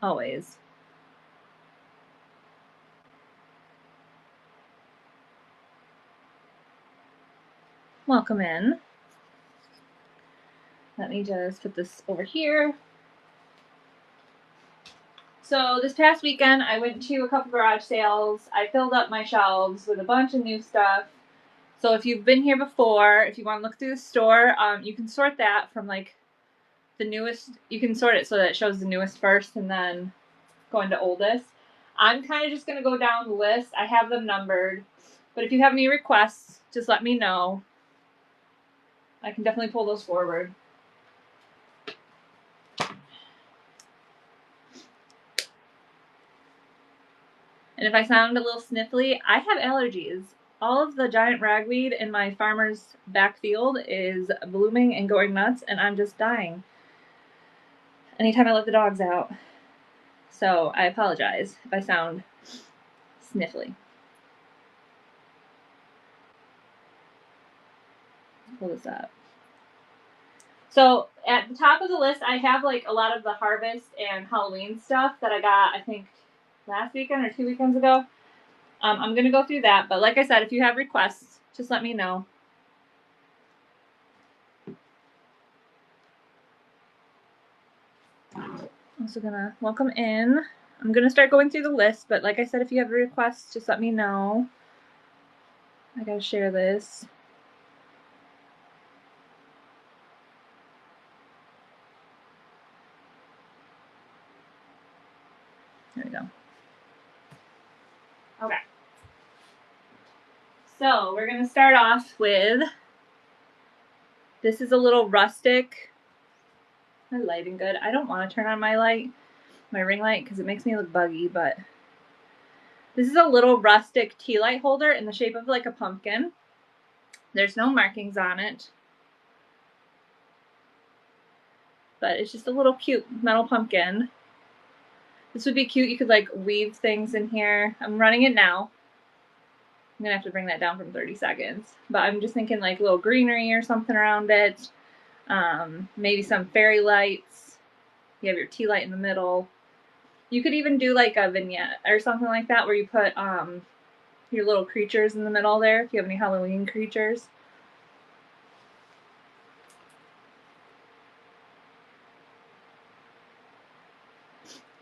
always. Welcome in. Let me just put this over here. So this past weekend, I went to a couple garage sales. I filled up my shelves with a bunch of new stuff. So if you've been here before, if you want to look through the store, you can sort that from like the newest. You can sort it so that it shows the newest first and then going to oldest. I'm kind of just going to go down the list. I have them numbered. But if you have any requests, just let me know. I can definitely pull those forward. And if I sound a little sniffly, I have allergies. All of the giant ragweed in my farmer's backfield is blooming and going nuts, and I'm just dying anytime I let the dogs out. So I apologize if I sound sniffly. Pull this up. So at the top of the list, I have like a lot of the harvest and Halloween stuff that I got, I think, last weekend or 2 weekends ago. I'm going to go through that. But like I said, if you have requests, just let me know. Also going to welcome in. I'm going to start going through the list. But like I said, if you have requests, just let me know. I got to share this. There we go. Okay. So we're going to start off with, this is a little rustic. My lighting good. I don't want to turn on my light, my ring light, because it makes me look buggy, but this is a little rustic tea light holder in the shape of like a pumpkin. There's no markings on it, but it's just a little cute metal pumpkin. This would be cute. You could like weave things in here. I'm running it now. I'm gonna have to bring that down from 30 seconds, but I'm just thinking like a little greenery or something around it. Maybe some fairy lights. You have your tea light in the middle. You could even do like a vignette or something like that where you put your little creatures in the middle there if you have any Halloween creatures.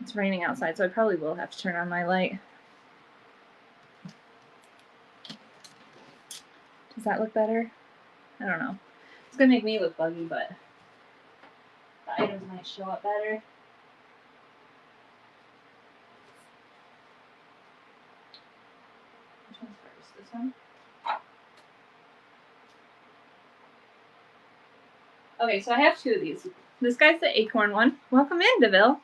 It's raining outside, so I probably will have to turn on my light. Does that look better? I don't know. It's gonna make me look buggy, but the items might show up better. Which one's first? This one? Okay, so I have two of these. This guy's the acorn one. Welcome in, DeVille.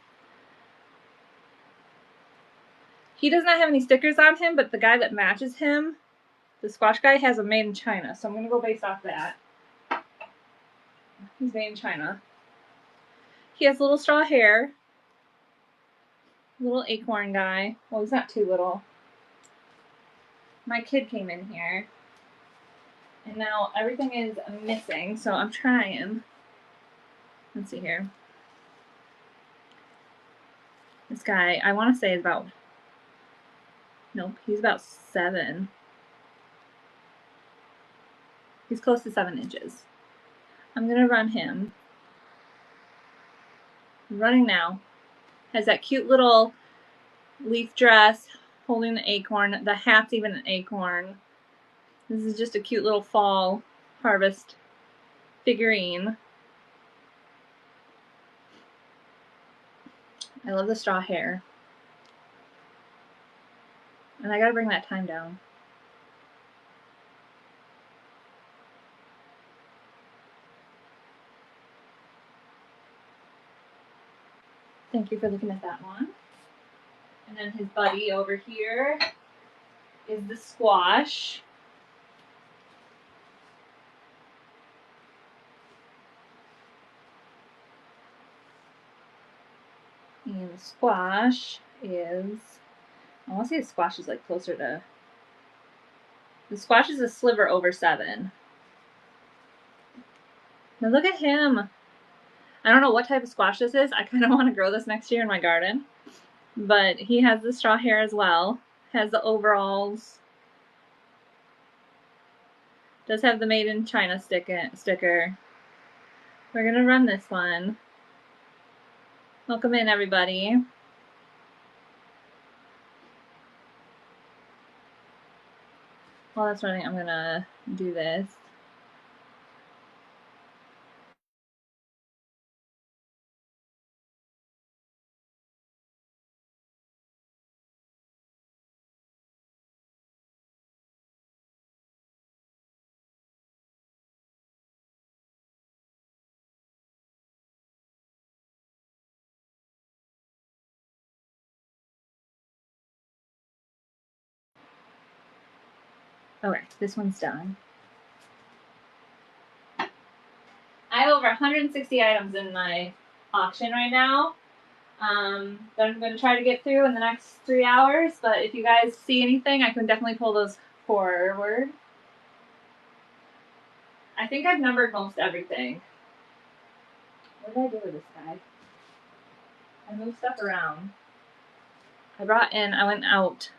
He does not have any stickers on him, but the guy that matches him, the squash guy, has a made in China. So I'm going to go based off that. He's made in China. He has little straw hair. Little acorn guy. Well, he's not too little. My kid came in here. And now everything is missing, so I'm trying. Let's see here. This guy, I want to say is about, nope, he's about 7. He's close to 7 inches. I'm going to run him. I'm running now. Has that cute little leaf dress holding the acorn. The hat's even an acorn. This is just a cute little fall harvest figurine. I love the straw hair. And I gotta bring that time down. Thank you for looking at that one. And then his buddy over here is the squash. And the squash is, I want to say the squash is like closer to, the squash is a sliver over 7. Now look at him. I don't know what type of squash this is. I kind of want to grow this next year in my garden. but he has the straw hair as well. Has the overalls. Does have the Made in China sticker. We're gonna run this one. Welcome in, everybody. While that's running, I'm gonna do this. Okay, this one's done. I have over 160 items in my auction right now that I'm going to try to get through in the next 3 hours. But if you guys see anything, I can definitely pull those forward. I think I've numbered most everything. What did I do with this guy? I moved stuff around. I went out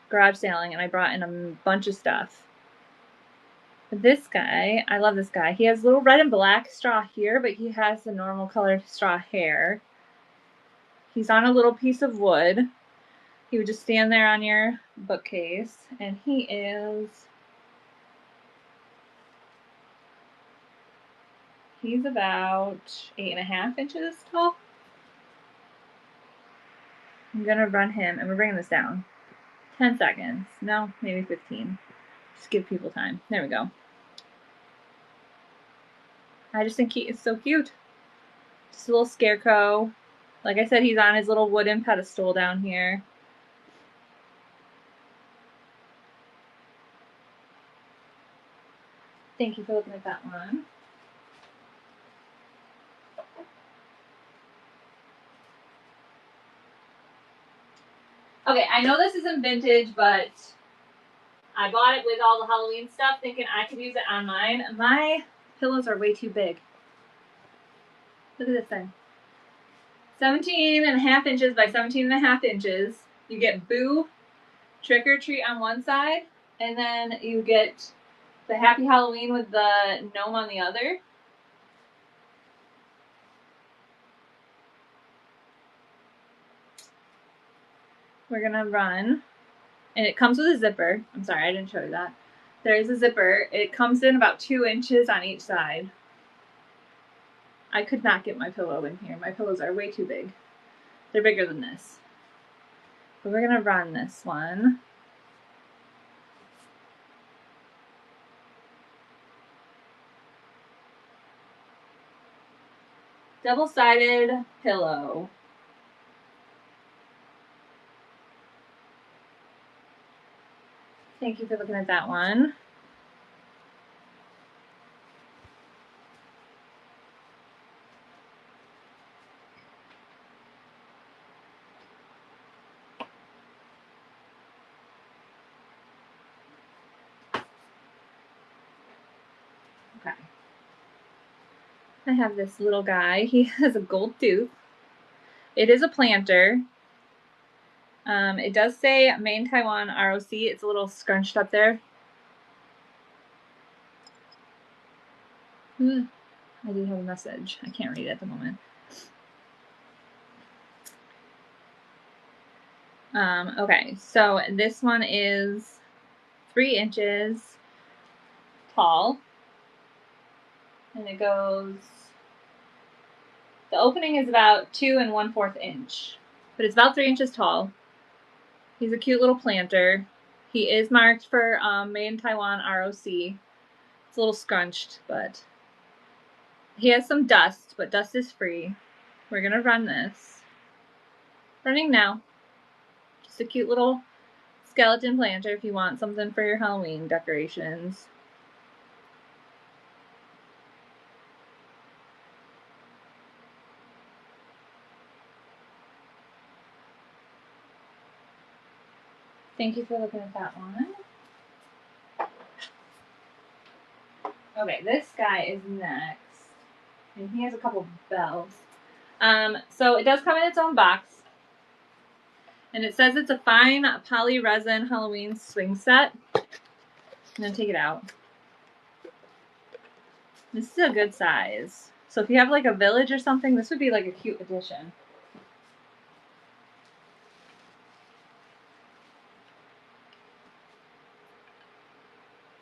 garage sailing and I brought in a bunch of stuff. But this guy, I love this guy. He has little red and black straw here, but he has the normal colored straw hair. He's on a little piece of wood. He would just stand there on your bookcase, and he's about 8.5 inches tall. I'm gonna run him, and we're bringing this down. 10 seconds. No, maybe 15. Just give people time. There we go. I just think he is so cute. Just a little scarecrow. Like I said, he's on his little wooden pedestal down here. Thank you for looking at that one. Okay, I know this isn't vintage, but I bought it with all the Halloween stuff thinking I could use it on mine. My pillows are way too big. Look at this thing. 17.5 inches by 17.5 inches. You get Boo Trick or Treat on one side, and then you get the Happy Halloween with the gnome on the other. We're gonna run, and it comes with a zipper. I'm sorry, I didn't show you that. There is a zipper. It comes in about 2 inches on each side. I could not get my pillow in here. My pillows are way too big. They're bigger than this. But we're gonna run this one. Double-sided pillow. Thank you for looking at that one. Okay. I have this little guy. He has a gold tooth. It is a planter. It does say Maine Taiwan ROC. It's a little scrunched up there. I do have a message. I can't read it at the moment. Okay, so this one is 3 inches tall. And it goes, the opening is about 2 1/4 inch, but it's about 3 inches tall. He's a cute little planter. He is marked for Made in Taiwan ROC. It's a little scrunched, but he has some dust, but dust is free. We're gonna run this. Running now. Just a cute little skeleton planter if you want something for your Halloween decorations. Thank you for looking at that one. Okay, this guy is next. And he has a couple bells. So it does come in its own box. And it says it's a fine poly resin Halloween swing set. I'm going to take it out. This is a good size. So if you have like a village or something, this would be like a cute addition.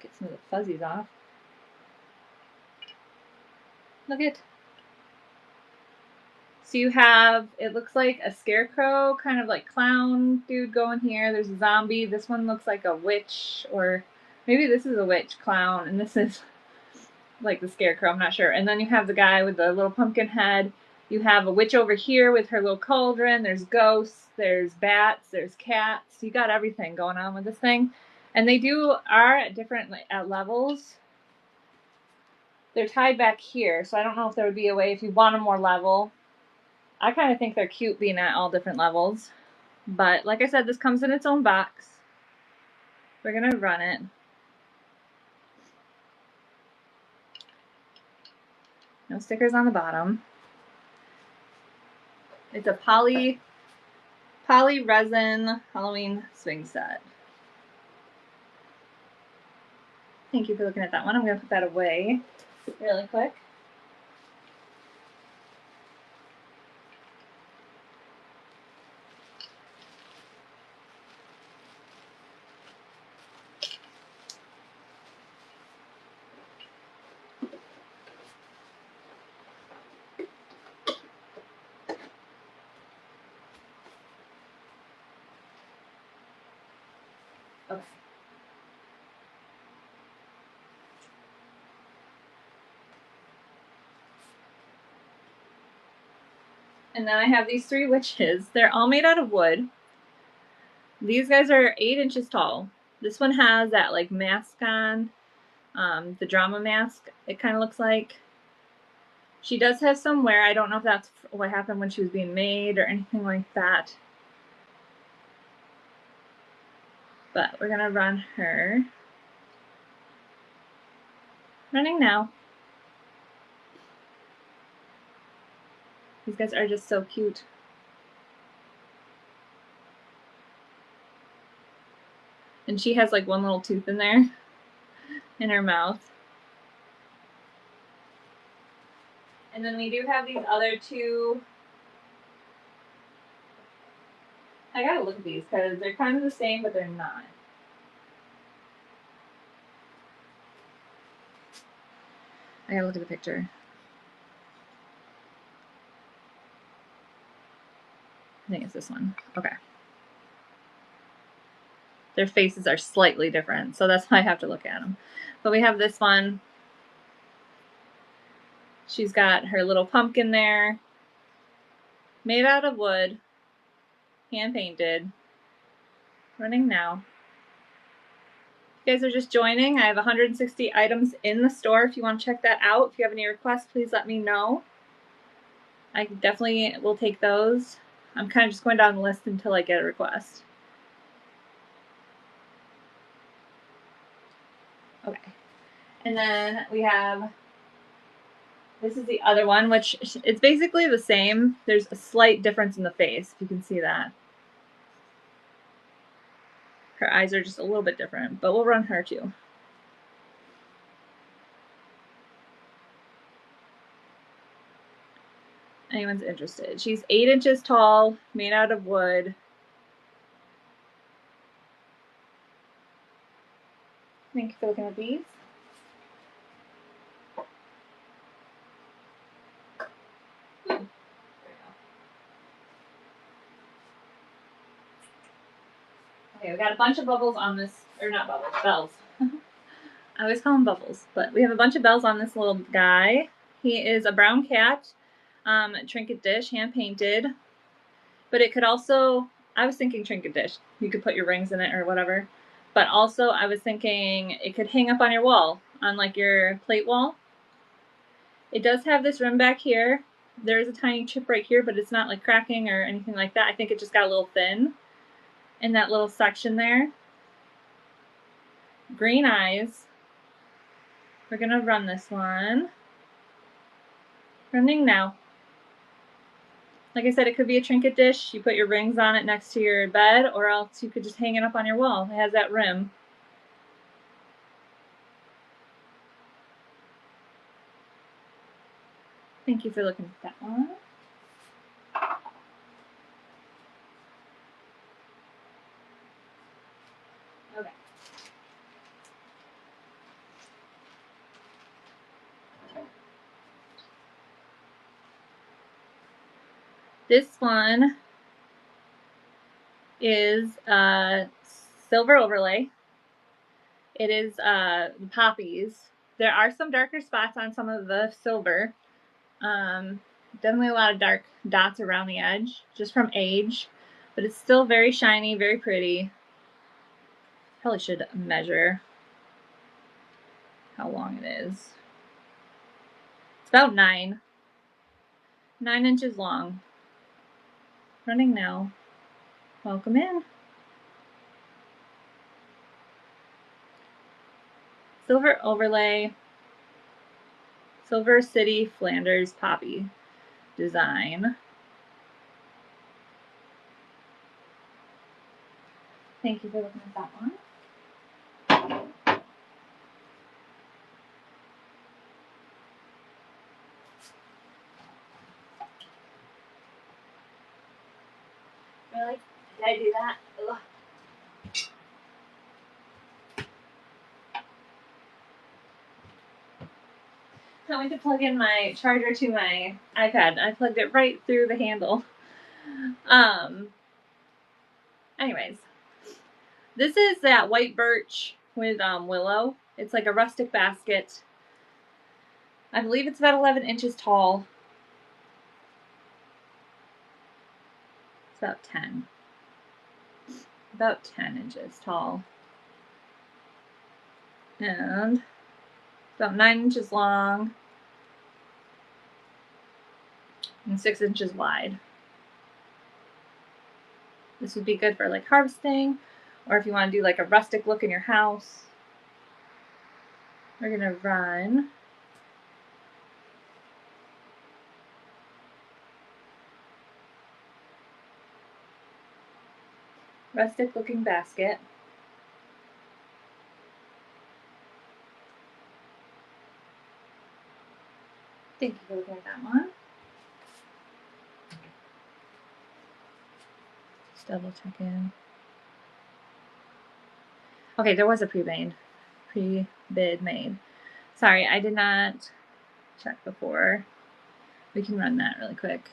Get some of the fuzzies off. Look at. So you have, it looks like a scarecrow, kind of like clown dude going here. There's a zombie. This one looks like a witch, or maybe this is a witch clown, and this is like the scarecrow, I'm not sure. And then you have the guy with the little pumpkin head. You have a witch over here with her little cauldron. There's ghosts, there's bats, there's cats. You got everything going on with this thing. And they are at different levels. They're tied back here, so I don't know if there would be a way if you want them more level. I kind of think they're cute being at all different levels. But like I said, this comes in its own box. We're going to run it. No stickers on the bottom. It's a poly resin Halloween swing set. Thank you for looking at that one. I'm going to put that away really quick. Okay. And then I have these 3 witches. They're all made out of wood. These guys are 8 inches tall. This one has that like mask on, the drama mask, it kind of looks like. She does have some wear. I don't know if that's what happened when she was being made or anything like that. But we're going to run her. Running now. These guys are just so cute. And she has like one little tooth in there, in her mouth. And then we do have these other 2. I gotta look at these because they're kind of the same, but they're not. I gotta look at the picture. I think it's this one. Okay. Their faces are slightly different, so that's why I have to look at them. But we have this one. She's got her little pumpkin there. Made out of wood. Hand painted. Running now. If you guys are just joining, I have 160 items in the store if you want to check that out. If you have any requests, please let me know. I definitely will take those. I'm kind of just going down the list until I get a request. Okay. And then we have, this is the other one, which it's basically the same. There's a slight difference in the face, if you can see that. Her eyes are just a little bit different, but we'll run her too. Anyone's interested. She's 8 inches tall, made out of wood. Thank you for looking at these. Okay, we got a bunch of bubbles on this, or not bubbles, bells. I always call them bubbles, but we have a bunch of bells on this little guy. He is a brown cat, trinket dish, hand painted. But it could also, I was thinking trinket dish. You could put your rings in it or whatever. But also I was thinking it could hang up on your wall, on like your plate wall. It does have this rim back here. There is a tiny chip right here, but it's not like cracking or anything like that. I think it just got a little thin in that little section there. Green eyes. We're gonna run this one. Running now. Like I said, it could be a trinket dish. You put your rings on it next to your bed, or else you could just hang it up on your wall. It has that rim. Thank you for looking at that one. Okay. This one is silver overlay. It is poppies. There are some darker spots on some of the silver. Definitely a lot of dark dots around the edge, just from age. But it's still very shiny, very pretty. Probably should measure how long it is. It's about 9 inches long. Running now. Welcome in. Silver overlay. Silver City Flanders poppy design. Thank you for looking at that one. Really? Did I do that? Ugh. I went to plug in my charger to my iPad. I plugged it right through the handle. Anyways, this is that white birch with willow. It's like a rustic basket. I believe it's about 11 inches tall. It's about 10. About 10 inches tall. And about 9 inches long and 6 inches wide. This would be good for like harvesting, or if you want to do like a rustic look in your house. We're gonna run rustic looking basket. Thank you for looking at that one. Just double check in. Okay, there was a pre-bid made. Sorry, I did not check before. We can run that really quick.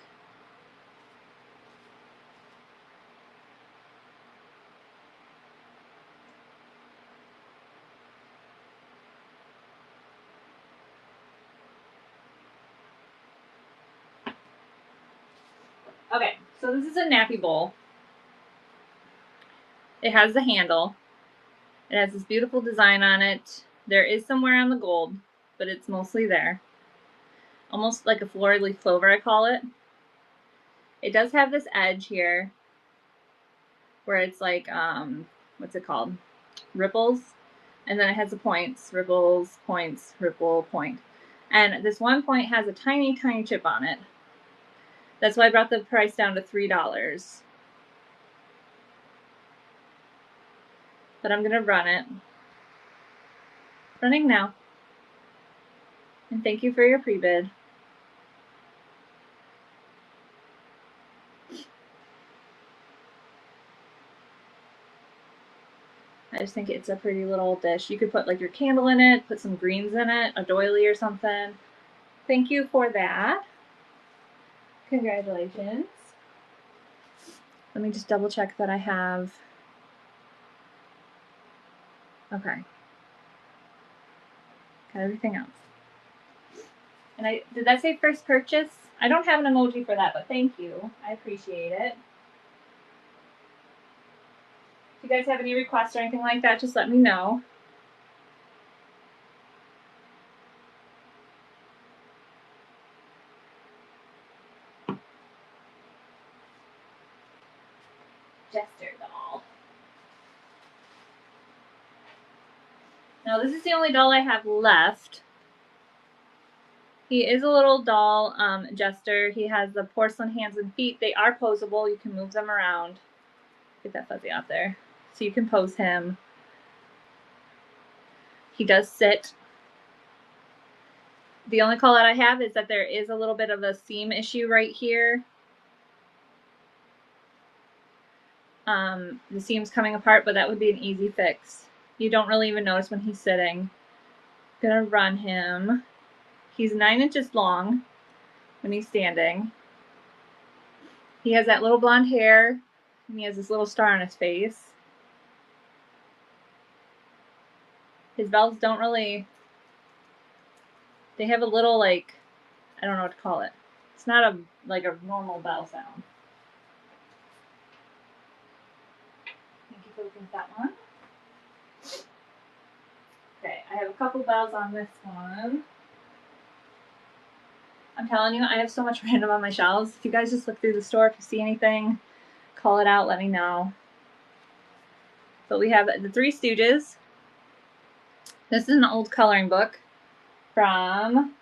Okay, so this is a nappy bowl. It has the handle. It has this beautiful design on it. There is some wear on the gold, but it's mostly there. Almost like a florid leaf clover, I call it. It does have this edge here where it's like, what's it called? Ripples. And then it has the points, ripples, points, ripple, point. And this one point has a tiny, tiny chip on it. That's why I brought the price down to $3. But I'm gonna run it. Running now. And thank you for your pre-bid. I just think it's a pretty little dish. You could put like your candle in it, put some greens in it, a doily or something. Thank you for that. Congratulations. Let me just double check that I have. Okay. Got everything else. And did that say first purchase? I don't have an emoji for that, but thank you. I appreciate it. If you guys have any requests or anything like that, just let me know. Jester doll. Now this is the only doll I have left. He is a little doll jester. He has the porcelain hands and feet. They are posable. You can move them around. Get that fuzzy off there. So you can pose him. He does sit. The only call out I have is that there is a little bit of a seam issue right here. The seam's coming apart, but that would be an easy fix. You don't really even notice when he's sitting. Gonna run him. He's 9 inches long when he's standing. He has that little blonde hair, and he has this little star on his face. His bells don't really, they have a little, like, I don't know what to call it. It's not like a normal bell sound. Thank you for looking at that one. Okay, I have a couple bells on this one. I'm telling you, I have so much random on my shelves. If you guys just look through the store, if you see anything, call it out, let me know. But we have the Three Stooges. This is an old coloring book from,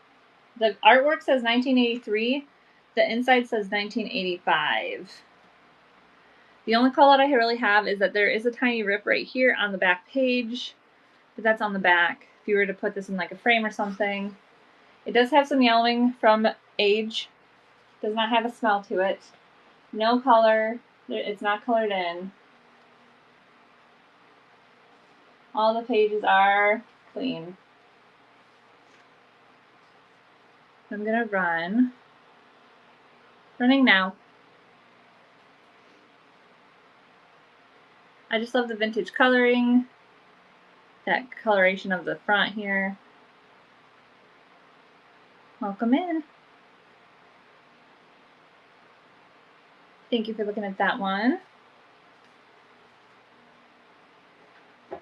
the artwork says 1983. The inside says 1985. The only call out I really have is that there is a tiny rip right here on the back page, but that's on the back. If you were to put this in like a frame or something. It does have some yellowing from age. Does not have a smell to it. No color. It's not colored in. All the pages are clean. I'm gonna run. Running now. I just love the vintage coloring. That coloration of the front here. Welcome in. Thank you for looking at that one. Let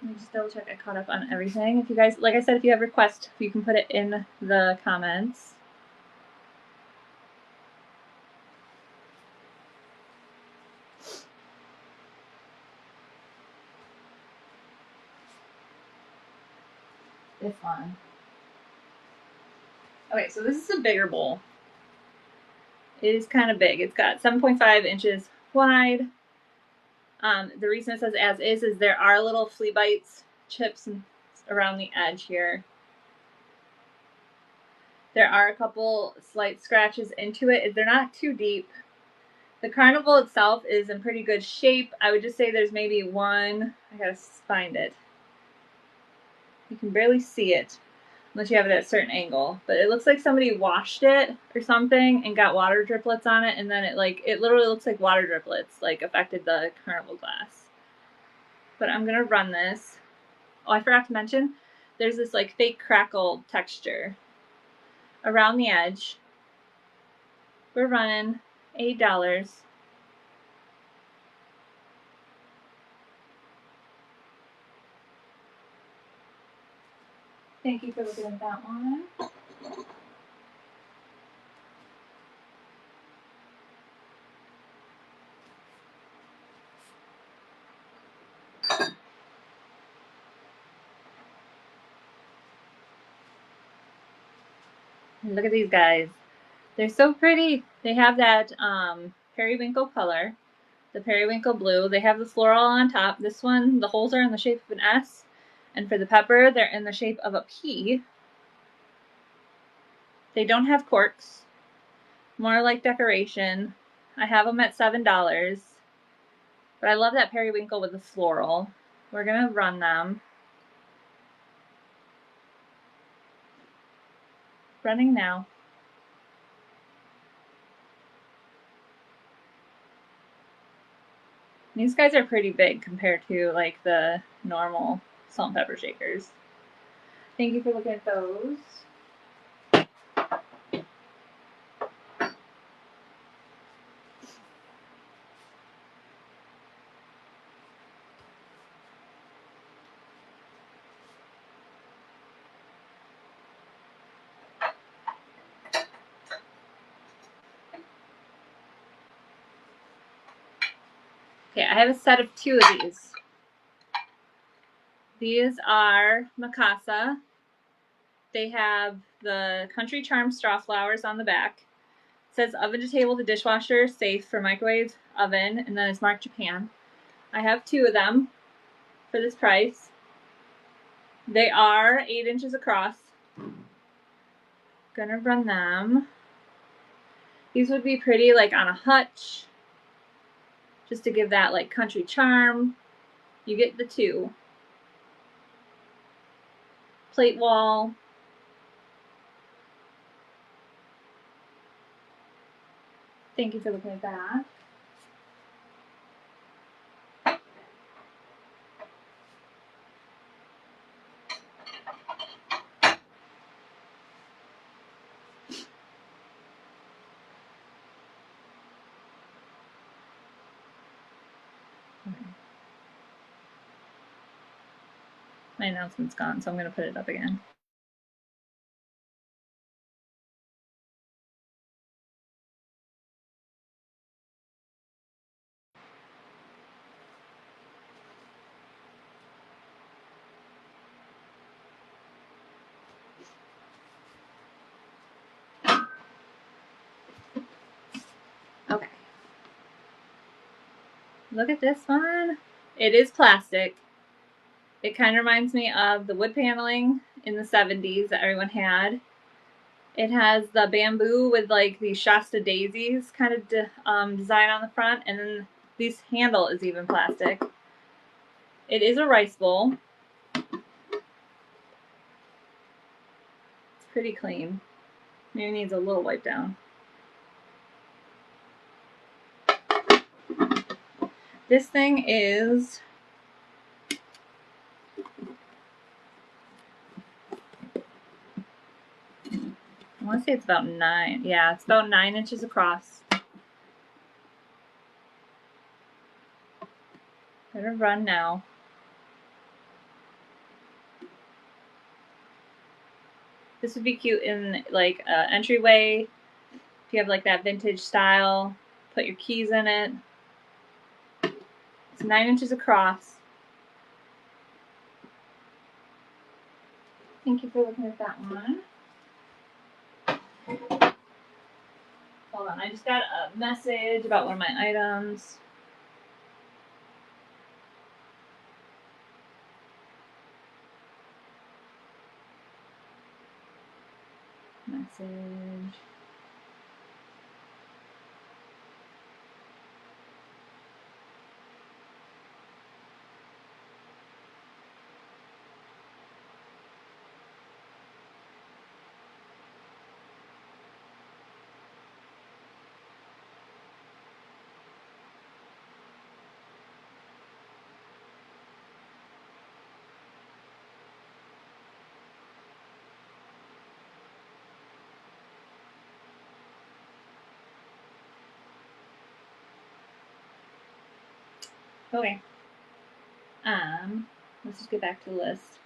me just double check I caught up on everything. If you guys, like I said, if you have requests, you can put it in the comments. This one. Okay, so this is a bigger bowl. It is kind of big. It's got 7.5 inches wide. The reason it says as is there are little flea bites, chips around the edge here. There are a couple slight scratches into it. They're not too deep. The carnival itself is in pretty good shape. I would just say there's maybe one, I gotta find it. You can barely see it unless you have it at a certain angle, but it looks like somebody washed it or something and got water driplets on it, and then it literally looks like water driplets like affected the carnival glass. But I'm gonna run this. Oh, I forgot to mention, there's this like fake crackle texture around the edge. We're running $8. Thank you for looking at that one. And look at these guys. They're so pretty. They have that periwinkle color, the periwinkle blue. They have the floral on top. This one, the holes are in the shape of an S. And for the pepper, they're in the shape of a P. They don't have corks. More like decoration. I have them at $7. But I love that periwinkle with the floral. We're going to run them. Running now. These guys are pretty big compared to like the normal salt and pepper shakers. Thank you for looking at those. Okay, I have a set of 2 of these. These are Mikasa. they have the Country Charm straw flowers on the back. It says oven to table to dishwasher, safe for microwave oven, and then it's marked Japan. I have 2 of them for this price. They are 8 inches across. Gonna run them. These would be pretty like on a hutch, just to give that like country charm. You get the 2. Plate wall. Thank you for looking at that. My announcement's gone, so I'm going to put it up again. Okay. Look at this one. It is plastic. It kind of reminds me of the wood paneling in the 70s that everyone had. It has the bamboo with like these Shasta daisies kind of design on the front, and then this handle is even plastic. It is a rice bowl. It's pretty clean. Maybe needs a little wipe down. This thing is I want to say it's about 9. Yeah, it's about 9 inches across. Better run now. This would be cute in like an entryway. If you have like that vintage style, put your keys in it. It's 9 inches across. Thank you for looking at that one. Hold on, I just got a message about one of my items. Message. Okay. Let's just get back to the list.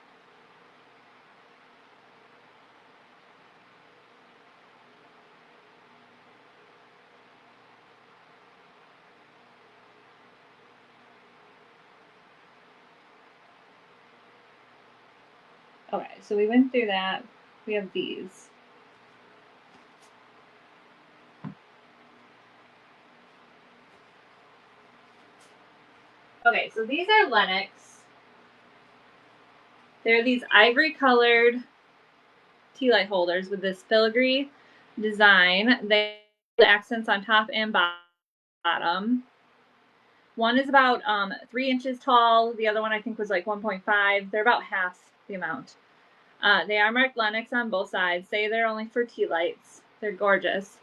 Okay, so we went through that. We have these. Okay, so these are Lennox. They're these ivory colored tea light holders with this filigree design. They have accents on top and bottom. One is about 3 inches tall. The other one I think was like 1.5. They're about half the amount. They are marked Lennox on both sides. Say they're only for tea lights. They're gorgeous.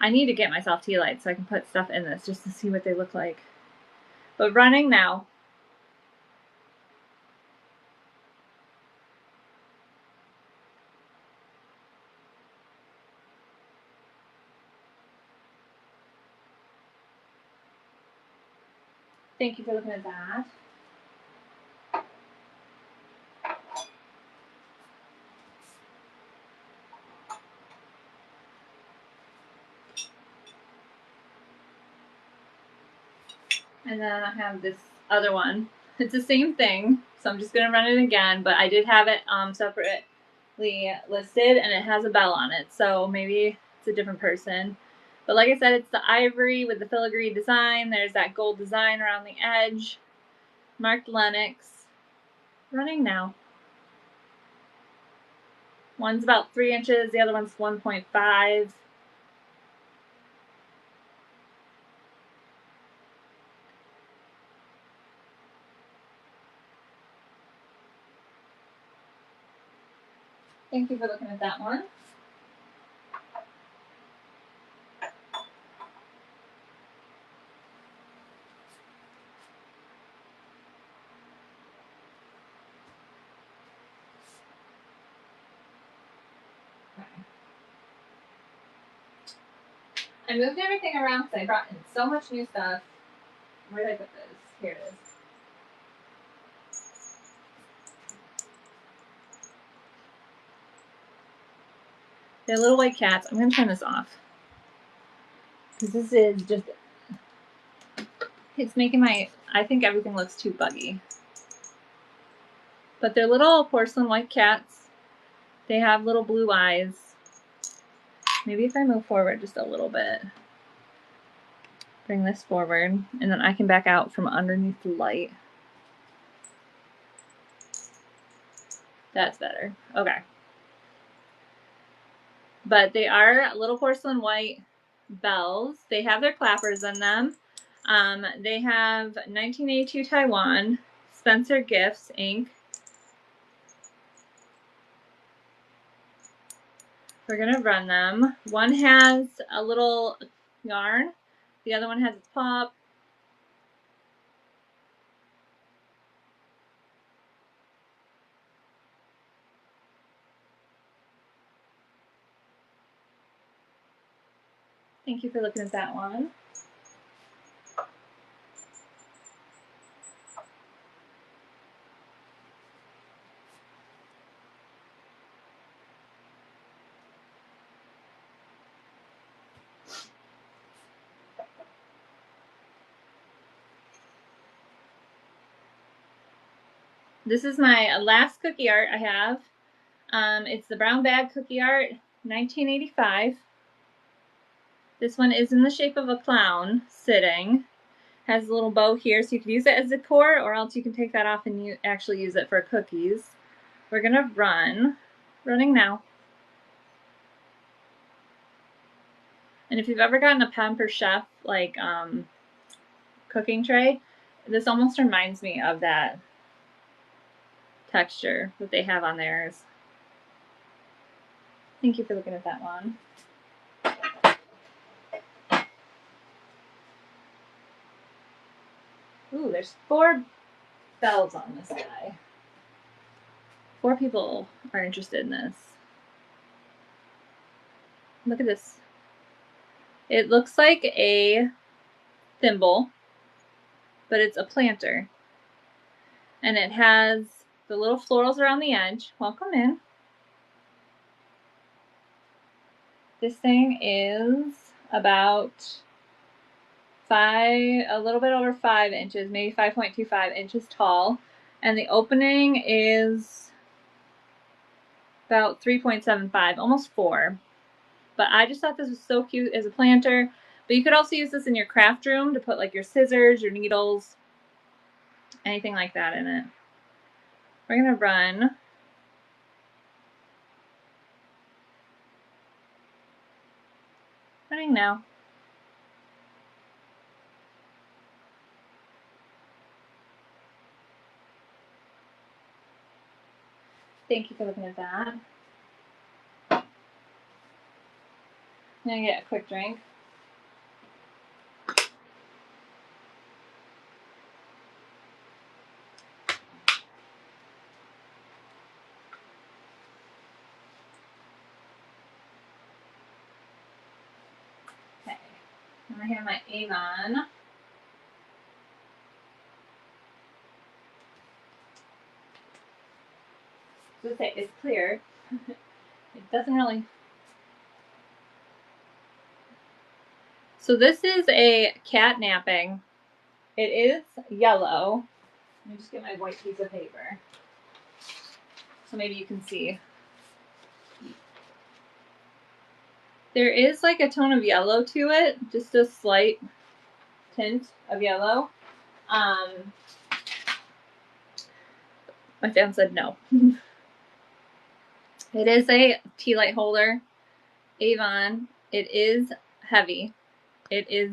I need to get myself tea lights so I can put stuff in this just to see what they look like. But running now. Thank you for looking at that. And then I have this other one. It's the same thing, so I'm just going to run it again, but I did have it separate listed, and it has a bell on it, so maybe it's a different person. But like I said, it's the ivory with the filigree design. There's that gold design around the edge. Marked Lenox. Running now. One's about 3 inches, the other one's 1.5. Thank you for looking at that one. I moved everything around because I brought in so much new stuff. Where did I put this? Here it is. They're little white cats. I'm going to turn this off. Because this is just... It's making my... I think everything looks too buggy. But they're little porcelain white cats. They have little blue eyes. Maybe if I move forward just a little bit. Bring this forward. And then I can back out from underneath the light. That's better. Okay. But they are little porcelain white bells. They have their clappers in them. They have 1982 Taiwan, Spencer Gifts, Inc. We're going to run them. One has a little yarn. The other one has its pop. Thank you for looking at that one. This is my last cookie art I have. It's the brown bag cookie art, 1985. This one is in the shape of a clown sitting. Has a little bow here, so you can use it as decor, or else you can take that off and actually use it for cookies. We're gonna running now. And if you've ever gotten a Pamper Chef like cooking tray, this almost reminds me of that texture that they have on theirs. Thank you for looking at that one. Ooh, there's 4 bells on this guy. 4 people are interested in this. Look at this. It looks like a thimble, but it's a planter. And it has the little florals around the edge. Welcome in. This thing is about a little bit over 5 inches, maybe 5.25 inches tall. And the opening is about 3.75, almost 4. But I just thought this was so cute as a planter. But you could also use this in your craft room to put like your scissors, your needles, anything like that in it. We're gonna run. Running now. Thank you for looking at that. I'm gonna get a quick drink. Okay. And I have my Avon. So say it's clear. It doesn't really. So this is a cat napping. It is yellow. Let me just get my white piece of paper. So maybe you can see. There is like a tone of yellow to it, just a slight tint of yellow. My fan said no. It is a tea light holder, Avon. It is heavy. It is,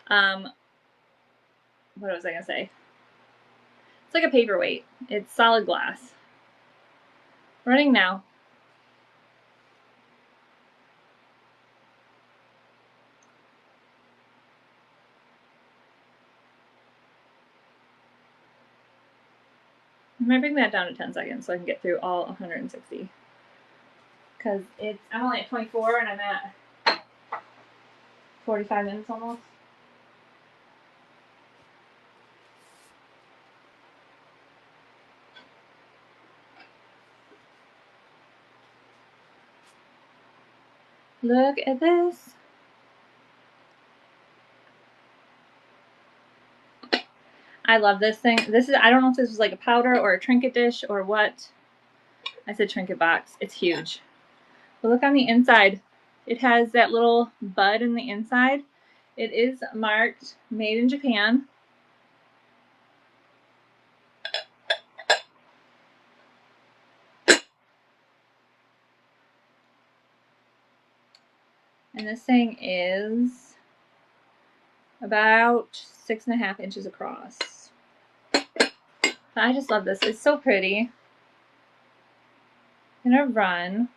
what was I gonna say? It's like a paperweight. It's solid glass. Running now. I'm gonna bring that down to 10 seconds so I can get through all 160. Because I'm only at 24 and I'm at 45 minutes almost. Look at this. I love this thing. This is, I don't know if this was like a powder or a trinket dish or what. I said trinket box. It's huge. But look on the inside. It has that little bud in the inside. It is marked made in Japan. And this thing is about 6.5 inches across. I just love this. It's so pretty. I'm gonna run.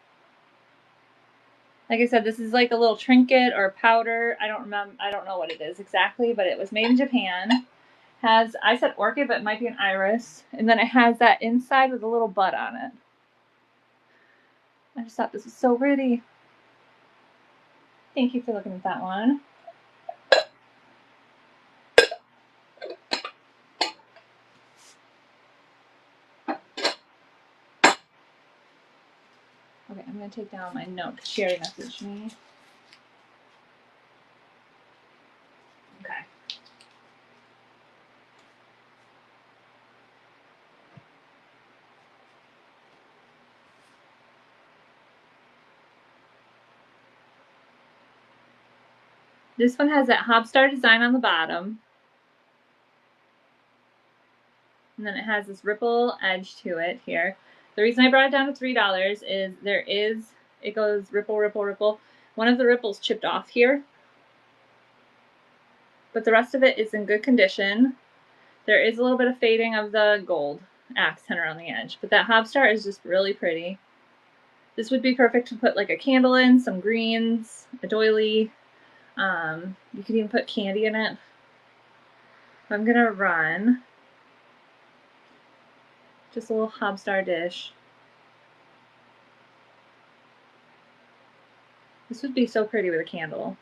Like I said, this is like a little trinket or powder. I don't know what it is exactly, but it was made in Japan. Has, I said orchid, but it might be an iris. And then it has that inside with a little bud on it. I just thought this was so pretty. Thank you for looking at that one. Okay, I'm going to take down my note because she already messaged me. Okay. This one has that Hobstar design on the bottom. And then it has this ripple edge to it here. The reason I brought it down to $3 is it goes ripple, ripple, ripple. One of the ripples chipped off here, but the rest of it is in good condition. There is a little bit of fading of the gold accent around the edge, but that Hobstar is just really pretty. This would be perfect to put like a candle in, some greens, a doily. You could even put candy in it. I'm gonna run just a little Hobstar dish. This would be so pretty with a candle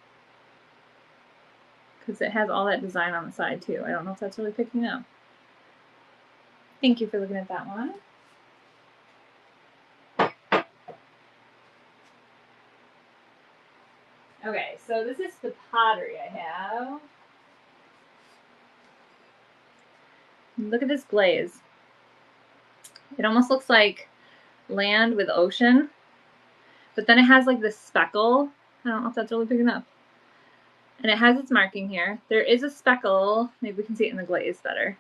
because it has all that design on the side too. I don't know if that's really picking up. Thank you for looking at that one. Okay, so this is the pottery I have. Look at this glaze. It almost looks like land with ocean, but then it has like this speckle. I don't know if that's really picking up. And it has its marking here. There is a speckle. Maybe we can see it in the glaze better.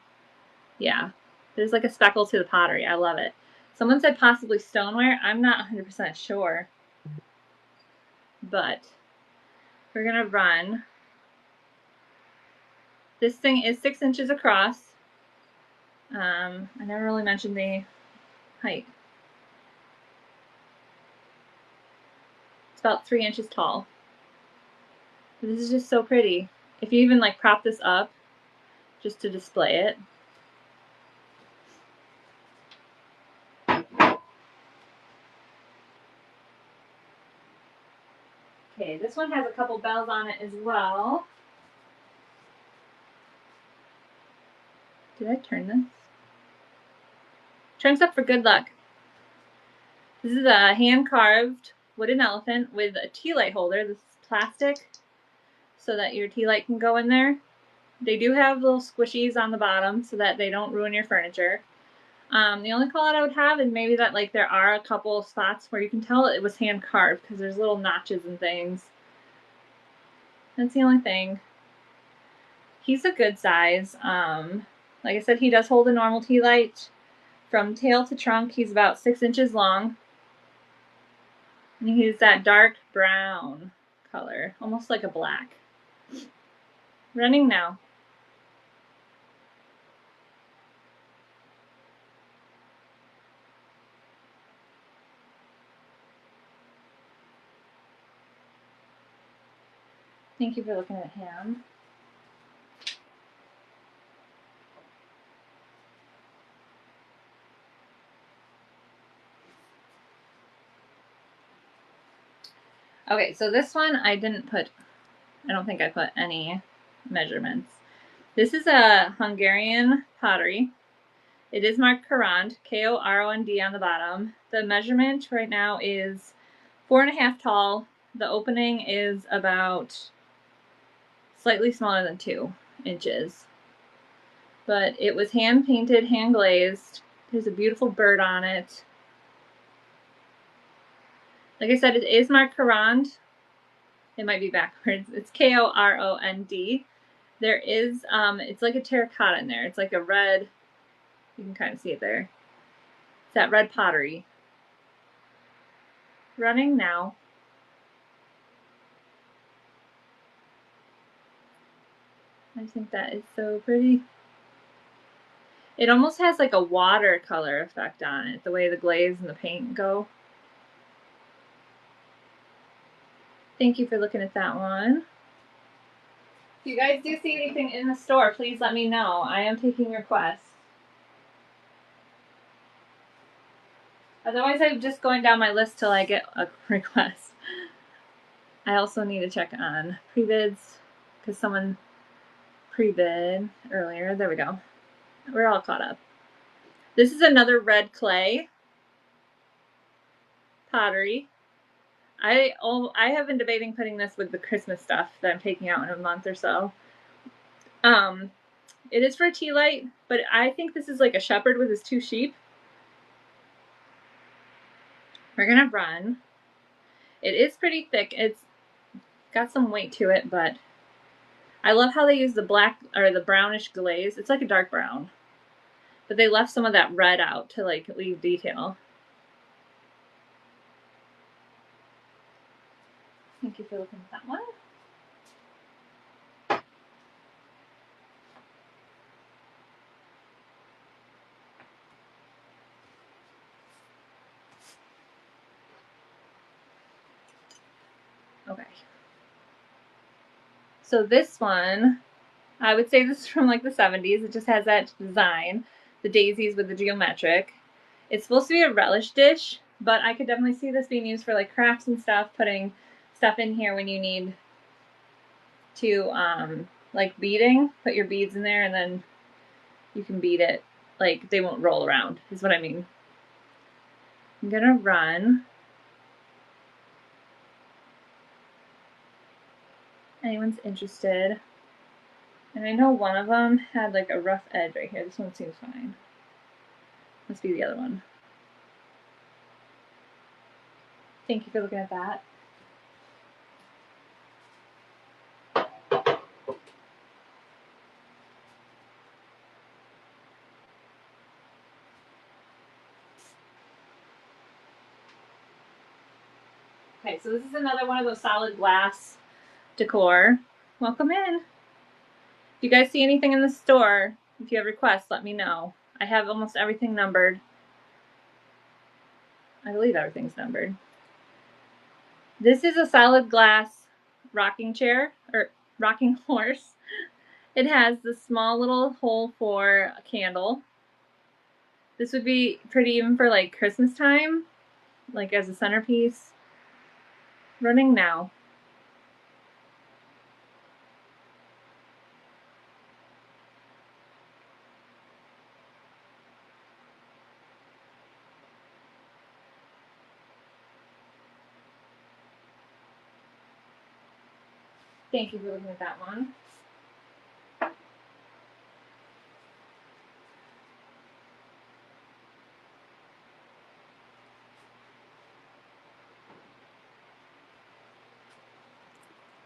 Yeah, there's like a speckle to the pottery. I love it. Someone said possibly stoneware. I'm not 100% sure, but we're gonna run. This thing is 6 inches across. I never really mentioned the height. It's about 3 inches tall. This is just so pretty. If you even like prop this up just to display it. Okay, this one has a couple bells on it as well. Did I turn this? Turns up for good luck. This is a hand-carved wooden elephant with a tea light holder. This is plastic so that your tea light can go in there. They do have little squishies on the bottom so that they don't ruin your furniture. The only call out I would have is maybe that like there are a couple spots where you can tell it was hand carved because there's little notches and things. That's the only thing. He's a good size. Like I said, he does hold a normal tea light. From tail to trunk, he's about 6 inches long. And he's that dark brown color, almost like a black. Running now. Thank you for looking at him. Okay, so this one I don't think I put any measurements. This is a Hungarian pottery. It is marked Korond, Korond on the bottom. The measurement right now is 4.5 tall. The opening is about slightly smaller than 2 inches. But it was hand painted, hand glazed. There's a beautiful bird on it. Like I said, it is marked Korond. It might be backwards. It's Korond. There is, it's like a terracotta in there. It's like a red, you can kind of see it there. It's that red pottery. Running now. I think that is so pretty. It almost has like a watercolor effect on it, the way the glaze and the paint go. Thank you for looking at that one. If you guys do see anything in the store, please let me know. I am taking requests. Otherwise, I'm just going down my list till I get a request. I also need to check on pre-bids because someone pre-bid earlier. There we go. We're all caught up. This is another red clay pottery. I have been debating putting this with the Christmas stuff that I'm taking out in a month or so. It is for a tea light, but I think this is like a shepherd with his 2 sheep. We're gonna run. It is pretty thick. It's got some weight to it, but I love how they use the black or the brownish glaze. It's like a dark brown, but they left some of that red out to like leave detail. Thank you for looking at that one. Okay. So this one, I would say this is from like the 70s. It just has that design, the daisies with the geometric. It's supposed to be a relish dish, but I could definitely see this being used for like crafts and stuff, putting stuff in here when you need to like beading, put your beads in there and then you can bead it. Like they won't roll around is what I mean. I'm gonna run. Anyone's interested. And I know one of them had like a rough edge right here. This one seems fine. Must be the other one. Thank you for looking at that. Okay, so this is another one of those solid glass decor. Welcome in. If you guys see anything in the store, if you have requests, let me know. I have almost everything numbered. I believe everything's numbered. This is a solid glass rocking chair, or rocking horse. It has the small little hole for a candle. This would be pretty even for like Christmas time, like as a centerpiece. Running now. Thank you for looking at that one.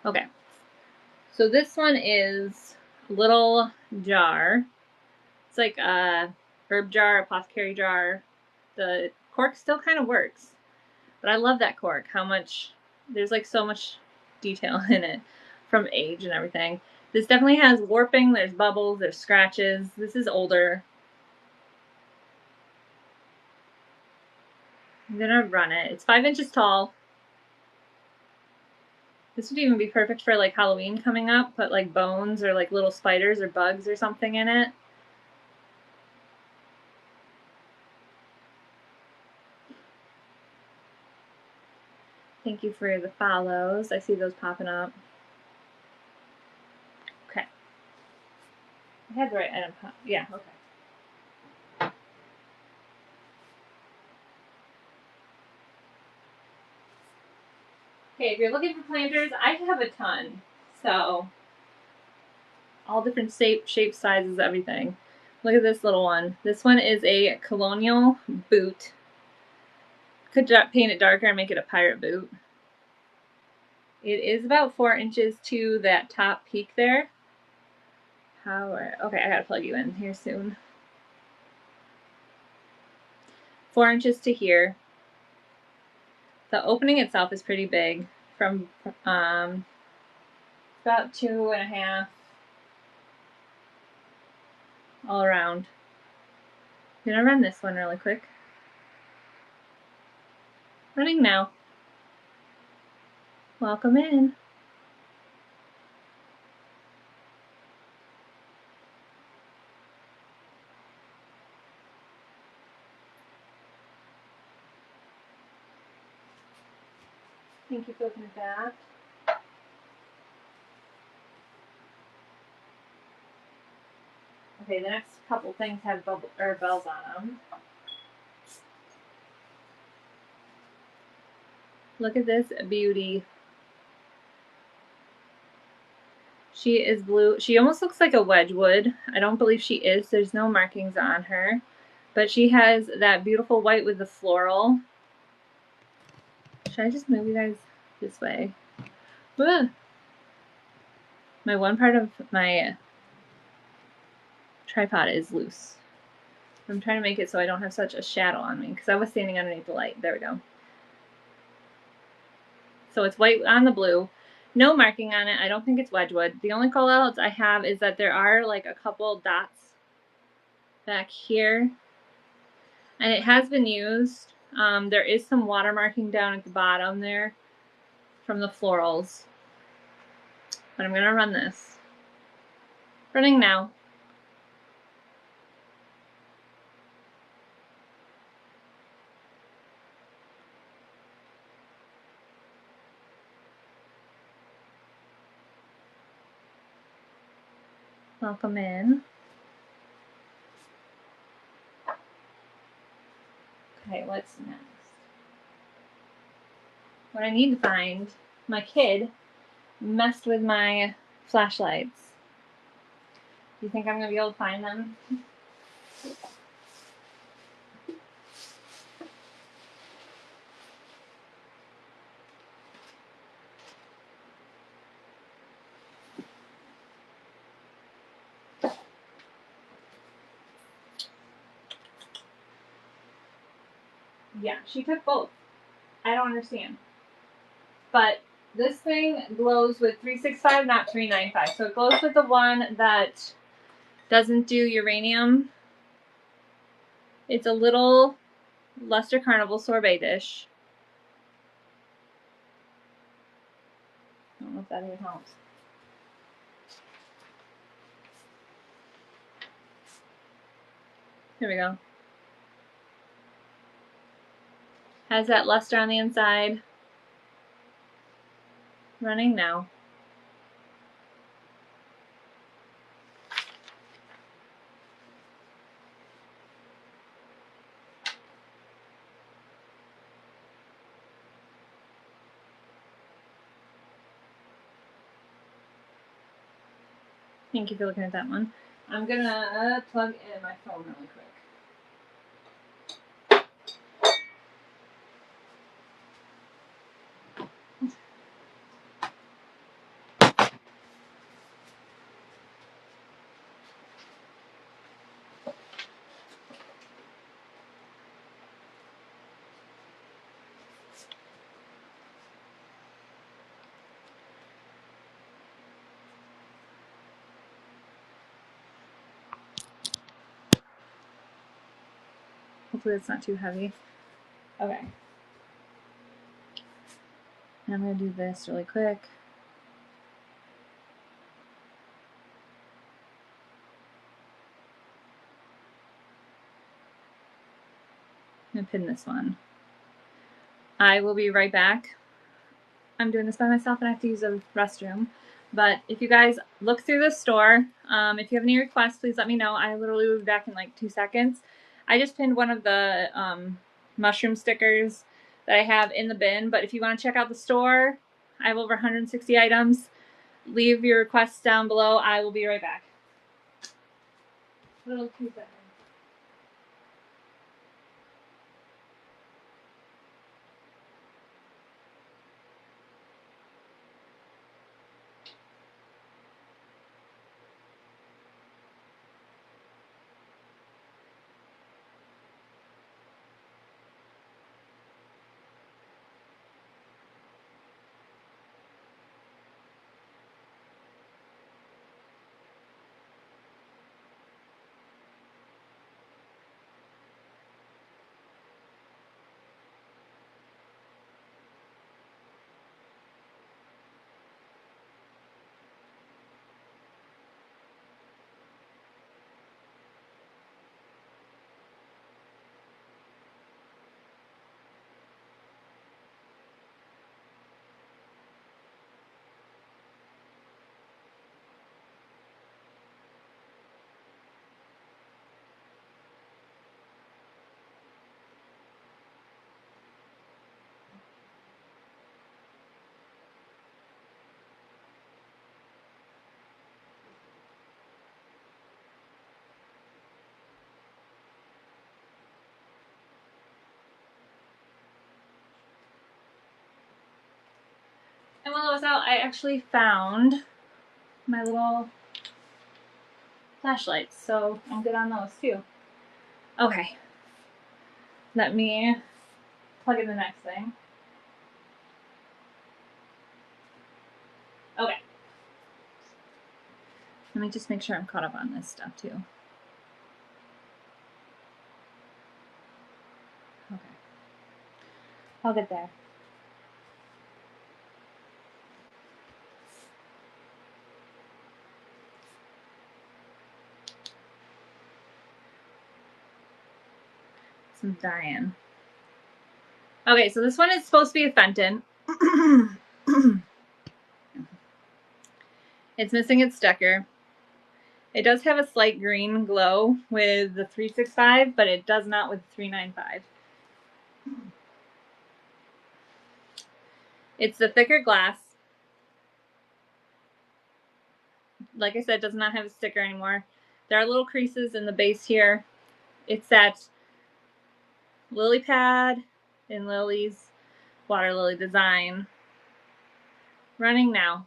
Okay. So this one is a little jar. It's like a herb jar, apothecary jar. The cork still kind of works, but I love that cork. How much, there's like so much detail in it from age and everything. This definitely has warping, there's bubbles, there's scratches. This is older. I'm gonna run it. It's 5 inches tall. This would even be perfect for like Halloween coming up. Put like bones or like little spiders or bugs or something in it. Thank you for the follows. I see those popping up. Okay. I had the right item. Yeah, okay. Okay, if you're looking for planters, I have a ton. So, all different shapes, sizes, everything. Look at this little one. This one is a colonial boot. Could paint it darker and make it a pirate boot. It is about 4 inches to that top peak there. Okay, I gotta plug you in here soon. 4 inches to here. The opening itself is pretty big, from about 2.5 all around. I'm gonna run this one really quick. Running now. Welcome in. Thank you for looking at that. Okay, the next couple things have bells on them. Look at this beauty. She is blue. She almost looks like a Wedgwood. I don't believe she is. There's no markings on her. But she has that beautiful white with the floral. Should I just move you guys this way? Ugh. My one part of my tripod is loose. I'm trying to make it so I don't have such a shadow on me because I was standing underneath the light. There we go. So it's white on the blue. No marking on it. I don't think it's Wedgwood. The only call outs I have is that there are like a couple dots back here. And it has been used. There is some watermarking down at the bottom there from the florals. But I'm going to run this. Running now. Welcome in. Okay, what's next? What I need to find, my kid messed with my flashlights. Do you think I'm going to be able to find them? Yeah, she took both. I don't understand. But this thing glows with 365, not 395. So it glows with the one that doesn't do uranium. It's a little Luster Carnival sorbet dish. I don't know if that even helps. Here we go. Has that luster on the inside. Running now. Thank you for looking at that one. I'm gonna plug in my phone really quick. Hopefully it's not too heavy. Okay. And I'm going to do this really quick. I'm going to pin this one. I will be right back. I'm doing this by myself and I have to use a restroom. But if you guys look through the store, if you have any requests, please let me know. I literally will be back in like 2 seconds. I just pinned one of the mushroom stickers that I have in the bin. But if you want to check out the store, I have over 160 items. Leave your requests down below. I will be right back. Little 2 seconds. And while I was out, I actually found my little flashlights, so I'm good on those too. Okay, let me plug in the next thing. Okay. Let me just make sure I'm caught up on this stuff too. Okay. I'll get there. Some Diane. Okay, so this one is supposed to be a Fenton. It's missing its sticker. It does have a slight green glow with the 365, but it does not with 395. It's the thicker glass. Like I said, it does not have a sticker anymore. There are little creases in the base here. It's that lily pad in Lily's water lily design. Running now.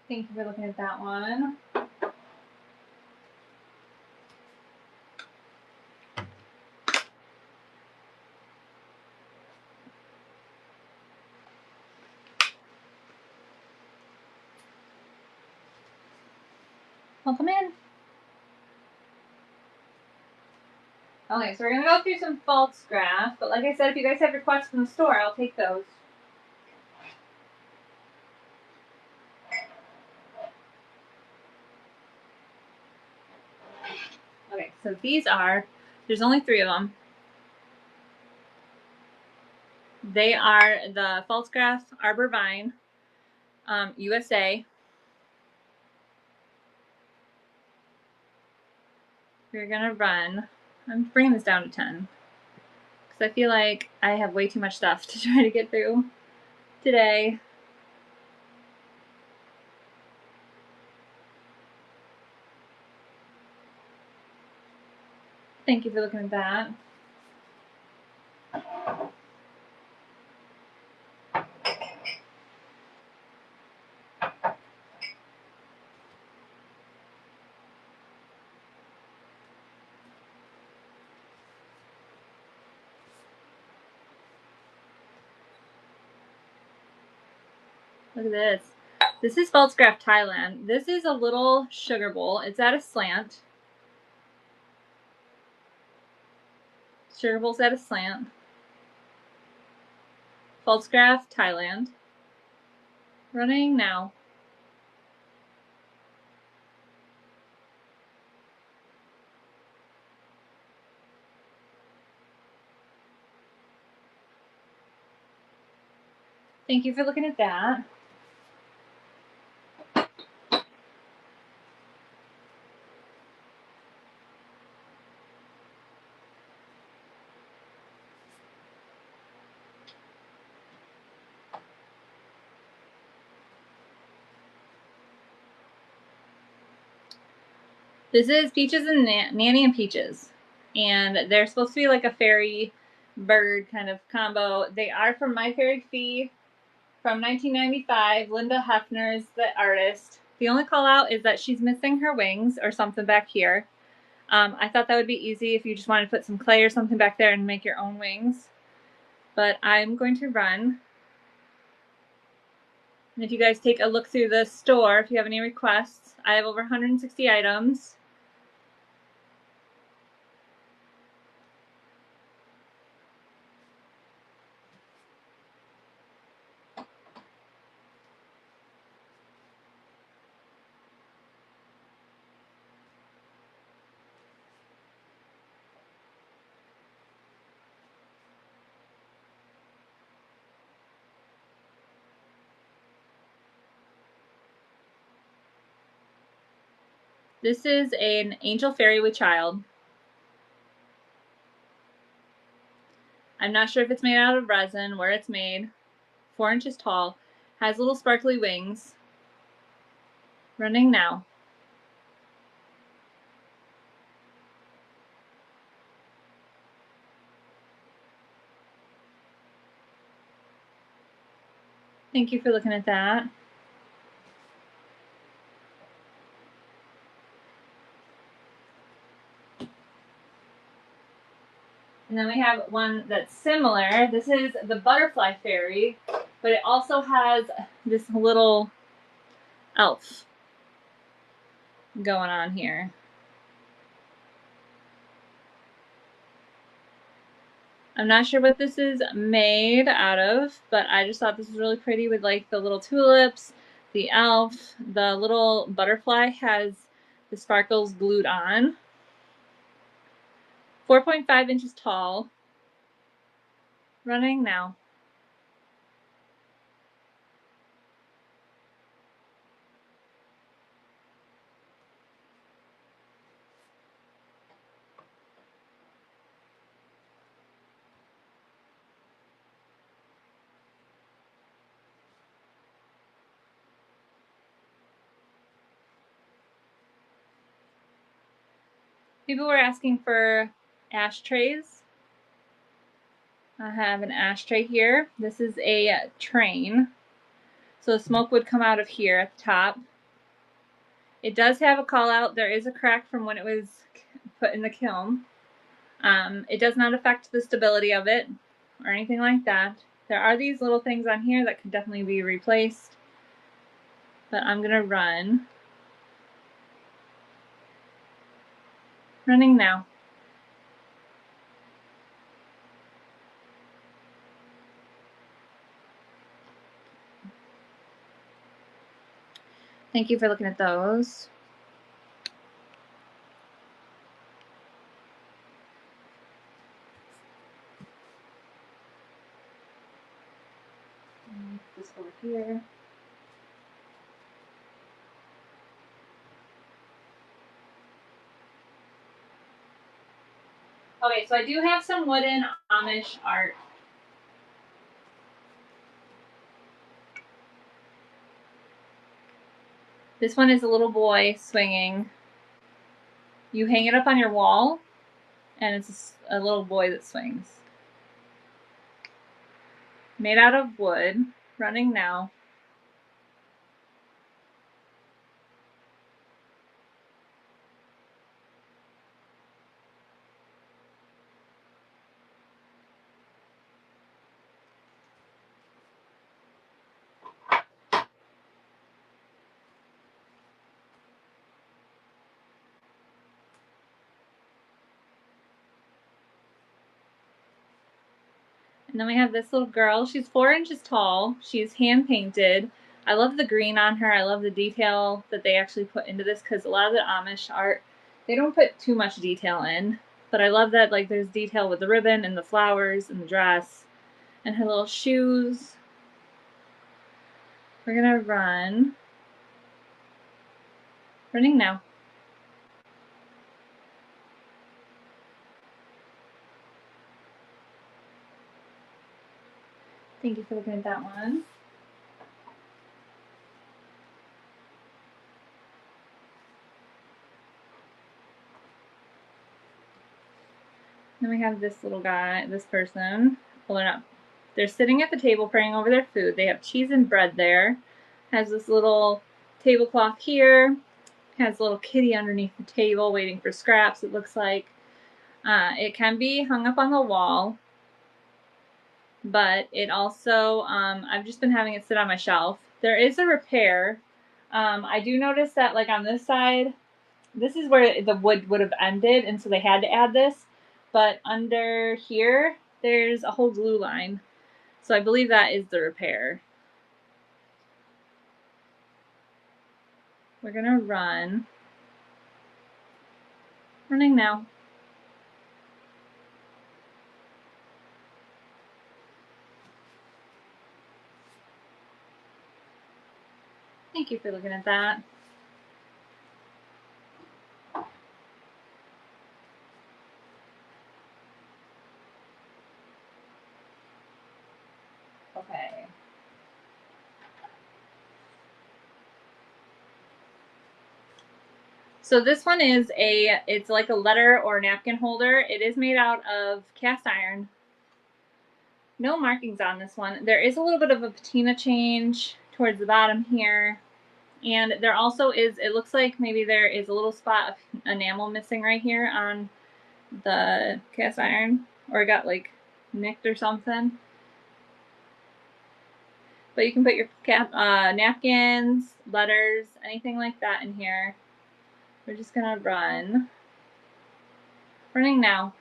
Thank you for looking at that one. Welcome in. Okay, so we're going to go through some false graph, but like I said, if you guys have requests from the store, I'll take those. Okay, so these are, there's only 3 of them. They are the false graph Arbor Vine, USA. We're gonna run, I'm bringing this down to 10, because I feel like I have way too much stuff to try to get through today. Thank you for looking at that. Look at this. This is Phelpscraft Thailand. This is a little sugar bowl. It's at a slant. Sugar bowl's at a slant. Phelpscraft Thailand. Running now. Thank you for looking at that. This is Peaches and Nanny and Peaches. And they're supposed to be like a fairy bird kind of combo. They are from My Fairy Fee from 1995. Linda Hefner's the artist. The only call out is that she's missing her wings or something back here. I thought that would be easy if you just wanted to put some clay or something back there and make your own wings. But I'm going to run. And if you guys take a look through the store, if you have any requests, I have over 160 items. This is an angel fairy with child. I'm not sure if it's made out of resin, where it's made. 4 inches tall. Has little sparkly wings. Running now. Thank you for looking at that. And then we have one that's similar. This is the butterfly fairy, but it also has this little elf going on here. I'm not sure what this is made out of, but I just thought this was really pretty with like the little tulips, the elf, the little butterfly has the sparkles glued on. 4.5 inches tall. Running now. People were asking for ashtrays. I have an ashtray here. This is a train. So the smoke would come out of here at the top. It does have a call out. There is a crack from when it was put in the kiln. It does not affect the stability of it or anything like that. There are these little things on here that could definitely be replaced. But I'm gonna run. Running now. Thank you for looking at those. This over here. Okay, so I do have some wooden Amish art. This one is a little boy swinging. You hang it up on your wall, and it's a little boy that swings. Made out of wood. Running now. And then we have this little girl. She's 4 inches tall. She's hand painted. I love the green on her. I love the detail that they actually put into this, because a lot of the Amish art, they don't put too much detail in. But I love that, like, there's detail with the ribbon and the flowers and the dress and her little shoes. We're gonna run. Running now. Thank you for looking at that one. Then we have this little guy, this person. Well, they're sitting at the table praying over their food. They have cheese and bread there. Has this little tablecloth here. Has a little kitty underneath the table waiting for scraps, it looks like. It can be hung up on the wall, but it also, I've just been having it sit on my shelf. There is a repair. I do notice that, like, on this side, this is where the wood would have ended, and so they had to add this. But under here, there's a whole glue line. So I believe that is the repair. We're gonna run. Running now. Thank you for looking at that. Okay. So this one is it's like a letter or napkin holder. It is made out of cast iron. No markings on this one. There is a little bit of a patina change towards the bottom here. And there also is, it looks like maybe there is a little spot of enamel missing right here on the cast iron, or it got like nicked or something. But you can put your napkins, letters, anything like that in here. We're just gonna run. Running now.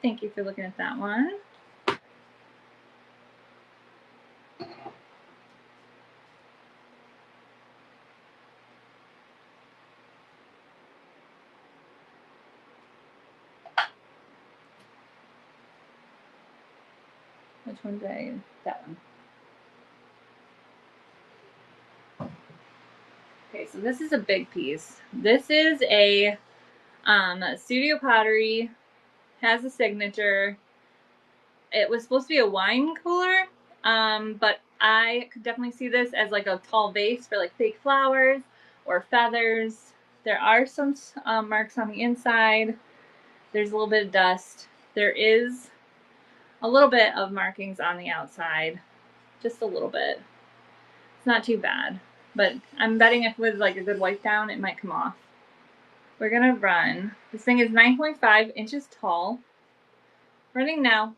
Thank you for looking at that one. Which one did I? That one. Okay, so this is a big piece. This is a studio pottery, has a signature. It was supposed to be a wine cooler, but I could definitely see this as like a tall vase for like fake flowers or feathers. There are some marks on the inside. There's a little bit of dust. There is a little bit of markings on the outside, just a little bit. It's not too bad, but I'm betting if with like a good wipe down, it might come off. We're gonna run. This thing is 9.5 inches tall. Running now.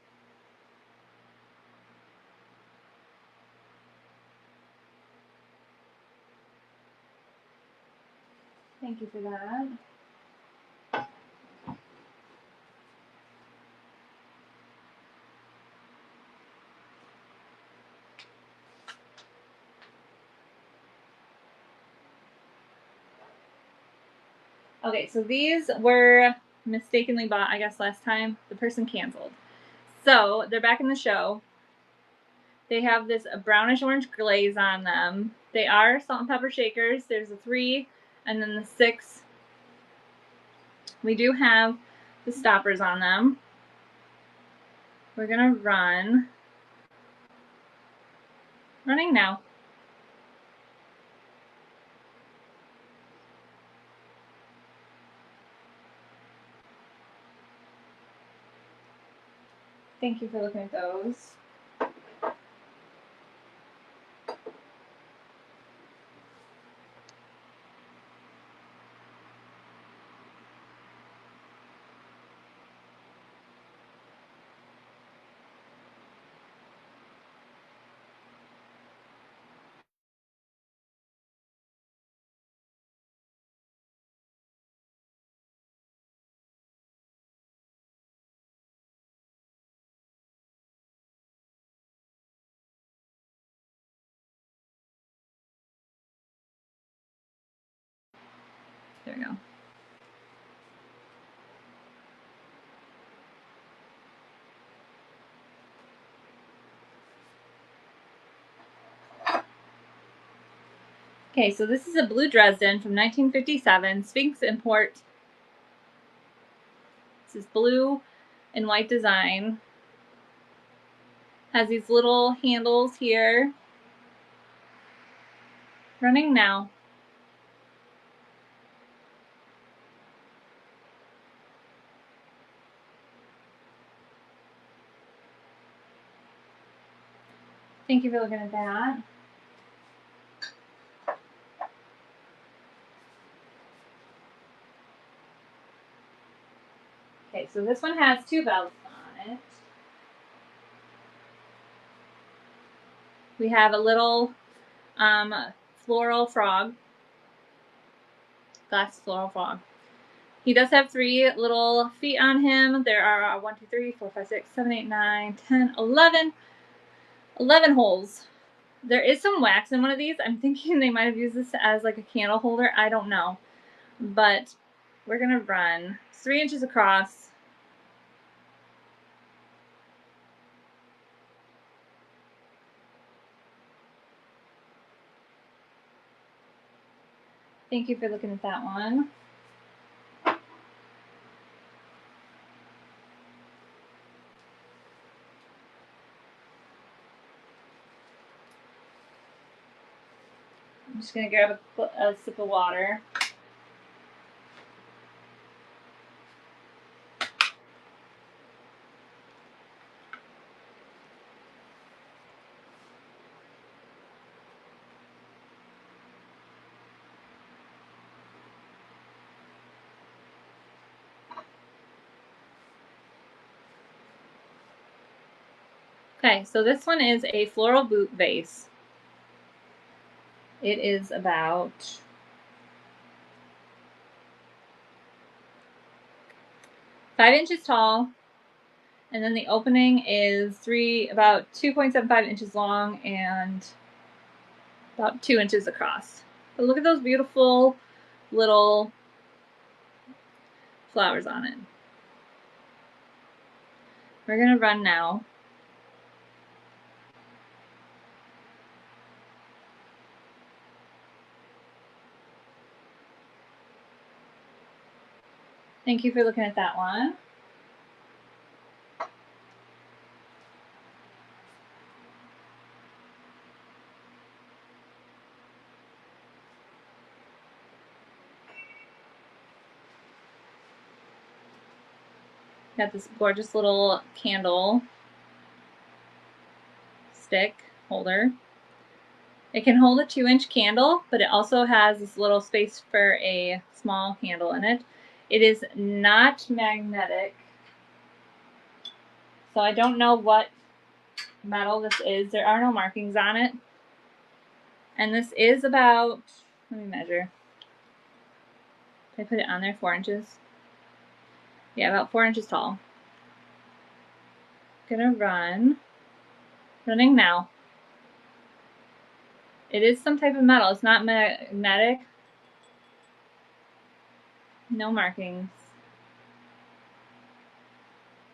Thank you for that. Okay, so these were mistakenly bought, I guess, last time. The person canceled. So they're back in the show. They have this brownish orange glaze on them. They are salt and pepper shakers. There's a 3 and then the 6. We do have the stoppers on them. We're gonna run. Running now. Thank you for looking at those. There we go. Okay, so this is a blue Dresden from 1957, Sphinx import. This is blue and white design. Has these little handles here. Running now. Thank you for looking at that. Okay, so this one has 2 bells on it. We have a little floral frog, glass floral frog. He does have 3 little feet on him. There are 1, 2, 3, 4, 5, 6, 7, 8, 9, 10, 11 holes. There is some wax in one of these. I'm thinking they might have used this as like a candle holder. I don't know. But we're going to run 3 inches across. Thank you for looking at that one. I'm just going to grab a sip of water. Okay, so this one is a floral boot vase. It is about 5 inches tall, and then the opening is about 2.75 inches long and about 2 inches across. But look at those beautiful little flowers on it. We're gonna run now. Thank you for looking at that one. Got this gorgeous little candle stick holder. It can hold a 2-inch candle, but it also has this little space for a small candle in it. It is not magnetic, so I don't know what metal this is. There are no markings on it. And this is about, let me measure. Did I put it on there? 4 inches? Yeah, about 4 inches tall. Gonna running now. It is some type of metal. It's not magnetic. No markings.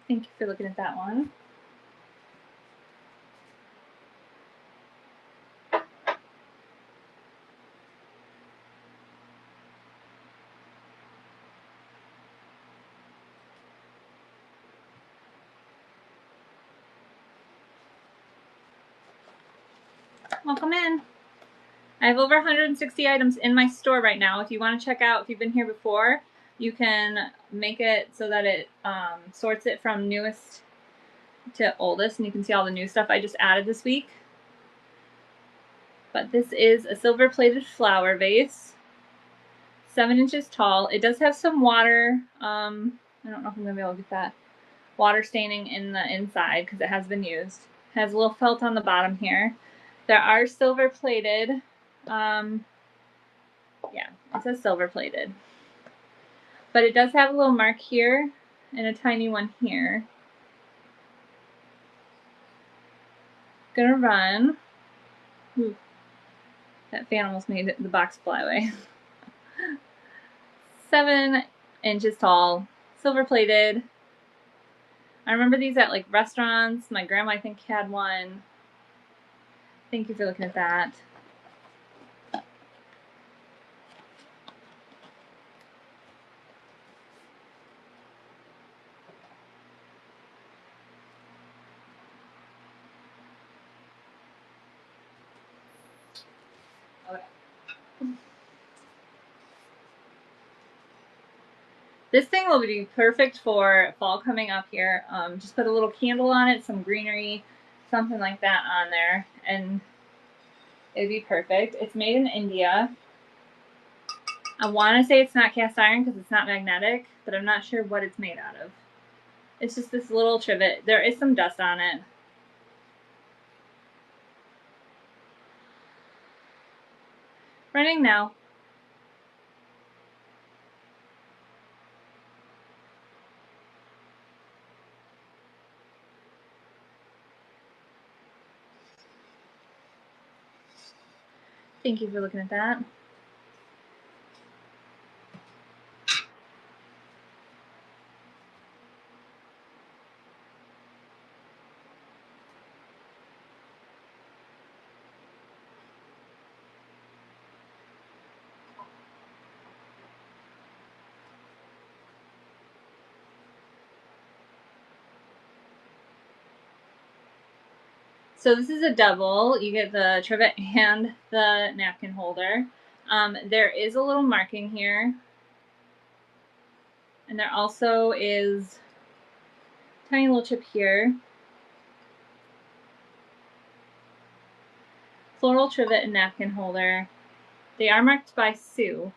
Thank you for looking at that one. Welcome in. I have over 160 items in my store right now. If you want to check out, if you've been here before, you can make it so that it sorts it from newest to oldest, and you can see all the new stuff I just added this week. But this is a silver plated flower vase, 7 inches tall. It does have some water. I don't know if I'm gonna be able to get that water staining in the inside because it has been used. It has a little felt on the bottom here. There are silver plated. Yeah, it says silver plated. But it does have a little mark here and a tiny one here. Gonna run. Ooh, that fan almost made the box fly away. 7 inches tall, silver plated. I remember these at like restaurants. My grandma, I think, had one. Thank you for looking at that. Okay. This thing will be perfect for fall coming up here. Just put a little candle on it, some greenery, something like that on there, and it'd be perfect. It's made in India. I want to say it's not cast iron because it's not magnetic, but I'm not sure what it's made out of. It's just this little trivet. There is some dust on it. Running now. Thank you for looking at that. So this is a double. You get the trivet and the napkin holder. There is a little marking here. And there also is a tiny little chip here. Floral trivet and napkin holder. They are marked by Sue.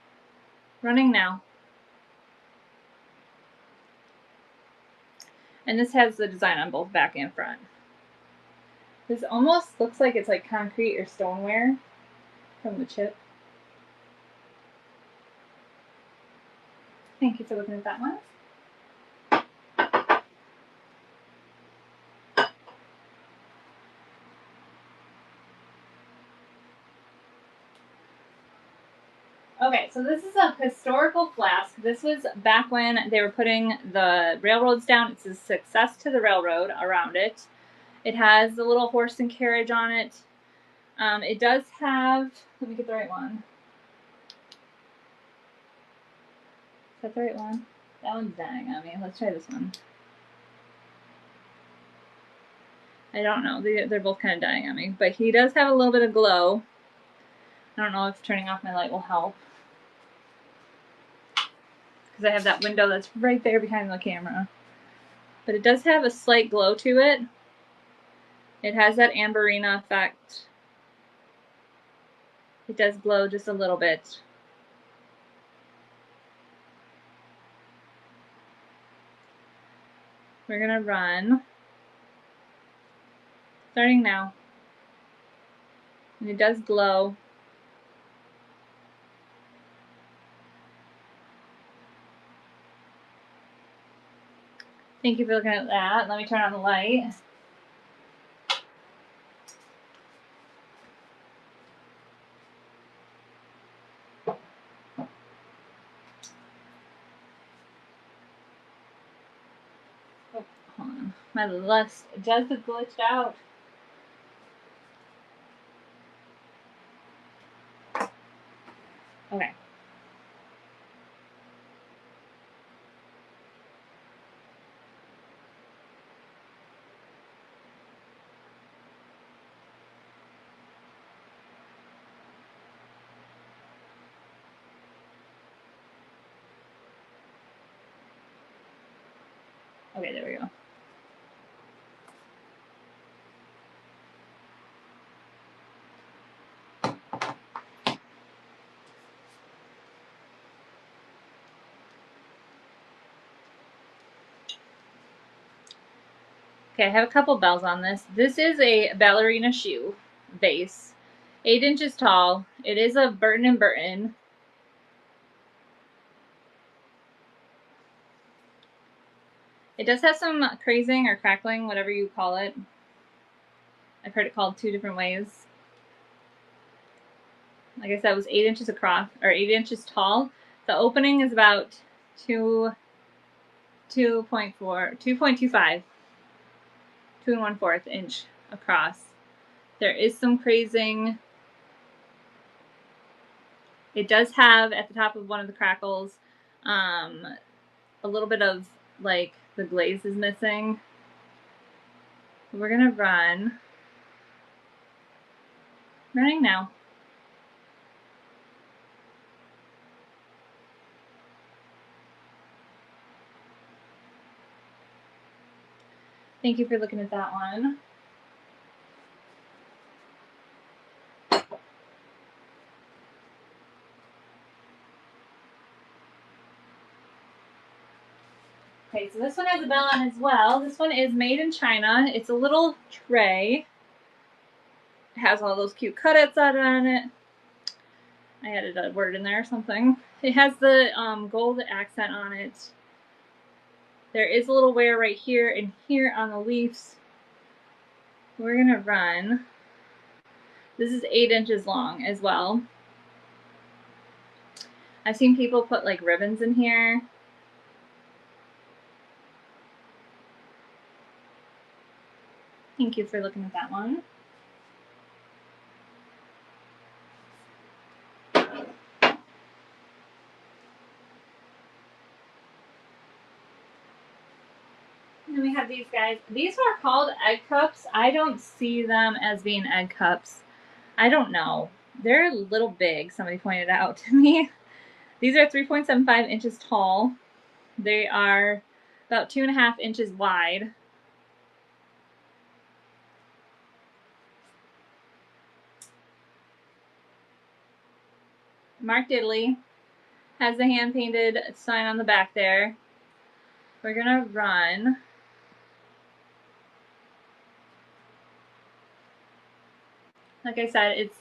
Running now. And this has the design on both back and front. This almost looks like it's like concrete or stoneware from the chip. Thank you for looking at that one. Okay, so this is a historical flask. This was back when they were putting the railroads down. It's a success to the railroad around it. It has the little horse and carriage on it. It does have, let me get the right one. Is that the right one? That one's dying on me. Let's try this one. I don't know. They're both kind of dying on me. But he does have a little bit of glow. I don't know if turning off my light will help. Because I have that window that's right there behind the camera. But it does have a slight glow to it. It has that amberina effect. It does glow just a little bit. We're gonna run. Starting now. And it does glow. Thank you for looking at that. Let me turn on the light. Oh, hold on. My lust just glitched out. Okay. Okay, there we go. Okay, I have a couple bells on this. This is a ballerina shoe base, 8 inches tall. It is a Burton & Burton. It does have some crazing or crackling, whatever you call it. I've heard it called 2 different ways. Like I said, it was 8 inches across, or 8 inches tall. The opening is about 2.25, 2 1/4 inch across. There is some crazing. It does have at the top of one of the crackles a little bit of like the glaze is missing. We're gonna running now. Thank you for looking at that one. Okay, so this one has a bell on as well. This one is made in China. It's a little tray. It has all those cute cutouts on it. I added a word in there or something. It has the gold accent on it. There is a little wear right here and here on the leaves. We're gonna run. This is 8 inches long as well. I've seen people put like ribbons in here. Thank you for looking at that one. And we have these guys. These are called egg cups. I don't see them as being egg cups. I don't know. They're a little big, somebody pointed out to me. These are 3.75 inches tall. They are about 2.5 inches wide. Marked Italy. Has the hand-painted sign on the back there. We're gonna run. Like I said, it's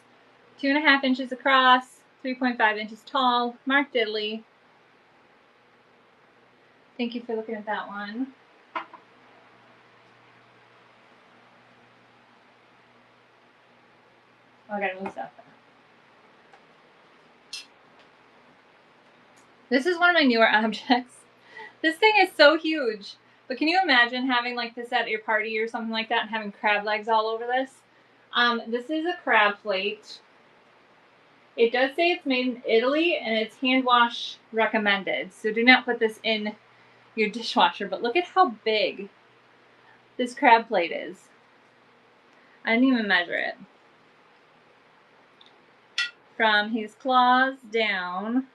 2.5 inches across, 3.5 inches tall, marked Italy. Thank you for looking at that one. Oh, I gotta move stuff. This is one of my newer objects. This thing is so huge. But can you imagine having like this at your party or something like that and having crab legs all over this? This is a crab plate. It does say it's made in Italy and it's hand wash recommended. So do not put this in your dishwasher. But look at how big this crab plate is. I didn't even measure it. From his claws down,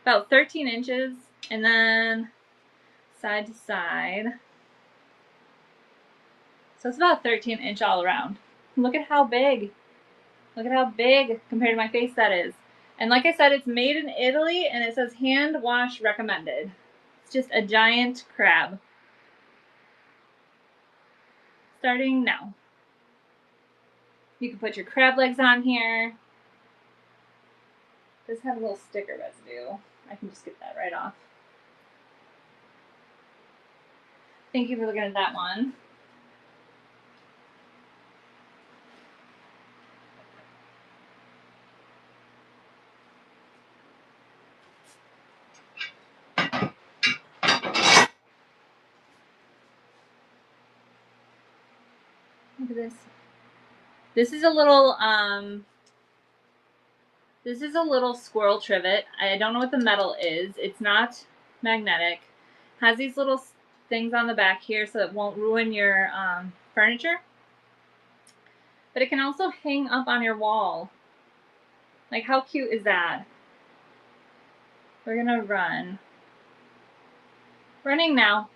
about 13 inches, and then side to side. So it's about 13 inch all around. Look at how big. Look at how big compared to my face that is. And like I said, it's made in Italy and it says hand wash recommended. It's just a giant crab. Starting now. You can put your crab legs on here. This has a little sticker residue. I can just get that right off. Thank you for looking at that one. Look at this. This is a little squirrel trivet. I don't know what the metal is. It's not magnetic. Has these little things on the back here so it won't ruin your furniture. But it can also hang up on your wall. Like, how cute is that? We're gonna run. Running now.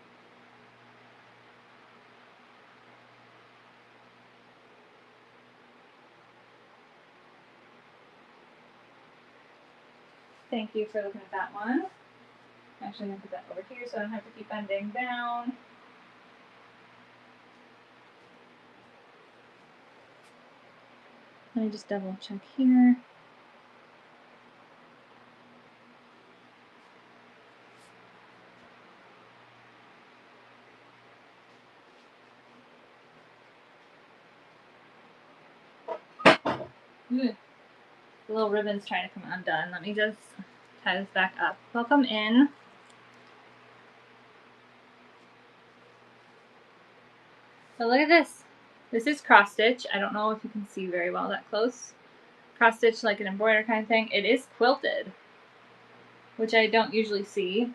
Thank you for looking at that one. I'm actually gonna put that over here so I don't have to keep bending down. Let me just double check here. Ugh. The little ribbon's trying to come undone. Let me just tie this back up. Welcome in. So look at this. This is cross stitch. I don't know if you can see very well that close. Cross stitch like an embroider kind of thing. It is quilted, which I don't usually see.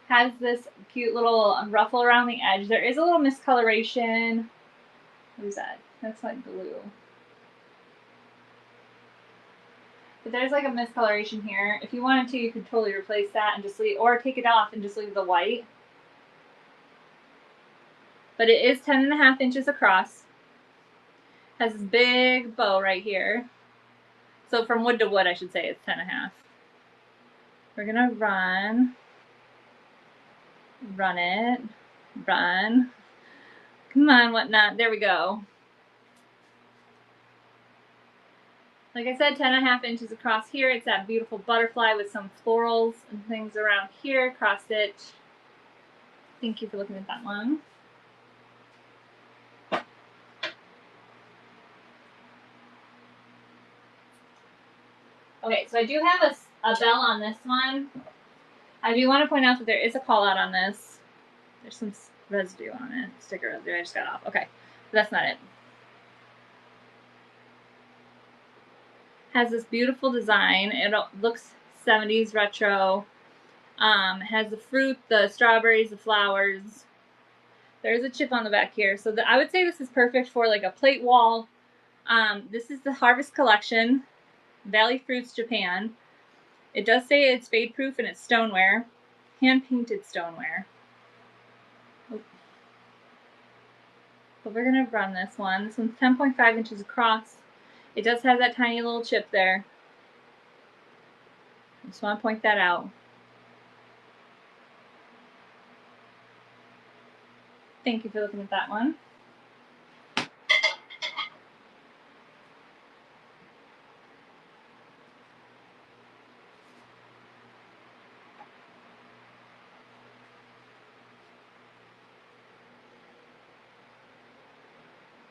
Has this cute little ruffle around the edge. There is a little miscoloration. What is that? That's like blue. But there's like a miscoloration here. If you wanted to, you could totally replace that and just leave, or take it off and just leave the white. But it is 10.5 inches across. Has this big bow right here. So from wood to wood, I should say it's 10.5. We're gonna run it, run. Come on, whatnot. There we go. Like I said, 10.5 inches across here. It's that beautiful butterfly with some florals and things around here. Cross stitch. Thank you for looking at that one. Okay, so I do have a bell on this one. I do want to point out that there is a call out on this. There's some residue on it, sticker residue I just got off. Okay, but that's not it. Has this beautiful design. It looks 70s retro. Has the fruit, the strawberries, the flowers. There's a chip on the back here. So I would say this is perfect for like a plate wall. This is the Harvest Collection, Valley Fruits, Japan. It does say it's fade proof and it's stoneware, hand painted stoneware. Oh. But we're gonna run this one. This one's 10.5 inches across. It does have that tiny little chip there. I just want to point that out. Thank you for looking at that one.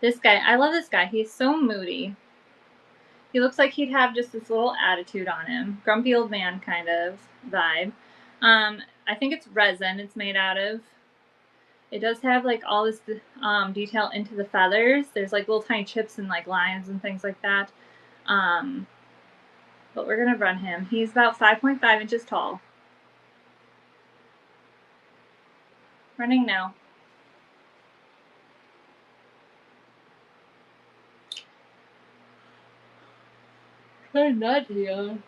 This guy, I love this guy. He's so moody. He looks like he'd have just this little attitude on him. Grumpy old man kind of vibe. I think it's resin it's made out of. It does have like all this detail into the feathers. There's like little tiny chips and like lines and things like that. But we're going to run him. He's about 5.5 inches tall. Running now. Try not here.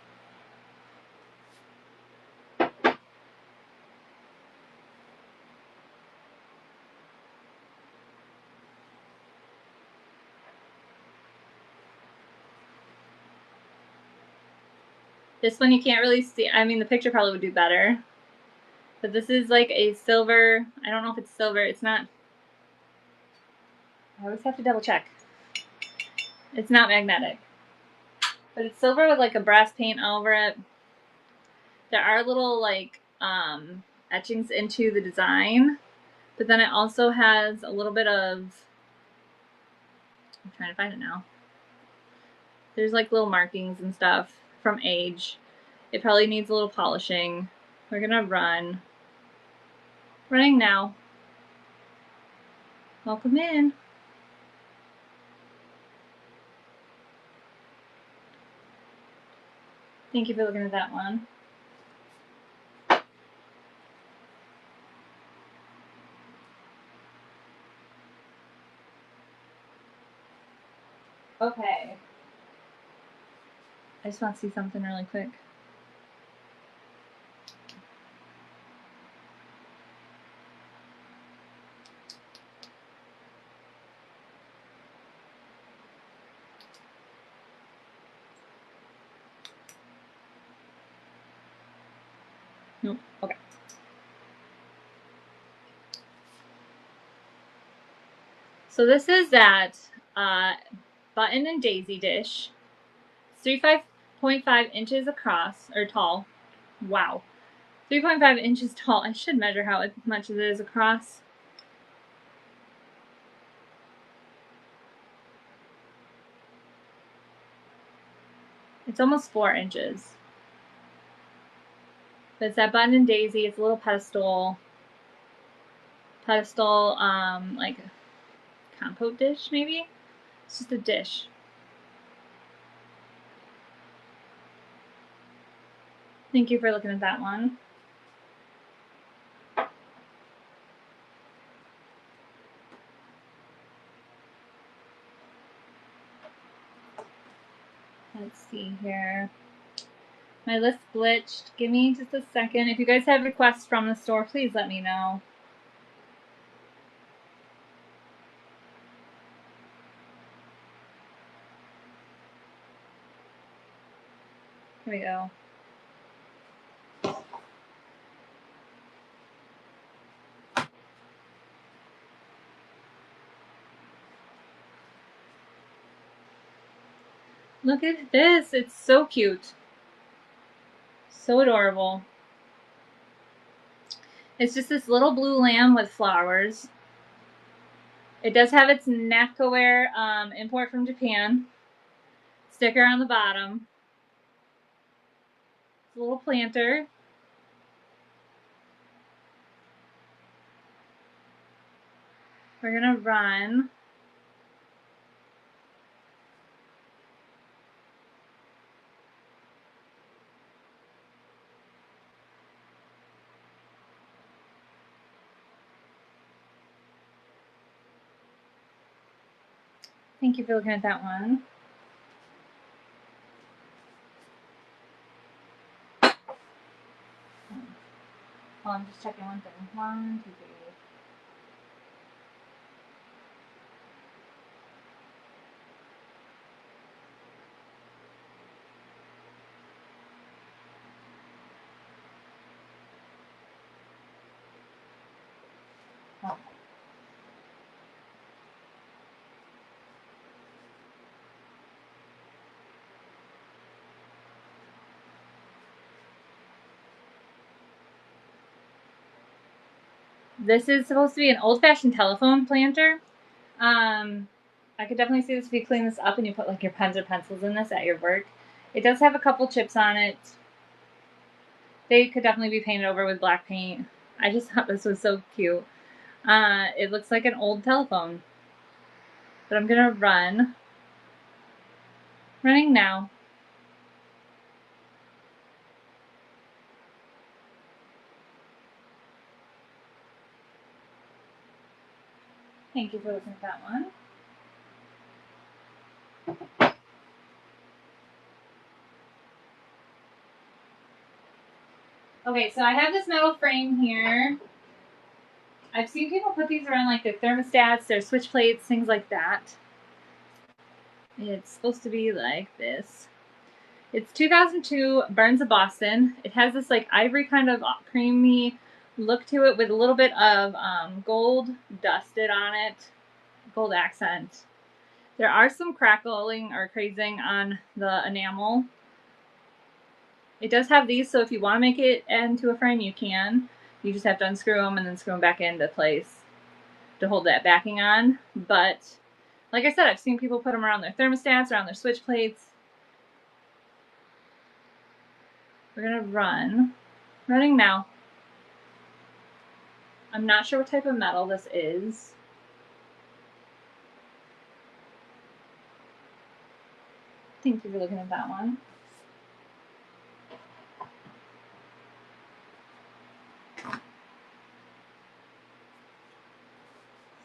This one you can't really see. I mean, the picture probably would do better. But this is like a silver. I don't know if it's silver. It's not. I always have to double check. It's not magnetic. But it's silver with like a brass paint over it. There are little like etchings into the design. But then it also has a little bit of. I'm trying to find it now. There's like little markings and stuff from age. It probably needs a little polishing. We're gonna run. Running now. Welcome in. Thank you for looking at that one. Okay. I just want to see something really quick. Nope. Okay. So this is that button and daisy dish. It's 3.5 inches across, or tall. Wow. 3.5 inches tall. I should measure how much it is across. It's almost 4 inches. But it's that button and daisy. It's a little pedestal, like compote dish maybe. It's just a dish. Thank you for looking at that one. Let's see here. My list glitched. Give me just a second. If you guys have requests from the store, please let me know. Here we go. Look at this. It's so cute. So adorable. It's just this little blue lamb with flowers. It does have its neckwear import from Japan sticker on the bottom. It's a little planter. We're gonna run. Thank you for looking at that one. Oh, I'm just checking one thing. 1, 2, 3. Oh. This is supposed to be an old-fashioned telephone planter. I could definitely see this if you clean this up and you put like your pens or pencils in this at your work. It does have a couple chips on it. They could definitely be painted over with black paint. I just thought this was so cute. It looks like an old telephone. But I'm gonna run. Running now. Thank you for looking at that one. Okay, so I have this metal frame here. I've seen people put these around like their thermostats, their switch plates, things like that. It's supposed to be like this. It's 2002 Burns of Boston. It has this like ivory kind of creamy look to it with a little bit of gold dusted on it, gold accent. There are some crackling or crazing on the enamel. It does have these, so if you want to make it into a frame, you can. You just have to unscrew them and then screw them back into place to hold that backing on. But like I said, I've seen people put them around their thermostats, around their switch plates. We're gonna run. Running now. I'm not sure what type of metal this is. Thank you for looking at that one. Let's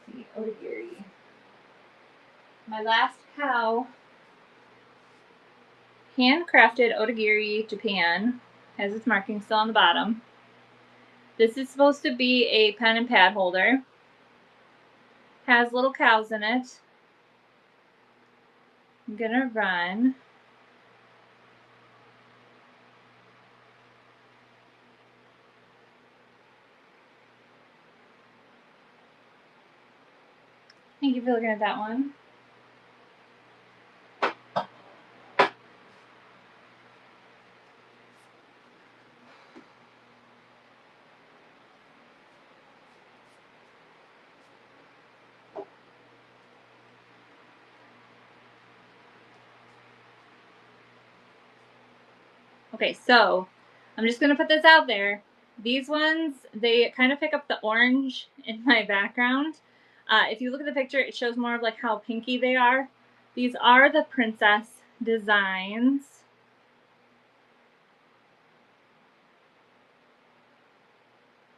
see, Odagiri. My last cow. Handcrafted Odagiri, Japan. Has its marking still on the bottom. This is supposed to be a pen and pad holder. Has little cows in it. I'm gonna run. Thank you for looking at that one. Okay, so I'm just going to put this out there. These ones, they kind of pick up the orange in my background. If you look at the picture, it shows more of like how pinky they are. These are the Princess designs.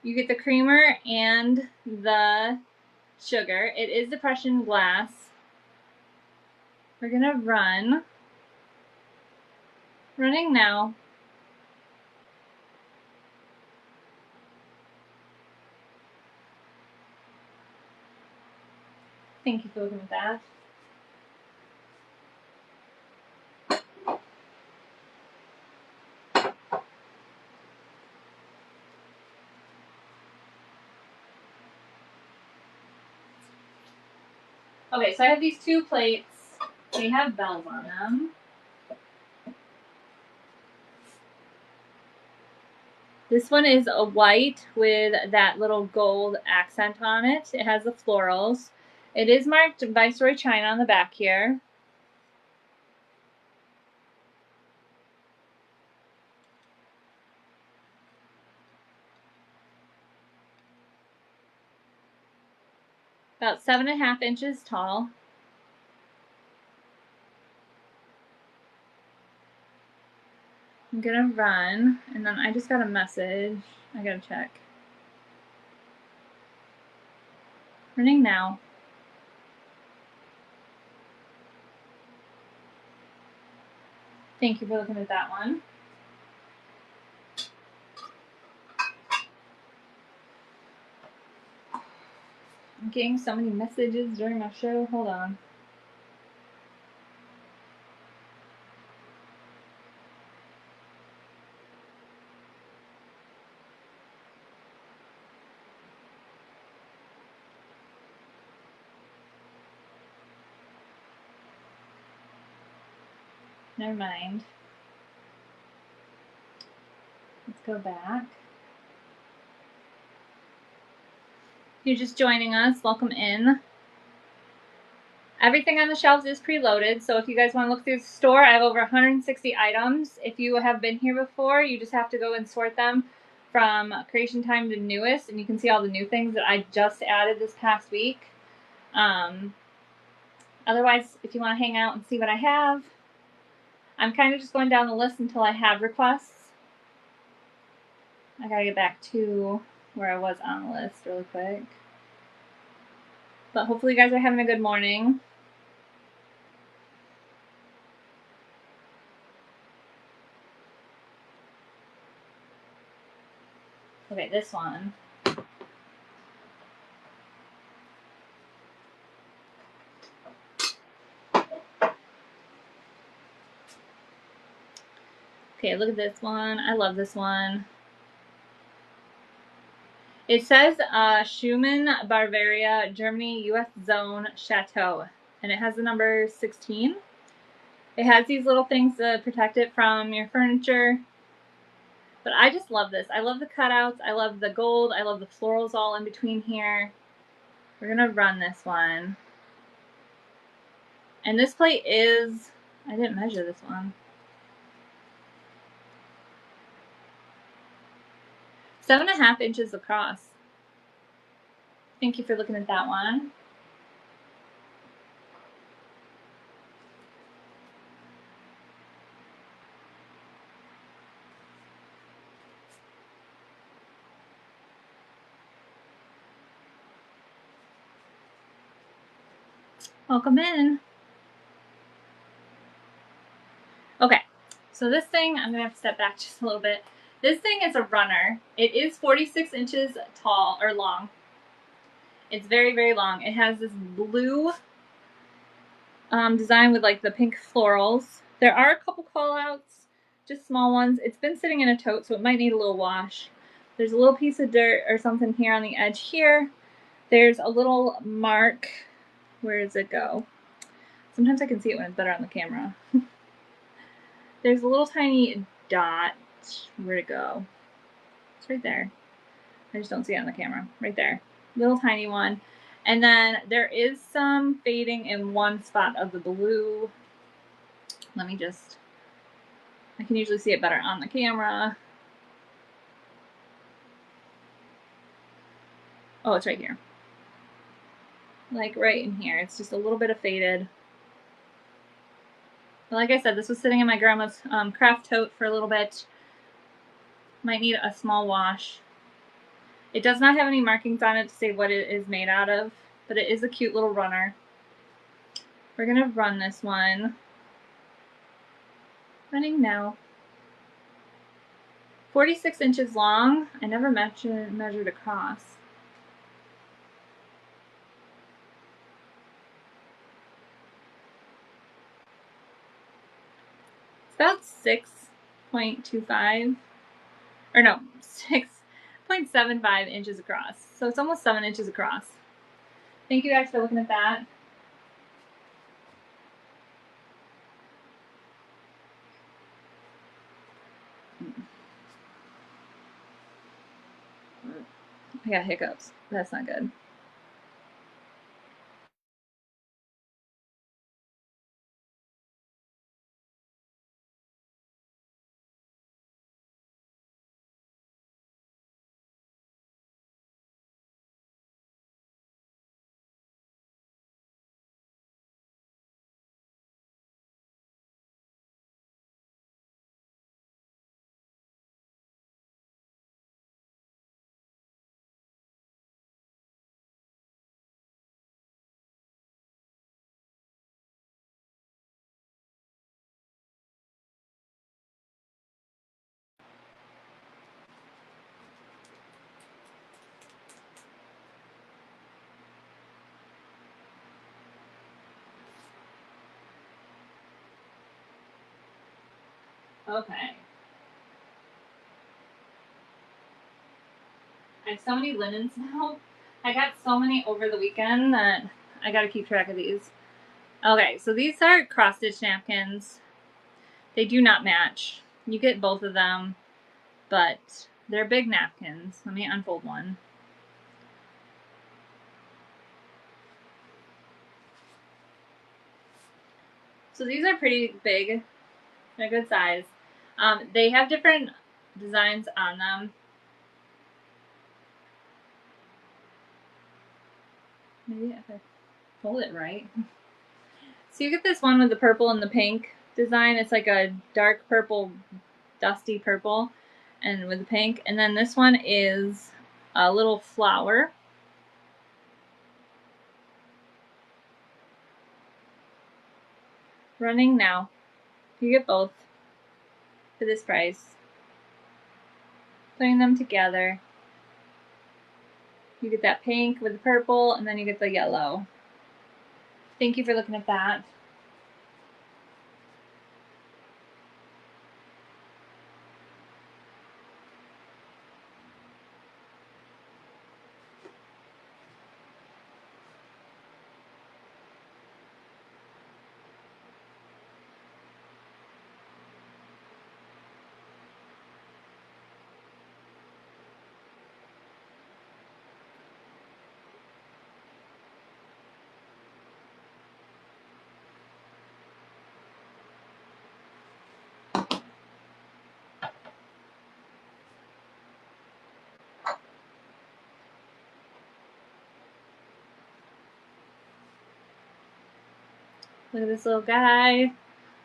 You get the creamer and the sugar. It is depression glass. We're gonna running now. Thank you for looking at that. Okay, so I have these two plates. They have bells on them. This one is a white with that little gold accent on it. It has the florals. It is marked Viceroy China on the back here. About 7.5 inches tall. I'm gonna run, and then I just got a message. I gotta check. Running now. Thank you for looking at that one. I'm getting so many messages during my show. Hold on. Never mind. Let's go back. If you're just joining us, welcome in. Everything on the shelves is preloaded, so if you guys want to look through the store, I have over 160 items. If you have been here before, you just have to go and sort them from creation time to newest, and you can see all the new things that I just added this past week. Otherwise, if you want to hang out and see what I have, I'm kind of just going down the list until I have requests. I gotta get back to where I was on the list really quick. But hopefully you guys are having a good morning. Okay, this one. Okay, look at this one. I love this one. It says Schumann, Bavaria, Germany, U.S. Zone Chateau, and it has the number 16. It has these little things to protect it from your furniture. But I just love this. I love the cutouts. I love the gold. I love the florals all in between here. We're going to run this one. And this plate is, I didn't measure this one, 7.5 inches across. Thank you for looking at that one. Welcome in. Okay, so this thing, I'm gonna have to step back just a little bit. This thing is a runner. It is 46 inches tall or long. It's very, very long. It has this blue design with like the pink florals. There are a couple call outs, just small ones. It's been sitting in a tote, so it might need a little wash. There's a little piece of dirt or something here on the edge here. There's a little mark. Where does it go? Sometimes I can see it when it's better on the camera. There's a little tiny dot. Where'd it go? It's right there. I just don't see it on the camera. Right there. Little tiny one. And then there is some fading in one spot of the blue. Let me just I can usually see it better on the camera. Oh, it's right here. Like right in here. It's just a little bit of faded. But like I said, this was sitting in my grandma's craft tote for a little bit. Might need a small wash. It does not have any markings on it to say what it is made out of, but it is a cute little runner. We're gonna run this one. Running now. 46 inches long. I never measured across. It's about 6.25, or no, 6.75 inches across. So it's almost 7 inches across. Thank you guys for looking at that. I got hiccups. That's not good. Okay. I have so many linens now. I got so many over the weekend that I gotta keep track of these. Okay, so these are cross-stitch napkins. They do not match. You get both of them, but they're big napkins. Let me unfold one. So these are pretty big. They're good size. They have different designs on them. Maybe if I fold it right. So you get this one with the purple and the pink design. It's like a dark purple, dusty purple, and with the pink. And then this one is a little flower. Running now. You get both for this price. Putting them together. You get that pink with the purple, and then you get the yellow. Thank you for looking at that. Look at this little guy,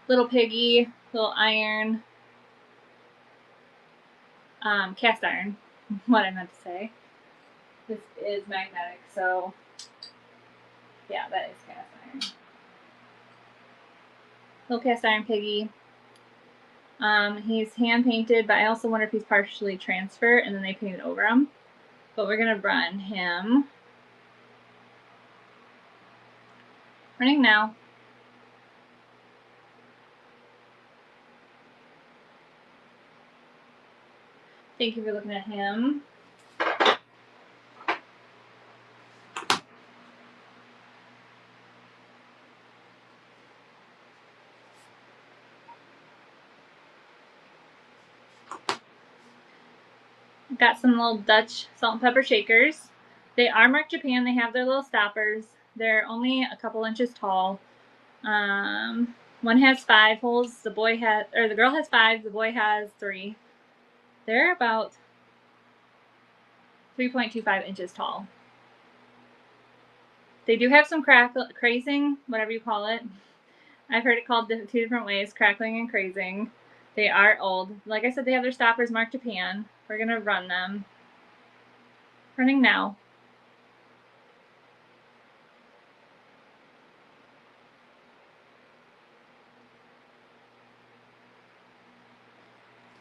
little piggy, little iron, cast iron, what I meant to say. This is magnetic, so yeah, that is cast iron. Little cast iron piggy. He's hand painted, but I also wonder if he's partially transfer and then they painted over him. But we're gonna run him. Running now. Thank you for looking at him. Got some little Dutch salt and pepper shakers. They are marked Japan. They have their little stoppers. They're only a couple inches tall. One has 5 holes. The girl has 5. The boy has 3. They're about 3.25 inches tall. They do have some crazing, whatever you call it. I've heard it called 2 different ways, crackling and crazing. They are old. Like I said, they have their stoppers marked Japan. We're going to run them. Running now.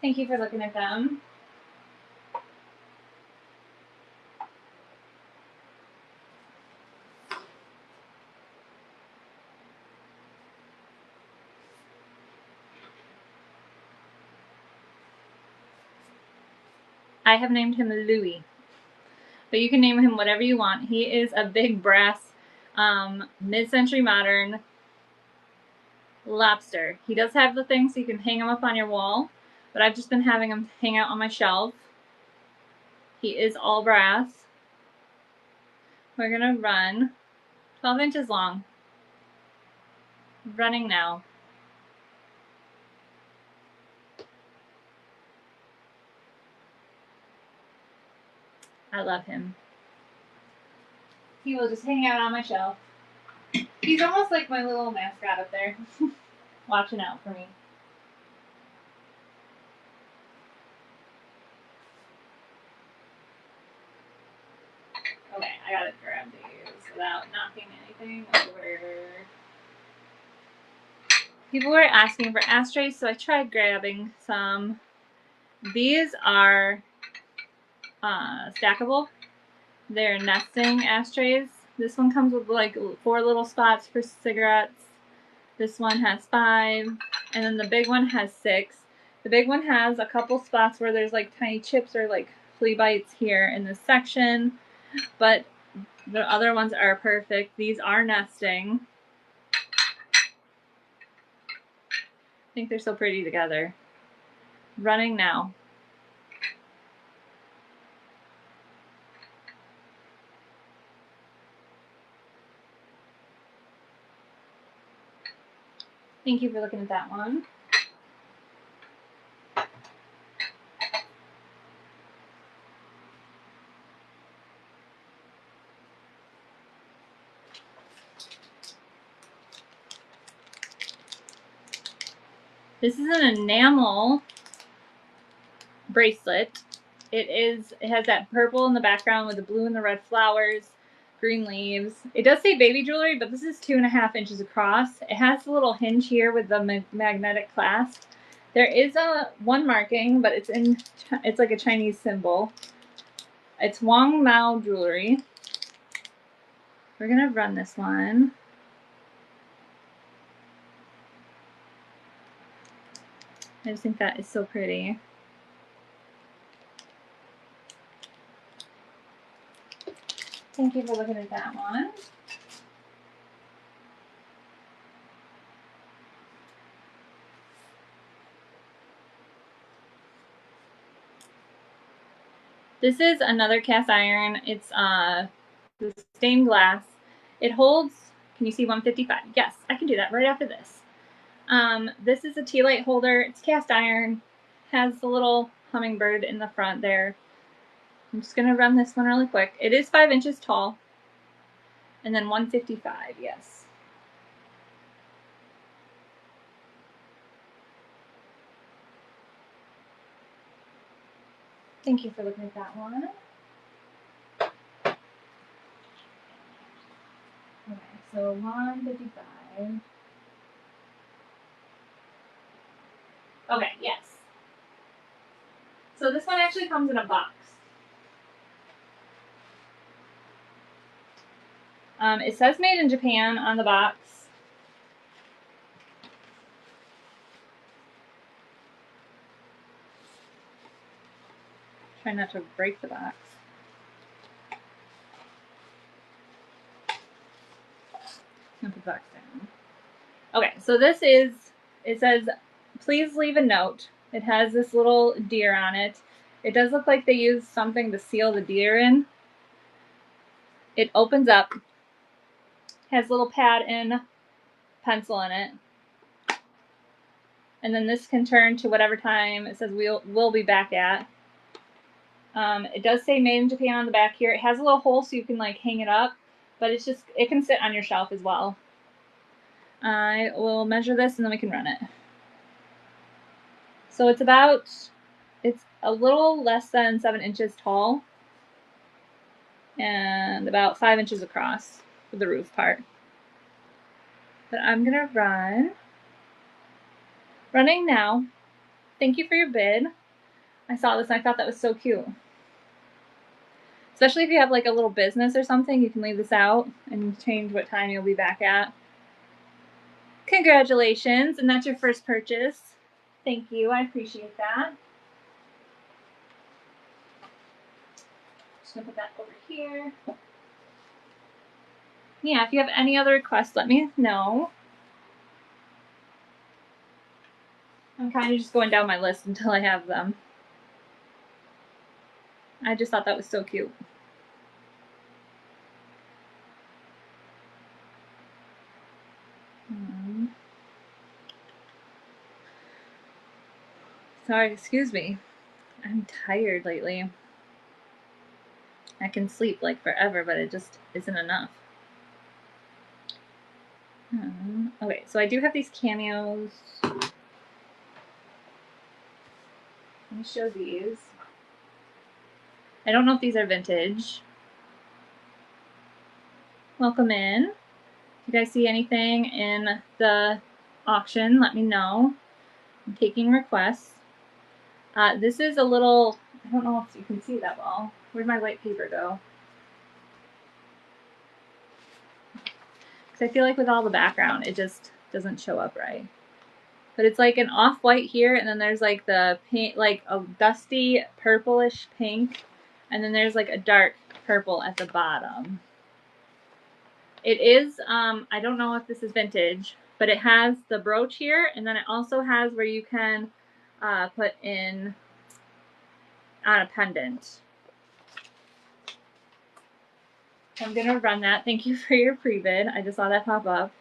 Thank you for looking at them. I have named him Louis, but you can name him whatever you want. He is a big brass, mid-century modern lobster. He does have the thing so you can hang him up on your wall, but I've just been having him hang out on my shelf. He is all brass. We're gonna run 12 inches long. Running now. I love him. He will just hang out on my shelf. He's almost like my little mascot up there, watching out for me. Okay, I gotta grab these without knocking anything over. People were asking for ashtrays, so I tried grabbing some. These are stackable. They're nesting ashtrays. This one comes with like 4 little spots for cigarettes. This one has 5, and then the big one has 6. The big one has a couple spots where there's like tiny chips or like flea bites here in this section, but the other ones are perfect. These are nesting. I think they're so pretty together. Running now. Thank you for looking at that one. This is an enamel bracelet. It has that purple in the background with the blue and the red flowers, green leaves. It does say baby jewelry, but this is 2.5 inches across. It has a little hinge here with the magnetic clasp. There is one marking, but it's like a Chinese symbol. It's Wang Mao jewelry. We're gonna run this one. I just think that is so pretty. Thank you for looking at that one. This is another cast iron. It's the stained glass. It holds, can you see 155? Yes, I can do that right after this. This is a tea light holder. It's cast iron. Has the little hummingbird in the front there. I'm just going to run this one really quick. It is 5 inches tall. And then 155, yes. Thank you for looking at that one. Okay, so 155. Okay, yes. So this one actually comes in a box. It says made in Japan on the box. Try not to break the box. Put the box down. Okay, so this is, it says, please leave a note. It has this little deer on it. It does look like they used something to seal the deer in. It opens up, has a little pad and pencil in it. And then this can turn to whatever time it says we'll be back at. It does say made in Japan on the back here. It has a little hole so you can like hang it up, but it's just, it can sit on your shelf as well. I will measure this and then we can run it. So it's a little less than 7 inches tall and about 5 inches across for the roof part. But I'm gonna running now. Thank you for your bid. I saw this and I thought that was so cute. Especially if you have like a little business or something, you can leave this out and change what time you'll be back at. Congratulations, and that's your first purchase. Thank you, I appreciate that. Just gonna put that over here. Yeah, if you have any other requests, let me know. I'm kind of just going down my list until I have them. I just thought that was so cute. Sorry, excuse me. I'm tired lately. I can sleep like forever, but it just isn't enough. Okay, so I do have these cameos. Let me show these. I don't know if these are vintage. Welcome in. If you guys see anything in the auction, let me know. I'm taking requests. This is a little, I don't know if you can see that well. Where'd my white paper go? Because I feel like with all the background, it just doesn't show up right. But it's like an off-white here, and then there's like the paint, like a dusty purplish pink, and then there's like a dark purple at the bottom. It is, I don't know if this is vintage, but it has the brooch here, and then it also has where you can put in on a pendant. I'm gonna run that. Thank you for your pre-bid. I just saw that pop up.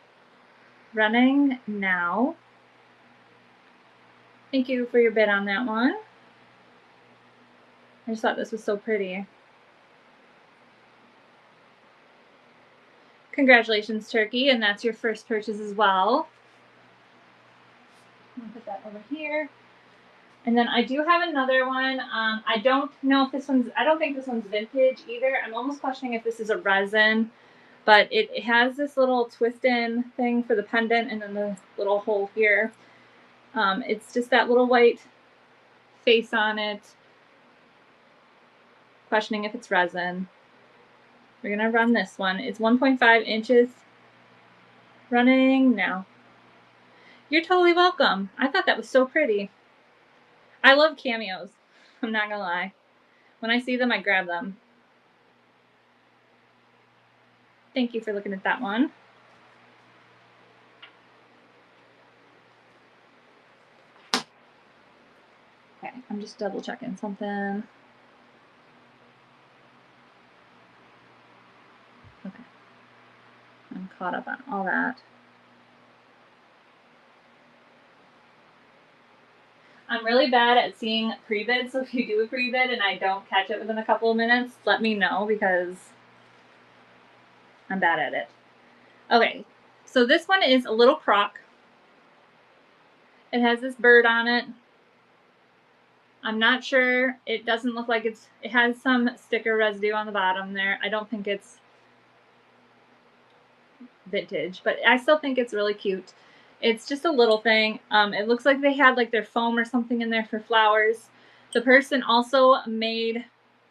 Running now. Thank you for your bid on that one. I just thought this was so pretty. Congratulations, Turkey, and that's your first purchase as well. I'm gonna put that over here. And then I do have another one. I don't know if this one's, I don't think this one's vintage either. I'm almost questioning if this is a resin, but it has this little twist in thing for the pendant and then the little hole here. It's just that little white face on it. Questioning if it's resin. We're gonna run this one. It's 1.5 inches. Running now. You're totally welcome. I thought that was so pretty. I love cameos. I'm not gonna lie. When I see them, I grab them. Thank you for looking at that one. Okay, I'm just double checking something. Okay. I'm caught up on all that. I'm really bad at seeing pre-bid, so if you do a pre-bid and I don't catch it within a couple of minutes, let me know because I'm bad at it. Okay, so this one is a little crock. It has this bird on it. I'm not sure. It doesn't look like it has some sticker residue on the bottom there. I don't think it's vintage, but I still think it's really cute. It's just a little thing. It looks like they had like their foam or something in there for flowers. The person also made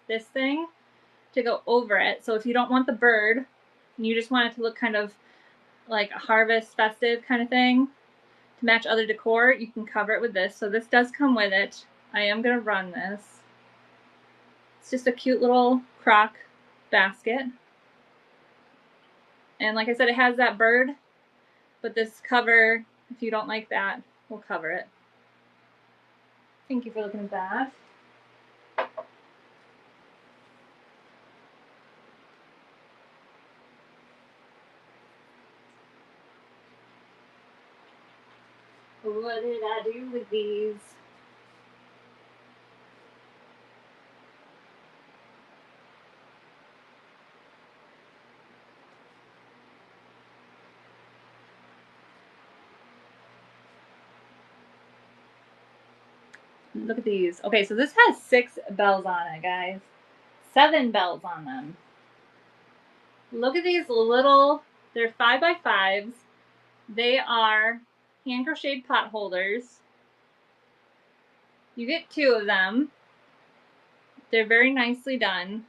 this thing to go over it. So if you don't want the bird and you just want it to look kind of like a harvest festive kind of thing to match other decor, you can cover it with this. So this does come with it. I am going to run this. It's just a cute little crock basket. And like I said, it has that bird, but this cover, if you don't like that, will cover it. Thank you for looking at that. What did I do with these? Look at these. Okay, so this has 6 bells on it, guys. 7 bells on them. Look at these little, they're 5x5s. They are hand crocheted pot holders. You get 2 of them. They're very nicely done.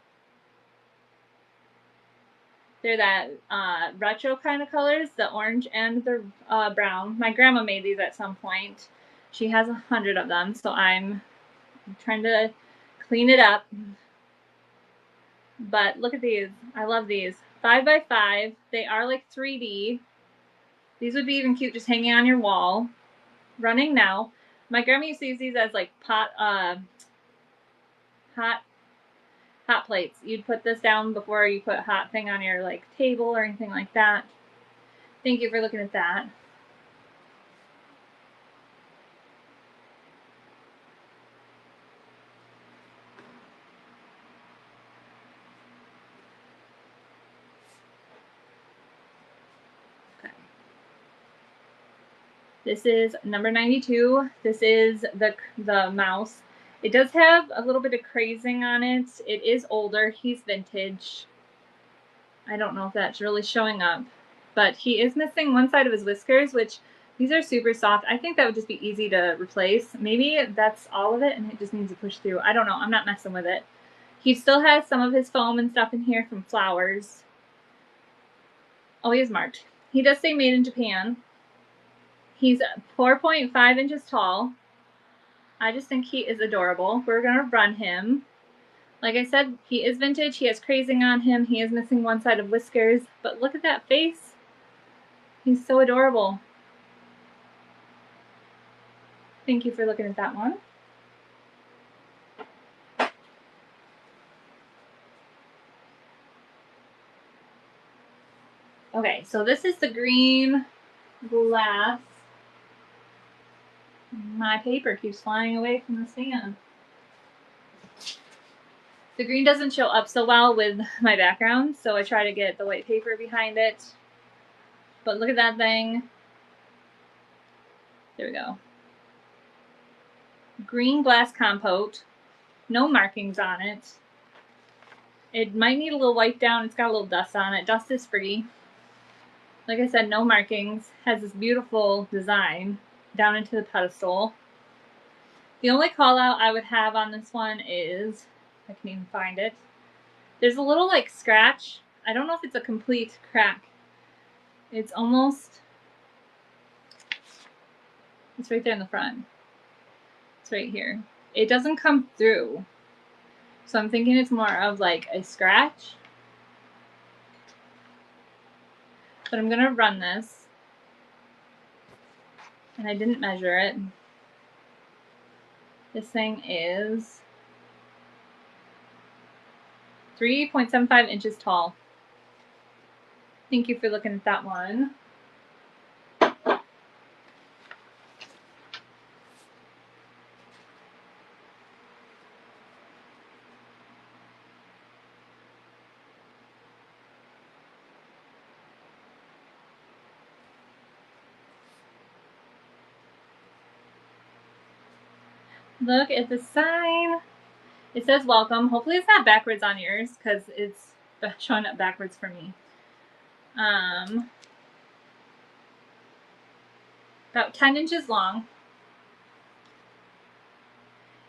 They're that retro kind of colors, the orange and the brown. My grandma made these at some point. She has 100 of them, so I'm trying to clean it up. But look at these. I love these. 5x5. They are like 3D. These would be even cute just hanging on your wall. Running now. My grandma used to use these as like hot plates. You'd put this down before you put a hot thing on your like table or anything like that. Thank you for looking at that. Okay. This is number 92. This is the mouse. It does have a little bit of crazing on it. It is older. He's vintage. I don't know if that's really showing up, but he is missing one side of his whiskers, which these are super soft. I think that would just be easy to replace. Maybe that's all of it and it just needs to push through. I don't know. I'm not messing with it. He still has some of his foam and stuff in here from flowers. Oh, he is marked. He does say made in Japan. He's 4.5 inches tall. I just think he is adorable. We're going to run him. Like I said, he is vintage. He has crazing on him. He is missing one side of whiskers. But look at that face. He's so adorable. Thank you for looking at that one. Okay, so this is the green glass. My paper keeps flying away from the stand. The green doesn't show up so well with my background, so I try to get the white paper behind it. But look at that thing. There we go. Green glass compote. No markings on it. It might need a little wipe down. It's got a little dust on it. Dust is free. Like I said, no markings. Has this beautiful design down into the pedestal. The only call out I would have on this one is, if I can even find it, there's a little like scratch. I don't know if it's a complete crack. It's almost, it's right there in the front. It's right here. It doesn't come through. So I'm thinking it's more of like a scratch. But I'm going to run this. And I didn't measure it. This thing is 3.75 inches tall. Thank you for looking at that one. Look at the sign. It says welcome. Hopefully it's not backwards on yours because it's showing up backwards for me. About 10 inches long.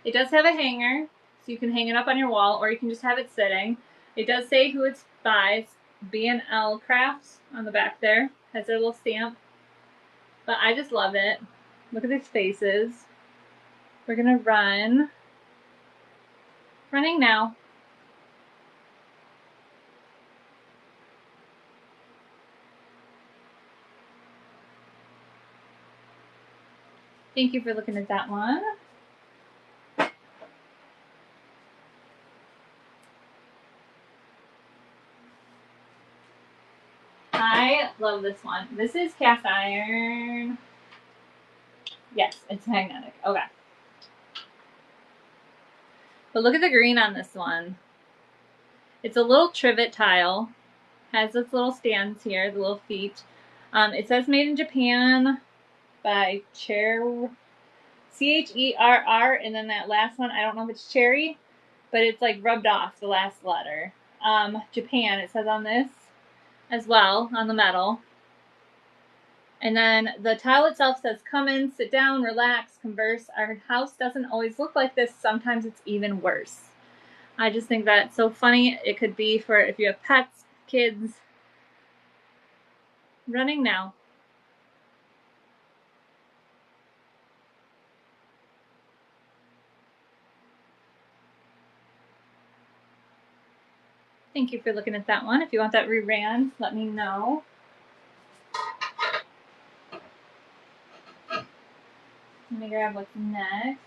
It does have a hanger, so you can hang it up on your wall or you can just have it sitting. It does say who it's by. It's B&L Crafts on the back there. Has their little stamp. But I just love it. Look at these faces. We're going to run. Running now. Thank you for looking at that one. I love this one. This is cast iron. Yes, it's magnetic. Okay. But look at the green on this one. It's a little trivet tile. Has its little stands here, the little feet. It says made in Japan by Cherr, Cherr, and then that last one, I don't know if it's cherry, but it's like rubbed off the last letter. Japan, it says on this as well, on the metal. And then the tile itself says, come in, sit down, relax, converse. Our house doesn't always look like this. Sometimes it's even worse. I just think that's so funny. It could be for if you have pets, kids. Running now. Thank you for looking at that one. If you want that reran, let me know. Let me grab what's next.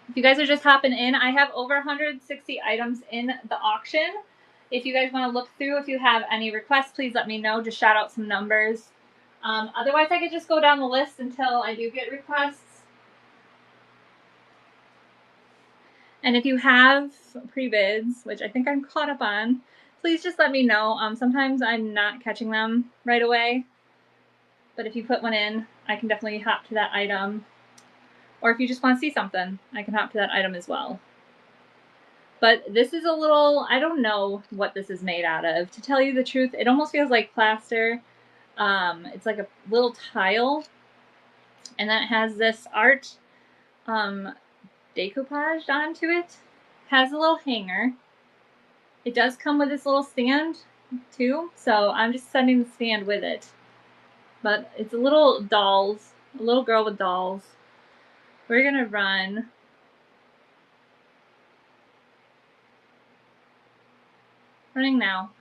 If you guys are just hopping in, I have over 160 items in the auction. If you guys want to look through, if you have any requests, please let me know. Just shout out some numbers. Otherwise, I could just go down the list until I do get requests. And if you have pre-bids, which I think I'm caught up on, please just let me know. Sometimes I'm not catching them right away. But if you put one in, I can definitely hop to that item. Or if you just want to see something, I can hop to that item as well. But this is a little, I don't know what this is made out of. To tell you the truth, it almost feels like plaster. It's like a little tile. And then it has this art decoupaged onto it. Has a little hanger. It does come with this little stand too. So I'm just sending the stand with it. But it's a little dolls, a little girl with dolls. We're gonna run running now.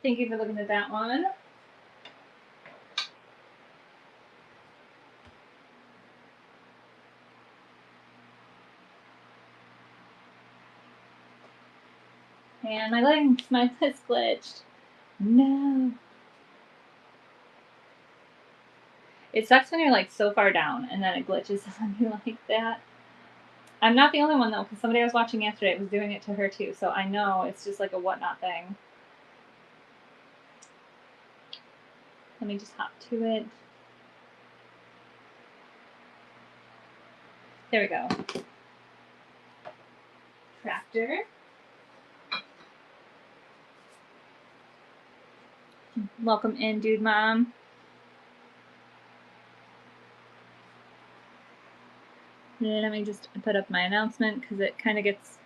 Thank you for looking at that one. And my legs, my list glitched. No. It sucks when you're like so far down and then it glitches on you like that. I'm not the only one though, because somebody I was watching yesterday was doing it to her too, so I know it's just like a whatnot thing. Let me just hop to it. There we go. Tractor. Welcome in, dude mom. Let me just put up my announcement because it kind of gets...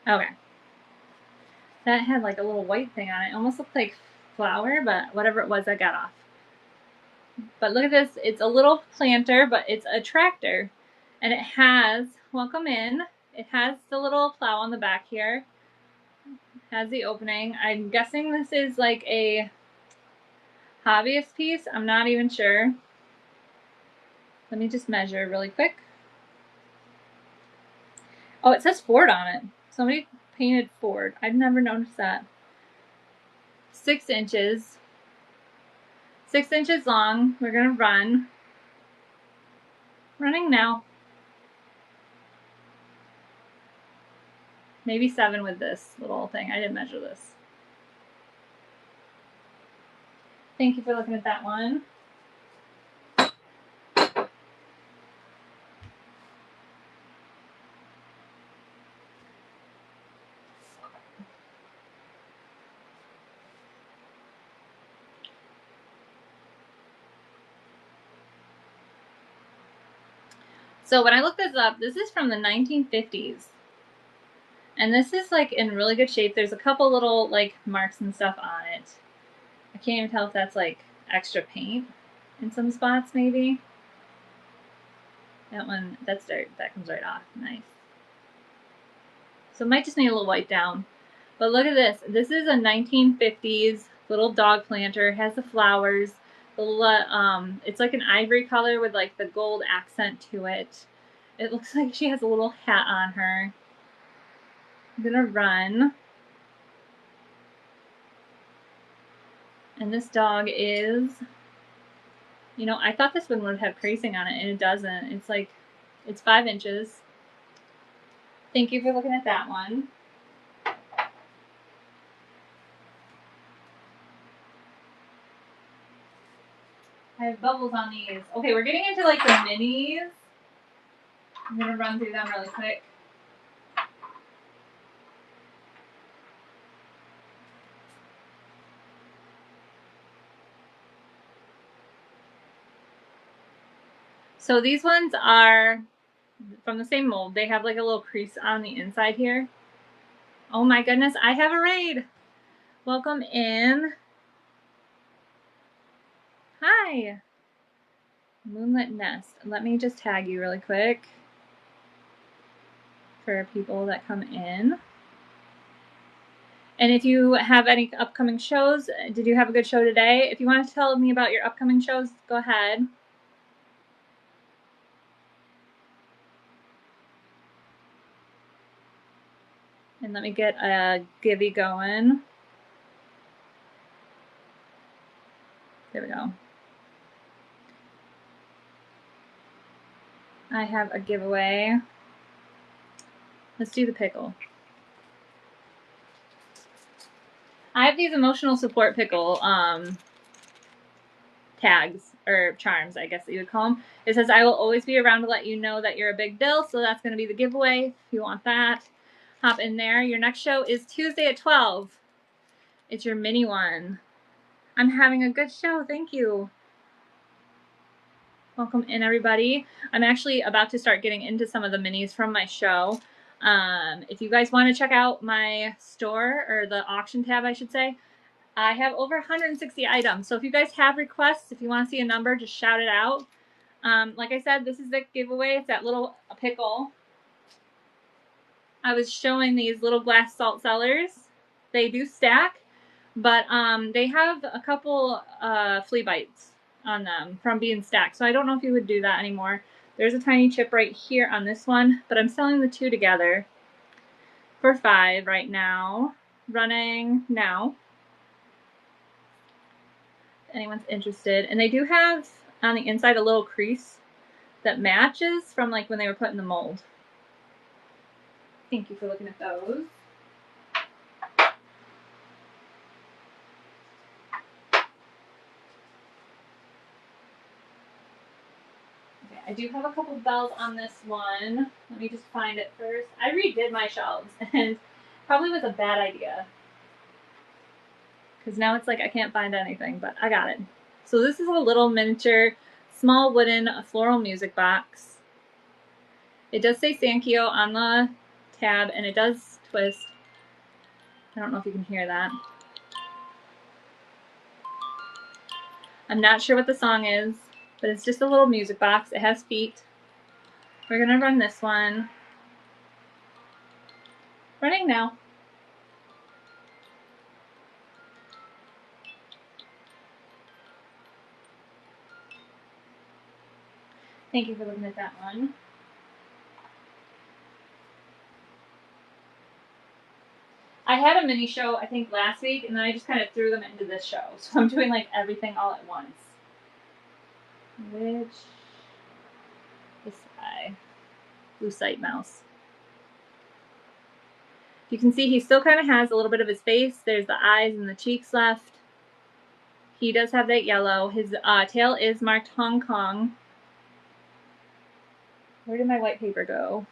Okay. That had like a little white thing on it. It almost looked like flour, but whatever it was, I got off. But look at this. It's a little planter, but it's a tractor. And it has, welcome in, it has the little plow on the back here. It has the opening. I'm guessing this is like a hobbyist piece. I'm not even sure. Let me just measure really quick. Oh, it says Ford on it. Somebody painted Ford. I've never noticed that. 6 inches. 6 inches long. We're going to run. Running now. Maybe 7 with this little thing. I didn't measure this. Thank you for looking at that one. So when I looked this up, this is from the 1950s. And this is like in really good shape. There's a couple little like marks and stuff on it. I can't even tell if that's like extra paint in some spots maybe. That one, that's dirt. That comes right off. Nice. So it might just need a little wipe down. But look at this. This is a 1950s little dog planter. It has the flowers. It's like an ivory color with like the gold accent to it. It looks like she has a little hat on her. I'm gonna run. And this dog is, you know, I thought this one would have creasing on it, and it doesn't. It's like, it's 5 inches. Thank you for looking at that one. I have bubbles on these. Okay, we're getting into like the minis. I'm gonna run through them really quick. So these ones are from the same mold. They have like a little crease on the inside here. Oh my goodness, I have a raid. Welcome in. Hi. Moonlit Nest. Let me just tag you really quick for people that come in. And if you have any upcoming shows, did you have a good show today? If you want to tell me about your upcoming shows, go ahead. And let me get a givey going. There we go. I have a giveaway. Let's do the pickle. I have these emotional support pickle tags, or charms, I guess that you would call them. It says, I will always be around to let you know that you're a big deal. So that's going to be the giveaway. If you want that, hop in there. Your next show is Tuesday at 12. It's your mini one. I'm having a good show. Thank you. Welcome in, everybody. I'm actually about to start getting into some of the minis from my show. If you guys want to check out my store, or the auction tab, I should say, I have over 160 items. So if you guys have requests, if you want to see a number, just shout it out. Like I said, this is the giveaway. It's that little pickle. I was showing these little glass salt cellars. They do stack, but they have a couple flea bites on them from being stacked. So I don't know if you would do that anymore. There's a tiny chip right here on this one, but I'm selling the two together for $5 right now. Running now. If anyone's interested. And they do have on the inside a little crease that matches from like when they were put in the mold. Thank you for looking at those. Okay, I do have a couple bells on this one. Let me just find it first. I redid my shelves, and probably was a bad idea, because now it's like I can't find anything, but I got it. So this is a little miniature, small wooden floral music box. It does say Sankyo on the tab, and it does twist. I don't know if you can hear that. I'm not sure what the song is, but it's just a little music box. It has feet. We're gonna run this one. Running now. Thank you for looking at that one. I had a mini show, I think, last week, and then I just kind of threw them into this show. So I'm doing like everything all at once. Which, this guy, Lucite Mouse. You can see he still kind of has a little bit of his face. There's the eyes and the cheeks left. He does have that yellow. His tail is marked Hong Kong. Where did my white paper go?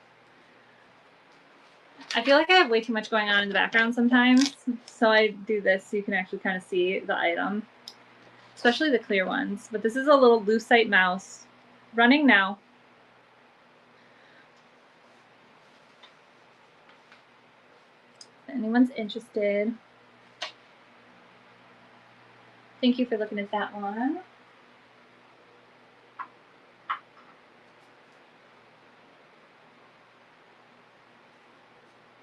I feel like I have way too much going on in the background sometimes, so I do this so you can actually kind of see the item, especially the clear ones. But this is a little lucite mouse, running now. If anyone's interested, thank you for looking at that one.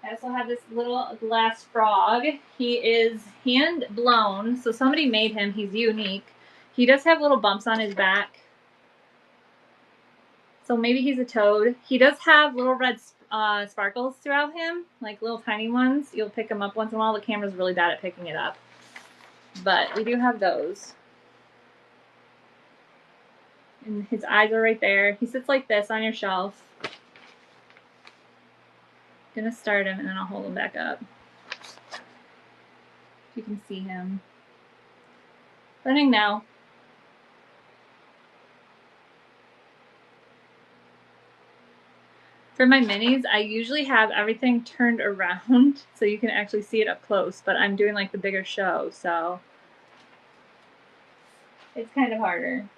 I also have this little glass frog. He is hand blown, so somebody made him. He's unique. He does have little bumps on his back, so maybe he's a toad. He does have little red sparkles throughout him, like little tiny ones. You'll pick them up once in a while. The camera's really bad at picking it up, but we do have those. And his eyes are right there. He sits like this on your shelf. I'm gonna start him and then I'll hold him back up. You can see him. Running now. For my minis, I usually have everything turned around so you can actually see it up close, but I'm doing like the bigger show, so it's kind of harder.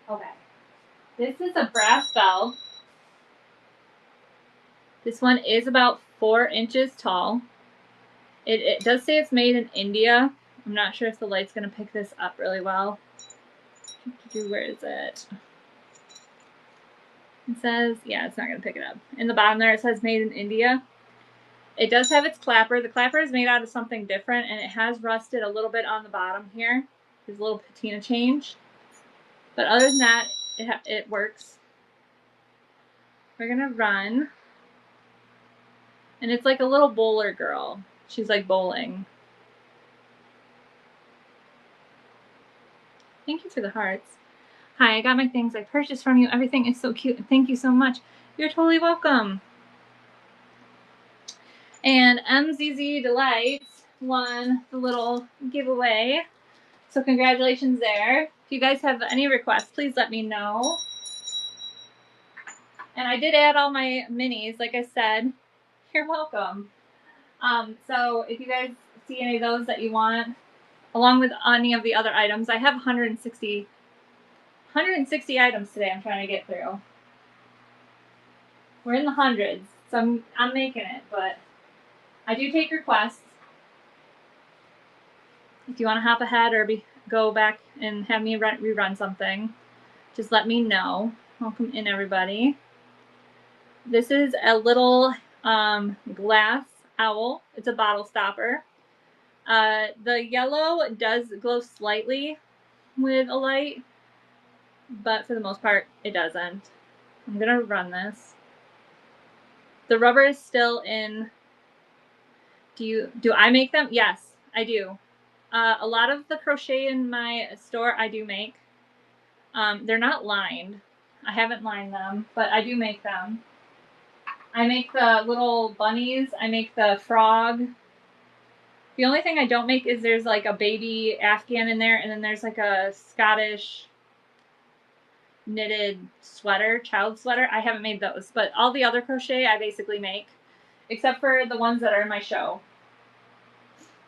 Okay. This is a brass bell. This one is about 4 inches tall. It does say it's made in India. I'm not sure if the light's going to pick this up really well. Where is it? It says, yeah, it's not going to pick it up. In the bottom there, it says made in India. It does have its clapper. The clapper is made out of something different, and it has rusted a little bit on the bottom here. There's a little patina change. But other than that, it works. We're going to run. And it's like a little bowler girl. She's like bowling. Thank you for the hearts. Hi, I got my things I purchased from you. Everything is so cute. Thank you so much. You're totally welcome. And MZZ Delights won the little giveaway. So congratulations there. If you guys have any requests, please let me know. And I did add all my minis, like I said. You're welcome. So if you guys see any of those that you want, along with any of the other items, I have 160 items today I'm trying to get through. We're in the hundreds, so I'm making it, but I do take requests. If you want to hop ahead or go back and have me rerun something, just let me know. Welcome in, everybody. This is a little glass owl. It's a bottle stopper. The yellow does glow slightly with a light, but for the most part, it doesn't. I'm gonna run this. The rubber is still in. Do I make them? Yes, I do. A lot of the crochet in my store I do make. They're not lined. I haven't lined them, but I do make them. I make the little bunnies. I make the frog. The only thing I don't make is there's like a baby Afghan in there, and then there's like a Scottish knitted sweater, child sweater. I haven't made those, but all the other crochet I basically make, except for the ones that are in my show.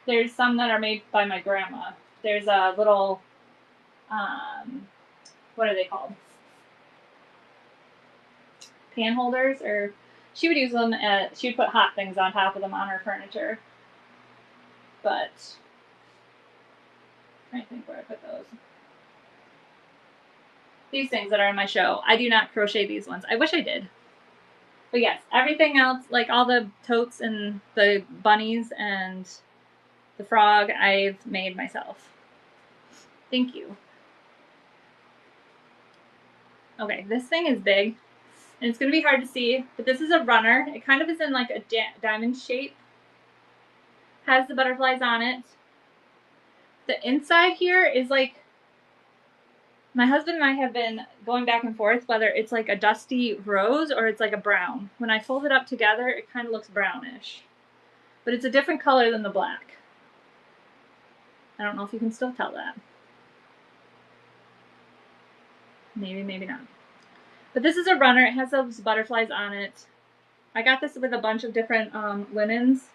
There's some that are made by my grandma. There's a little, what are they called? Pan holders, or she would use them she would put hot things on top of them on her furniture. But I'm trying to think where I put those. These things that are in my show, I do not crochet these ones. I wish I did. But yes, everything else, like all the totes and the bunnies and the frog, I've made myself. Thank you. Okay, this thing is big, and it's going to be hard to see, but this is a runner. It kind of is in like a diamond shape. Has the butterflies on it. The inside here is like, my husband and I have been going back and forth whether it's like a dusty rose or it's like a brown. When I fold it up together, it kind of looks brownish. But it's a different color than the black. I don't know if you can still tell that. Maybe, maybe not. But this is a runner. It has those butterflies on it. I got this with a bunch of different linens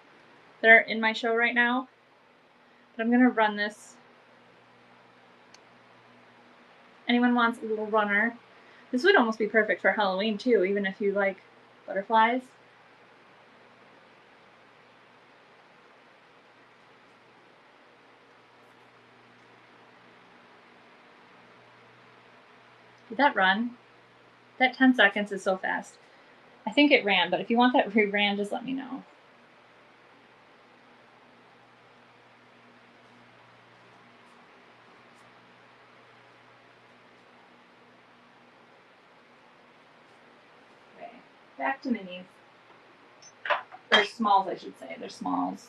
that are in my show right now. But I'm going to run this. Anyone wants a little runner? This would almost be perfect for Halloween too, even if you like butterflies. Did that run? That 10 seconds is so fast. I think it ran, but if you want that reran, just let me know. Okay, back to minis. Or smalls, I should say. They're smalls.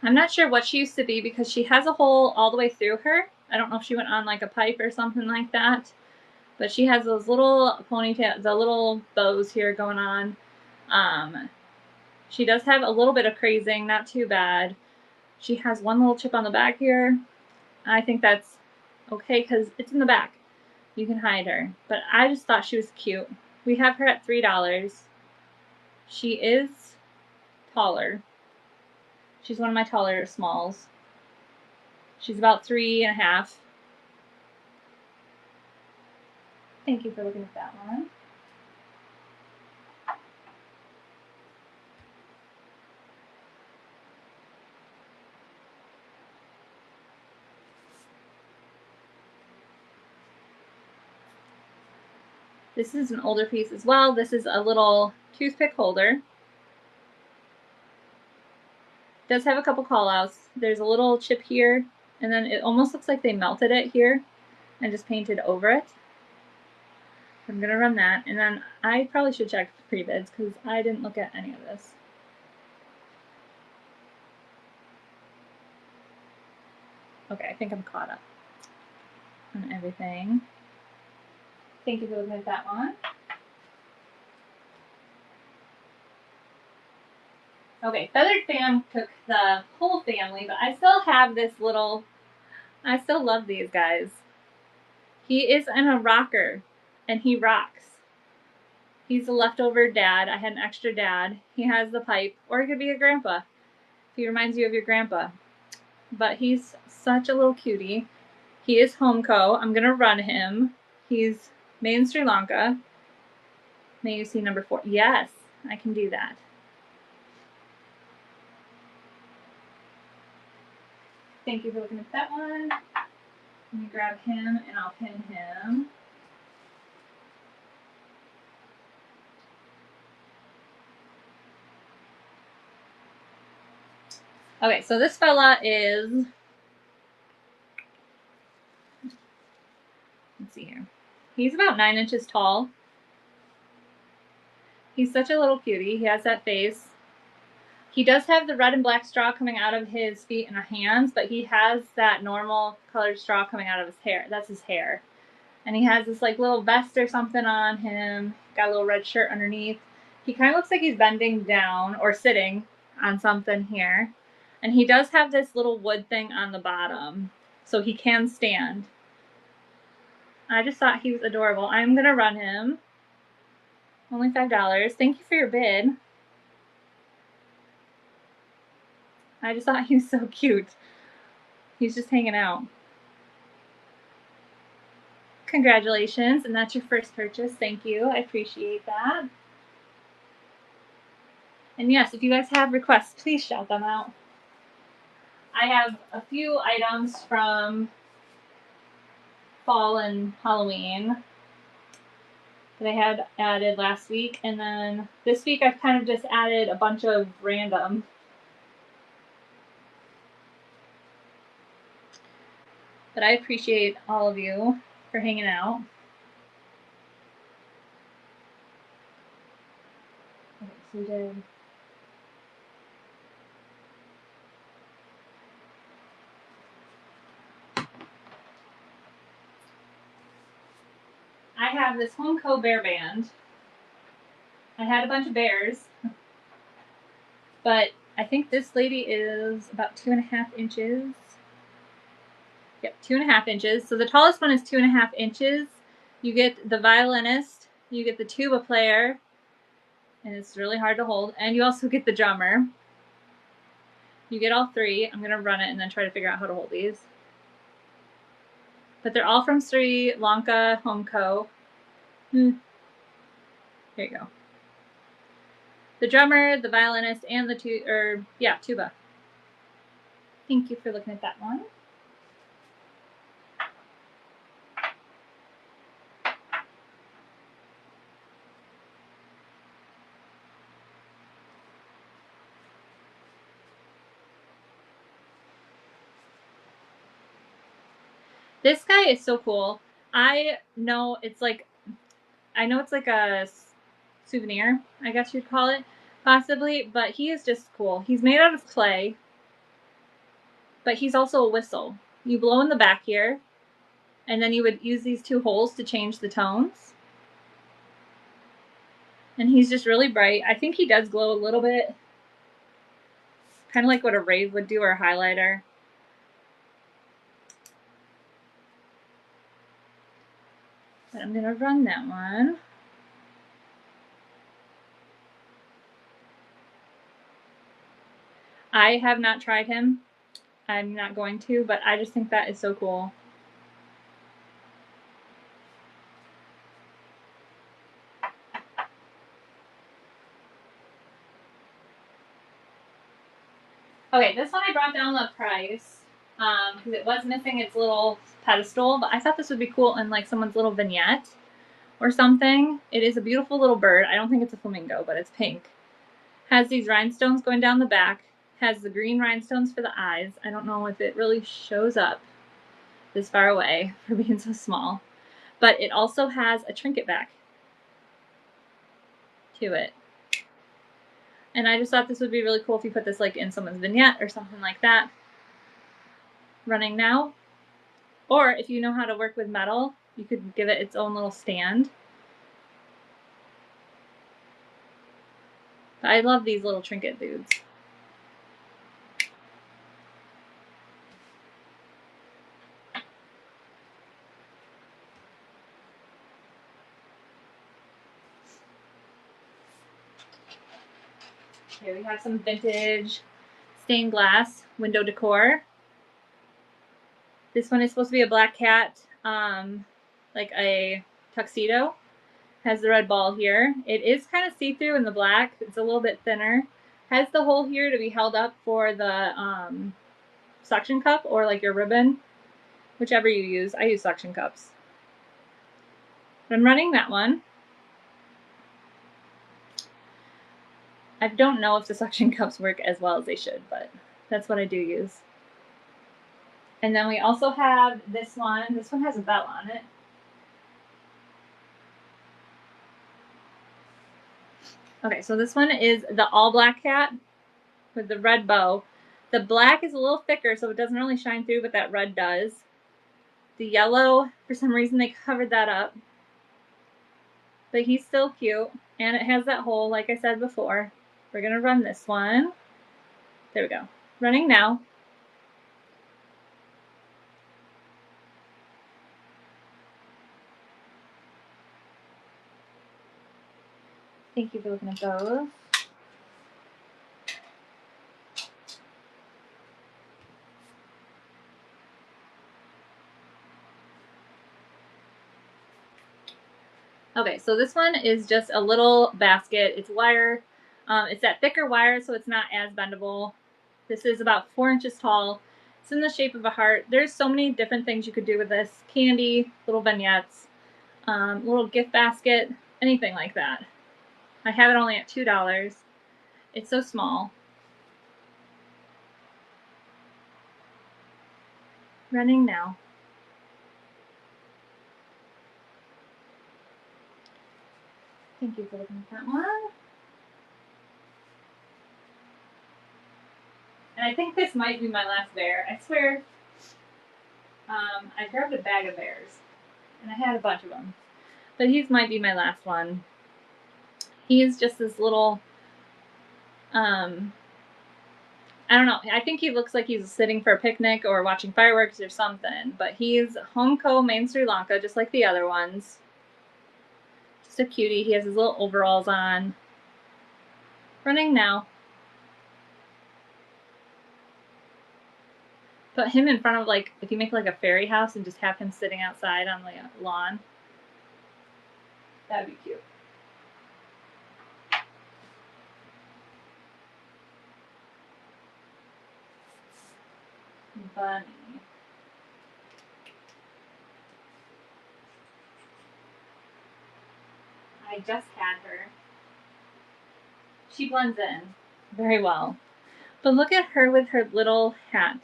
I'm not sure what she used to be because she has a hole all the way through her. I don't know if she went on like a pipe or something like that. But she has those little ponytails, the little bows here going on. She does have a little bit of crazing, not too bad. She has one little chip on the back here. I think that's okay because it's in the back. You can hide her. But I just thought she was cute. We have her at $3. She is taller. She's one of my taller smalls. She's about 3.5. Thank you for looking at that one. This is an older piece as well. This is a little toothpick holder. It does have a couple call outs. There's a little chip here, and then it almost looks like they melted it here and just painted over it. I'm gonna run that, and then I probably should check pre-bids because I didn't look at any of this. Okay, I think I'm caught up on everything. Thank you for looking at that one. Okay, Feathered Fam took the whole family, but I still have this little, I still love these guys. He is in a rocker, and he rocks. He's a leftover dad. I had an extra dad. He has the pipe, or he could be a grandpa if he reminds you of your grandpa. But he's such a little cutie. He is Homeco. I'm going to run him. He's made in Sri Lanka. May you see number 4? Yes, I can do that. Thank you for looking at that one. Let me grab him and I'll pin him. Okay, so this fella is, let's see here. He's about 9 inches tall. He's such a little cutie. He has that face. He does have the red and black straw coming out of his feet and hands, but he has that normal colored straw coming out of his hair. That's his hair. And he has this like little vest or something on him. Got a little red shirt underneath. He kind of looks like he's bending down or sitting on something here. And he does have this little wood thing on the bottom, so he can stand. I just thought he was adorable. I'm going to run him. Only $5. Thank you for your bid. I just thought he was so cute. He's just hanging out. Congratulations, and that's your first purchase. Thank you. I appreciate that. And yes, if you guys have requests, please shout them out. I have a few items from fall and Halloween that I had added last week, and then this week I've kind of just added a bunch of random. But I appreciate all of you for hanging out. Okay, so we did. I have this Homeco bear band. I had a bunch of bears, but I think this lady is about 2.5 inches. Yep, 2.5 inches. So the tallest one is 2.5 inches. You get the violinist, you get the tuba player, and it's really hard to hold, and you also get the drummer. You get all three. I'm going to run it and then try to figure out how to hold these. But they're all from Sri Lanka Homeco. Here you go. The drummer, the violinist, and the tuba. Thank you for looking at that one. This guy is so cool. I know it's like a souvenir, I guess you'd call it, possibly, but he is just cool. He's made out of clay, but he's also a whistle. You blow in the back here, and then you would use these two holes to change the tones. And he's just really bright. I think he does glow a little bit, kind of like what a rave would do, or a highlighter. But I'm gonna run that one. I have not tried him. I'm not going to, but I just think that is so cool. Okay, this one I brought down the price because it was missing its little pedestal, but I thought this would be cool in like someone's little vignette or something. It is a beautiful little bird. I don't think it's a flamingo, but it's pink. Has these rhinestones going down the back. Has the green rhinestones for the eyes. I don't know if it really shows up this far away for being so small. But it also has a trinket back to it. And I just thought this would be really cool if you put this like in someone's vignette or something like that. Running now. Or if you know how to work with metal, you could give it its own little stand. But I love these little trinket dudes. Here we have some vintage stained glass window decor. This one is supposed to be a black cat, like a tuxedo. Has the red ball here. It is kind of see-through in the black. It's a little bit thinner. Has the hole here to be held up for the suction cup or like your ribbon, whichever you use. I use suction cups. But I'm running that one. I don't know if the suction cups work as well as they should, but that's what I do use. And then we also have this one. This one has a bell on it. Okay, so this one is the all black cat with the red bow. The black is a little thicker, so it doesn't really shine through, but that red does. The yellow, for some reason, they covered that up. But he's still cute, and it has that hole, like I said before. We're going to run this one. There we go. Running now. Thank you for looking at those. Okay, so this one is just a little basket. It's wire. It's that thicker wire, so it's not as bendable. This is about 4 inches tall. It's in the shape of a heart. There's so many different things you could do with this. Candy, little vignettes, little gift basket, anything like that. I have it only at $2. It's so small. Running now. Thank you for looking at that one. And I think this might be my last bear. I swear, I grabbed a bag of bears, and I had a bunch of them. But he might be my last one. He is just this little, I don't know. I think he looks like he's sitting for a picnic or watching fireworks or something. But he's Homco, Main Sri Lanka, just like the other ones. Just a cutie. He has his little overalls on. Running now. Put him in front of, like, if you make like a fairy house and just have him sitting outside on the lawn. That'd be cute. Bunny. I just had her. She blends in very well. But look at her with her little hat.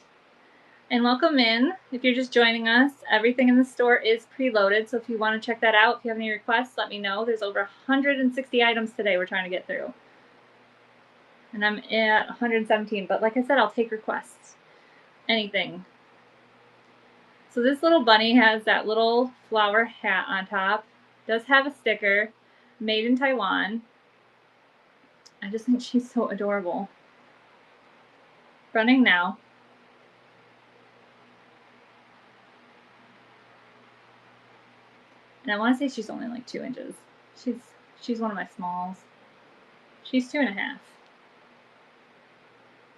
And welcome in. If you're just joining us, everything in the store is preloaded. So if you want to check that out, if you have any requests, let me know. There's over 160 items today we're trying to get through. And I'm at 117, but like I said, I'll take requests. Anything. So this little bunny has that little flower hat on top. Does have a sticker, made in Taiwan. I just think she's so adorable. Running now. And I want to say she's only like 2 inches. She's one of my smalls. She's 2.5.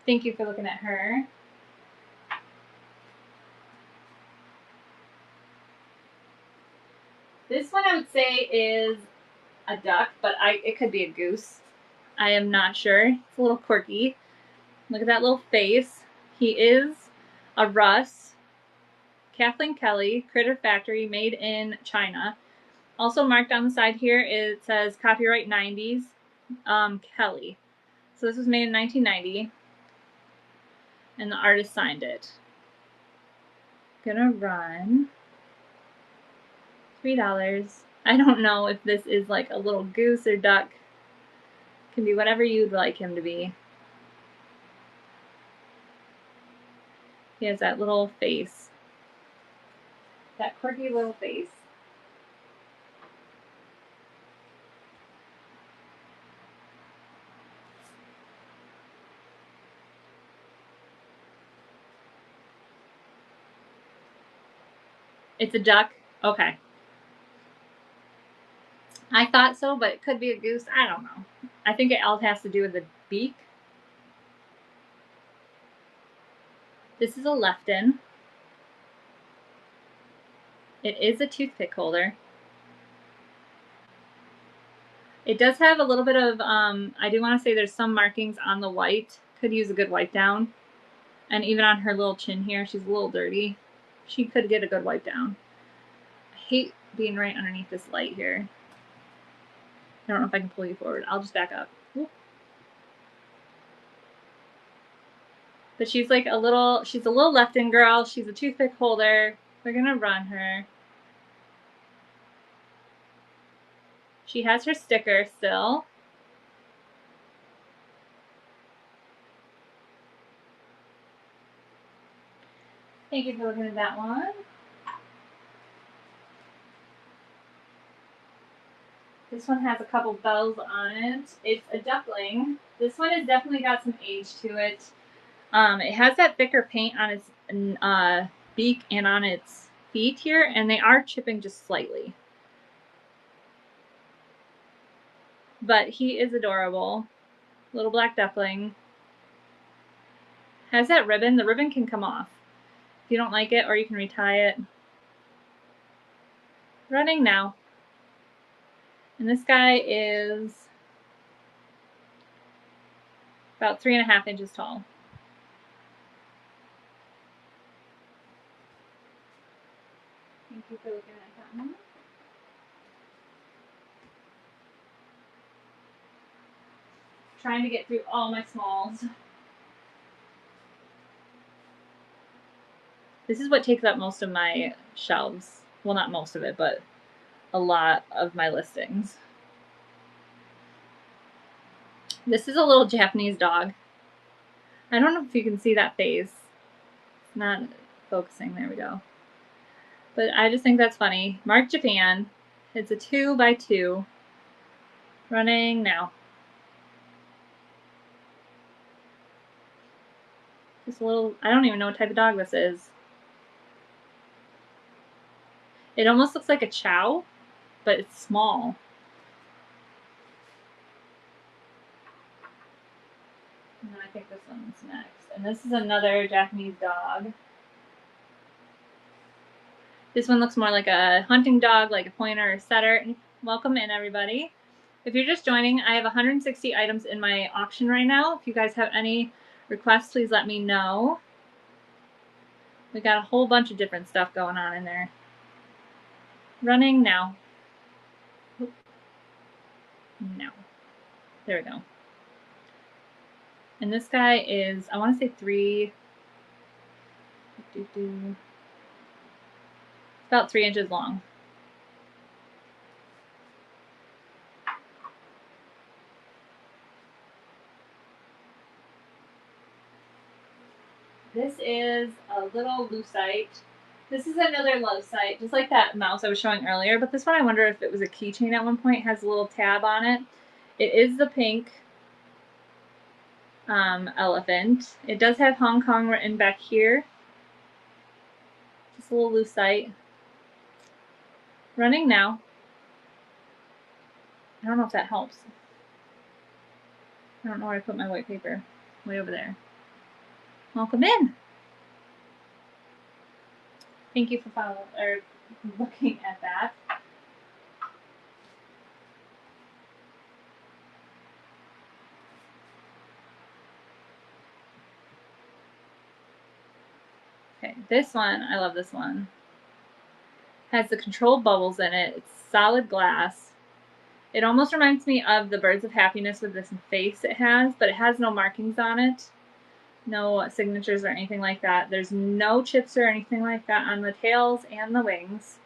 Thank you for looking at her. This one I would say is a duck, but it could be a goose. I am not sure. It's a little quirky. Look at that little face. He is a Russ. Kathleen Kelly, Critter Factory, made in China. Also marked on the side here, it says copyright 90s, Kelly. So this was made in 1990, and the artist signed it. Gonna run $3. I don't know if this is like a little goose or duck. Can be whatever you'd like him to be. He has that little face. That quirky little face. It's a duck? Okay. I thought so, but it could be a goose. I don't know. I think it all has to do with the beak. This is a Lefton. It is a toothpick holder. It does have a little bit of, I do want to say there's some markings on the white. Could use a good wipe down. And even on her little chin here, she's a little dirty. She could get a good wipe down. I hate being right underneath this light here. I don't know if I can pull you forward. I'll just back up. Whoop. But she's like she's a little Lefton girl. She's a toothpick holder. We're gonna run her. She has her sticker still. Thank you for looking at that one. This one has a couple bells on it. It's a duckling. This one has definitely got some age to it. It has that thicker paint on its beak and on its feet here, and they are chipping just slightly. But he is adorable. Little black duckling. Has that ribbon. The ribbon can come off if you don't like it, or you can retie it. Running now. And this guy is about 3.5 inches tall. Thank you for looking at that one. Trying to get through all my smalls. This is what takes up most of my shelves. Well, not most of it, but a lot of my listings. This is a little Japanese dog. I don't know if you can see that face. It's not focusing. There we go. But I just think that's funny. Mark Japan. It's a 2x2. Running now. Just a little, I don't even know what type of dog this is. It almost looks like a chow, but it's small. And then I think this one's next. And this is another Japanese dog. This one looks more like a hunting dog, like a pointer or setter. Welcome in, everybody. If you're just joining, I have 160 items in my auction right now. If you guys have any requests, please let me know. We got a whole bunch of different stuff going on in there. Running now. No. There we go. And this guy is, I want to say About 3 inches long. This is a little lucite. This is another lucite, just like that mouse I was showing earlier, but this one I wonder if it was a keychain at one point. It has a little tab on it. It is the pink elephant. It does have Hong Kong written back here. Just a little lucite. Running now. I don't know if that helps. I don't know where I put my white paper. Way over there. Welcome in. Thank you for following or looking at that. Okay, this one, I love this one. Has the controlled bubbles in it. It's solid glass. It almost reminds me of the Birds of Happiness with this face it has, but it has no markings on it. No signatures or anything like that. There's no chips or anything like that on the tails and the wings.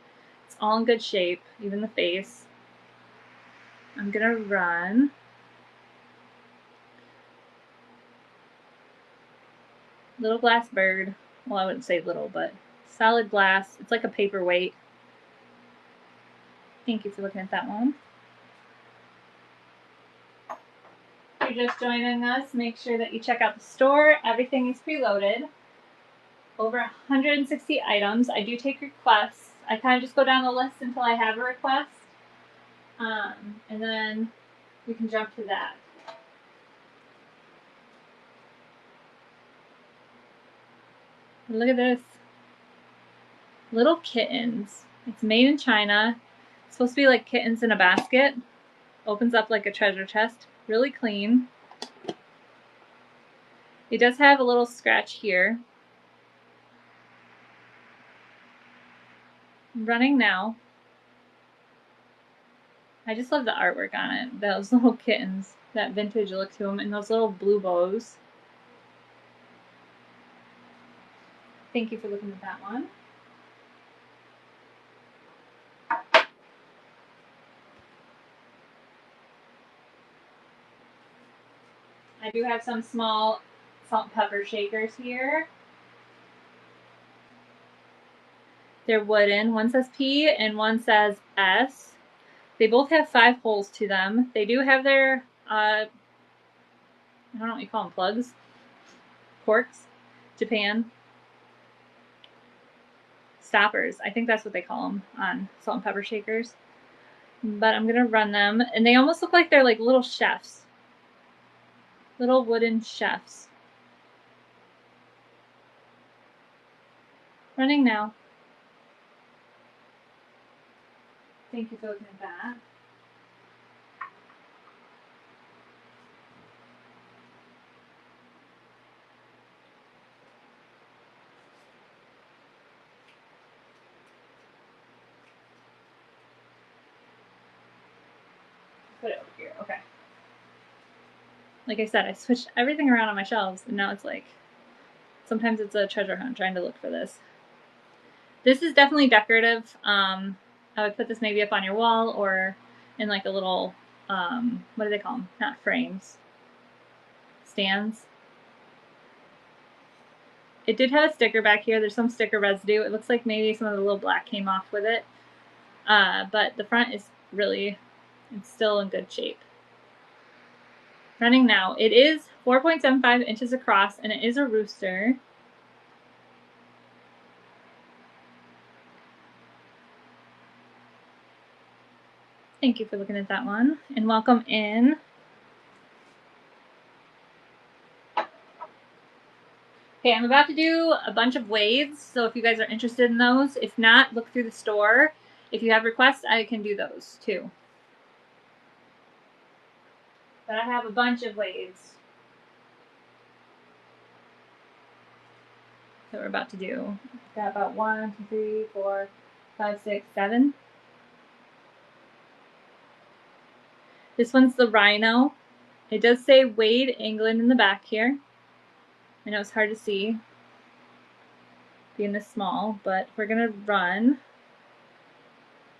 It's all in good shape, even the face. I'm gonna run. Little glass bird. Well, I wouldn't say little, but solid glass. It's like a paperweight. Thank you for looking at that one. If you're just joining us, make sure that you check out the store. Everything is preloaded. Over 160 items. I do take requests. I kind of just go down the list until I have a request. And then we can jump to that. Look at this. Little kittens. It's made in China. It's supposed to be like kittens in a basket. Opens up like a treasure chest. Really clean. It does have a little scratch here. Running now. I just love the artwork on it. Those little kittens. That vintage look to them. And those little blue bows. Thank you for looking at that one. I do have some small salt and pepper shakers here. They're wooden. One says P and one says S. They both have 5 holes to them. They do have their, I don't know what you call them, plugs? Corks? Japan. Stoppers. I think that's what they call them on salt and pepper shakers. But I'm going to run them. And they almost look like they're like little chefs. Little wooden chefs. Running now. Thank you for looking at that. Put it over here. Okay. Like I said, I switched everything around on my shelves, and now it's like, sometimes it's a treasure hunt trying to look for this. This is definitely decorative. I would put this maybe up on your wall or in like a little, what do they call them? Not frames. Stands. It did have a sticker back here. There's some sticker residue. It looks like maybe some of the little black came off with it. But the front is really, it's still in good shape. Running now. It is 4.75 inches across, and it is a rooster. Thank you for looking at that one, and welcome in. Okay, I'm about to do a bunch of waves, so if you guys are interested in those, if not, look through the store. If you have requests, I can do those too. But I have a bunch of waves that we're about to do. Got about 1, 2, 3, 4, 5, 6, 7. This one's the rhino. It does say Wade, England in the back here. I know it's hard to see. being this small, but we're gonna run.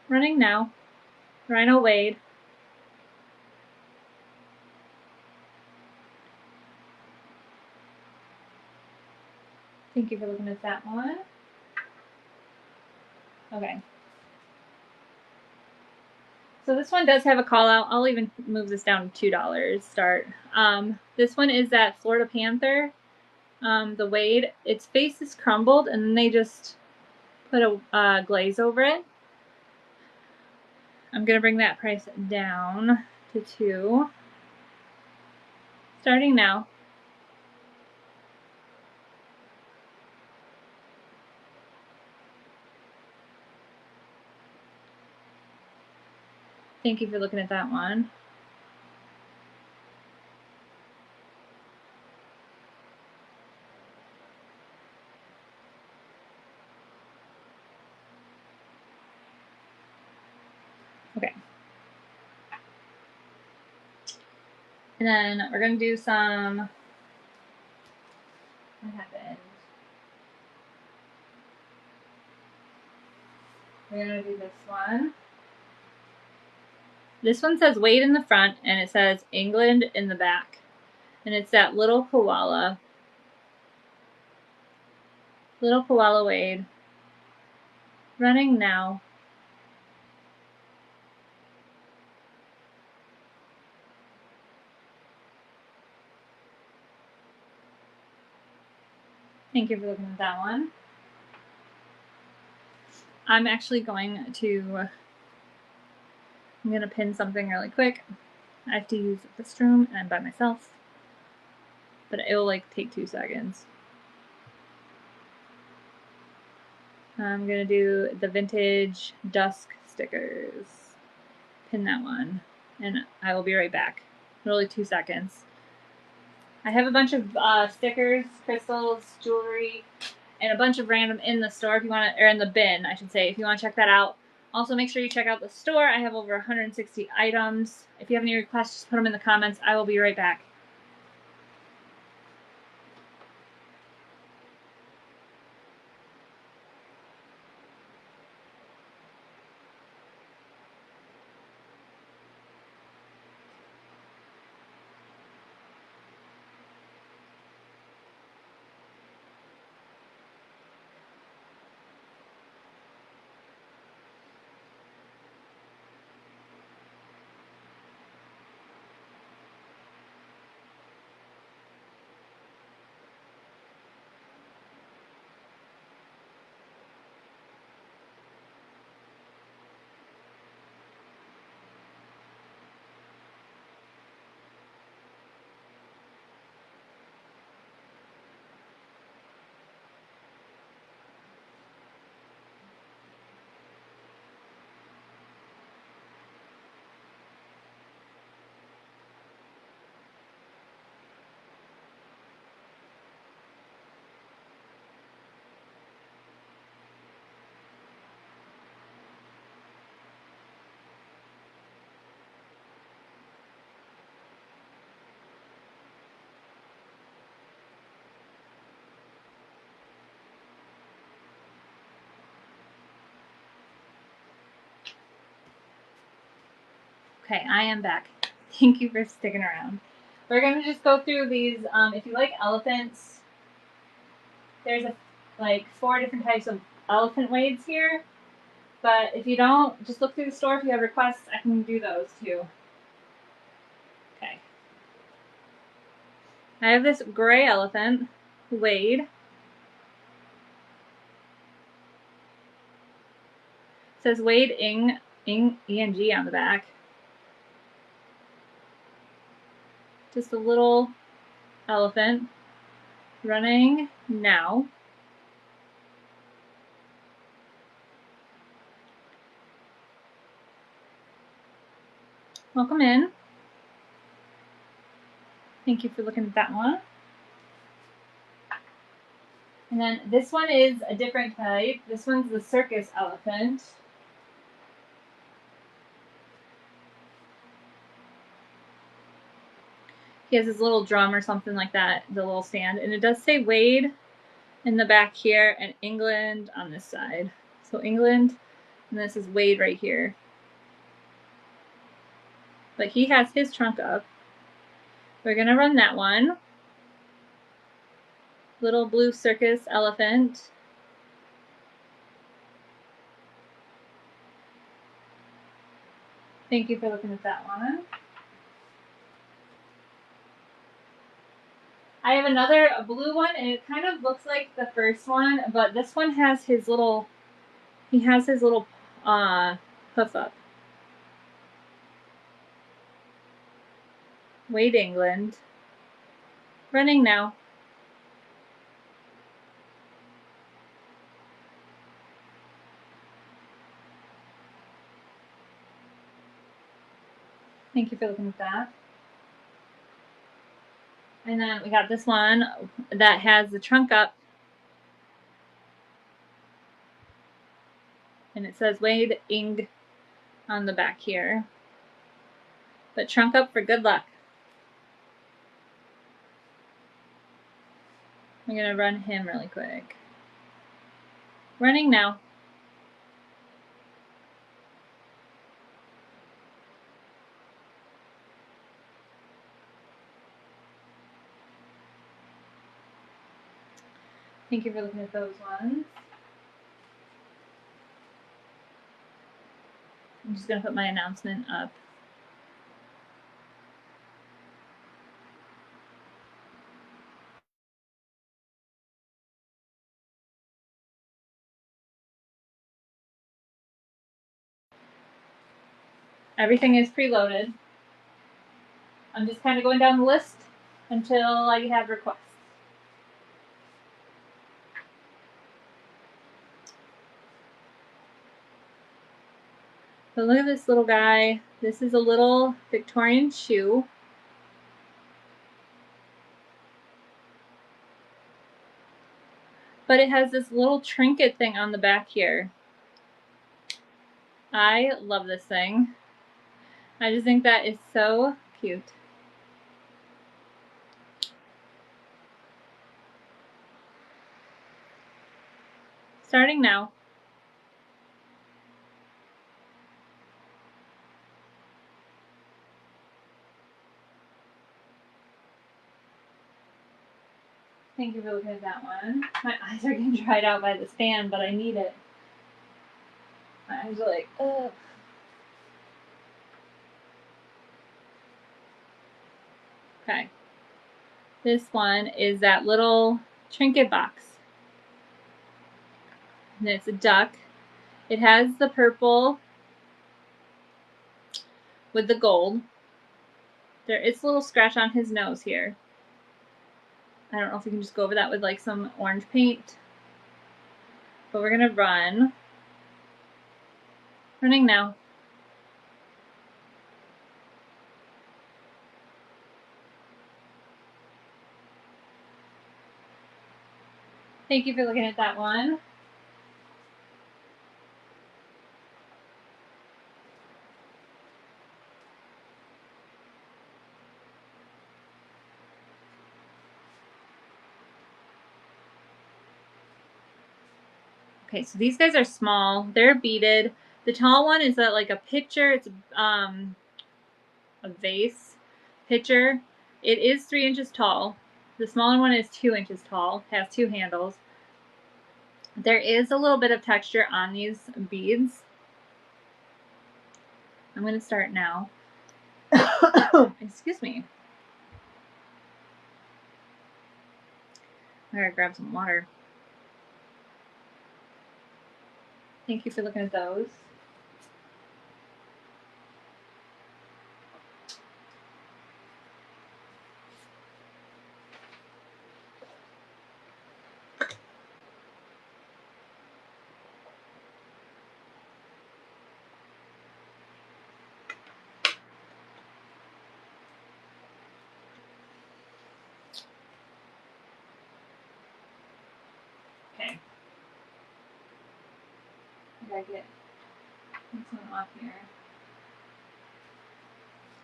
Running now. Rhino Wade. Thank you for looking at that one. Okay. So this one does have a call out. I'll even move this down to $2 start. This one is that Florida Panther, the Wade. Its face is crumbled and then they just put a glaze over it. I'm gonna bring that price down to $2. Starting now. Thank you for looking at that one. Okay. And then we're gonna do some, what happened? We're gonna do this one. This one says Wade in the front and it says England in the back. And it's that little koala. Little koala Wade. Running now. Thank you for looking at that one. I'm actually going to, I'm gonna pin something really quick. I have to use the restroom and I'm by myself. But it will like take 2 seconds. I'm gonna do the vintage dusk stickers. Pin that one. And I will be right back. Literally 2 seconds. I have a bunch of stickers, crystals, jewelry, and a bunch of random in the store if you want to, or in the bin, I should say, if you want to check that out. Also, make sure you check out the store. I have over 160 items. If you have any requests, just put them in the comments. I will be right back. Okay, I am back. Thank you for sticking around. We're going to just go through these. If you like elephants, there's like 4 different types of elephant Wades here. But if you don't, just look through the store. If you have requests, I can do those too. Okay. I have this gray elephant, Wade. It says Wade ENG on the back. Just a little elephant running now. Welcome in. Thank you for looking at that one. And then this one is a different type. This one's the circus elephant. He has his little drum or something like that, the little stand. And it does say Wade in the back here and England on this side. So England, and this is Wade right here. But he has his trunk up. We're gonna run that one. Little blue circus elephant. Thank you for looking at that one. I have another blue one, and it kind of looks like the first one, but this one has his little, he has his little hoof up. Wade England. Running now. Thank you for looking at that. And then we got this one that has the trunk up. And it says Wade Ing on the back here. But trunk up for good luck. I'm going to run him really quick. Running now. Thank you for looking at those ones. I'm just going to put my announcement up. Everything is preloaded. I'm just kind of going down the list until I have requests. So look at this little guy. This is a little Victorian shoe. But it has this little trinket thing on the back here. I love this thing. I just think that is so cute. Starting now. Thank you for looking at that one. My eyes are getting dried out by this fan, but I need it. My eyes are like, ugh. Okay. This one is that little trinket box. And it's a duck. It has the purple with the gold. There is a little scratch on his nose here. I don't know if we can just go over that with like some orange paint. But we're going to run. Running now. Thank you for looking at that one. Okay, so these guys are small. They're beaded. The tall one is like a pitcher. It's a vase pitcher. It is 3 inches tall. The smaller one is 2 inches tall. Has 2 handles. There is a little bit of texture on these beads. I'm going to start now. Excuse me. I gotta grab some water. Thank you for looking at those. Okay. I gotta get this one off here.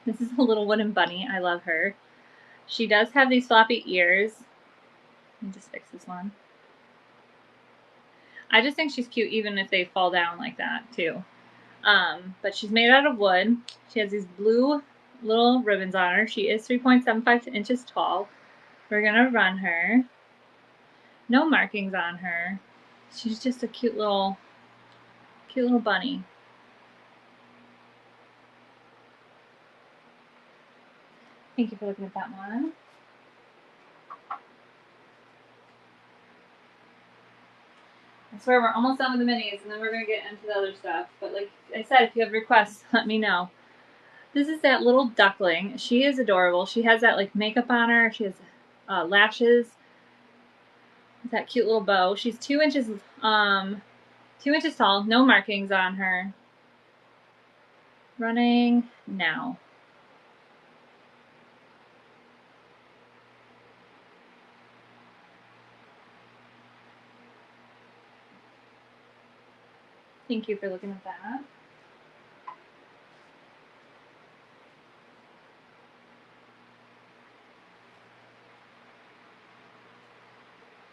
This is a little wooden bunny. I love her. She does have these floppy ears. Let me just fix this one. I just think she's cute even if they fall down like that too. But she's made out of wood. She has these blue little ribbons on her. She is 3.75 inches tall. We're gonna run her. No markings on her. She's just a cute little bunny. Thank you for looking at that one. I swear we're almost done with the minis, and then we're going to get into the other stuff. But like I said, if you have requests, let me know. This is that little duckling. She is adorable. She has that like makeup on her. She has lashes. That cute little bow. She's 2 inches, 2 inches tall. No markings on her. Running now. Thank you for looking at that.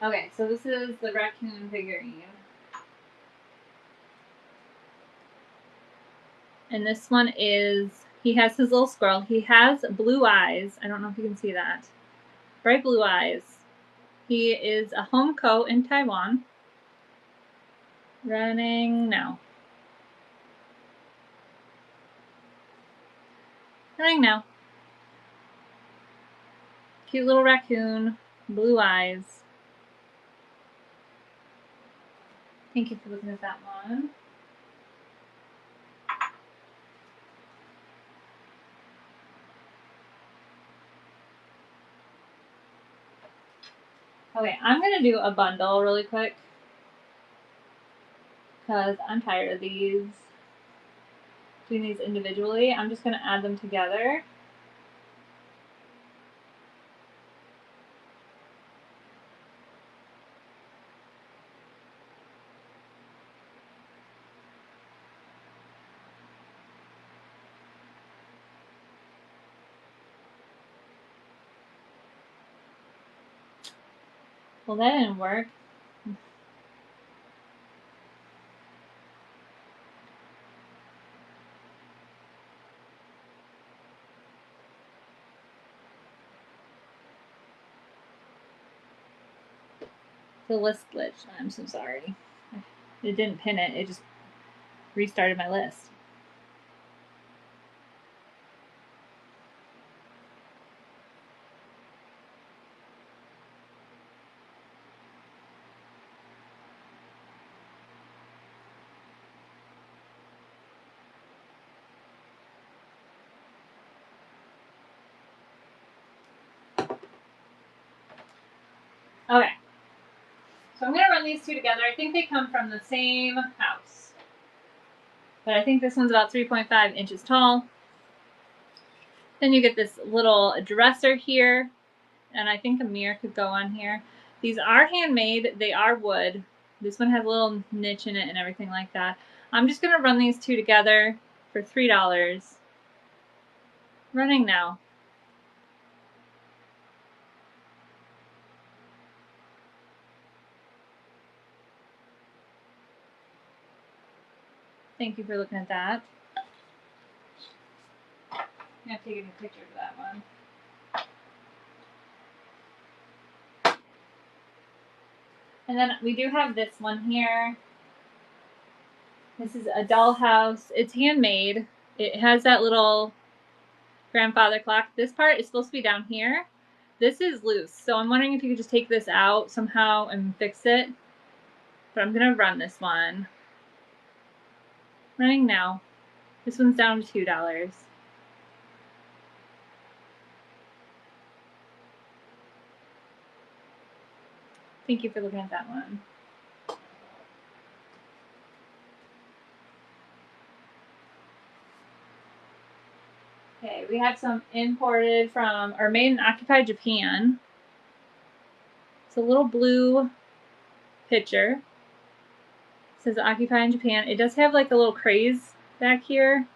Okay, so this is the raccoon figurine. And this one is, he has his little squirrel. He has blue eyes. I don't know if you can see that. Bright blue eyes. He is a home coat in Taiwan. Running now. Running now. Cute little raccoon. Blue eyes. Thank you for looking at that one. Okay, I'm going to do a bundle really quick because I'm tired of these. Doing these individually. I'm just going to add them together. Well, that didn't work. The list glitched. I'm so sorry. It didn't pin it. It just restarted my list. Okay. So I'm going to run these two together. I think they come from the same house. But I think this one's about 3.5 inches tall. Then you get this little dresser here. And I think a mirror could go on here. These are handmade. They are wood. This one has a little niche in it and everything like that. I'm just going to run these two together for $3. Running now. Thank you for looking at that. I have to take a picture of that one. And then we do have this one here. This is a dollhouse. It's handmade. It has that little grandfather clock. This part is supposed to be down here. This is loose. So I'm wondering if you could just take this out somehow and fix it. But I'm going to run this one. Running now. This one's down to $2. Thank you for looking at that one. Okay, we have some imported from, or made in occupied Japan. It's a little blue picture. It says occupied in Japan. It does have like a little craze back here.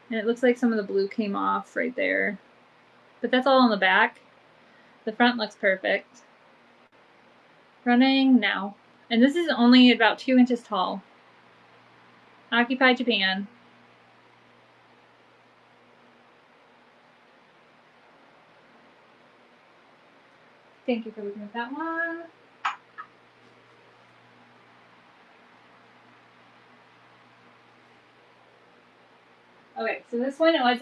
And it looks like some of the blue came off right there. But that's all on the back. The front looks perfect. Running now. And this is only about 2 inches tall. Occupy Japan. Thank you for looking at that one. Okay, so this one was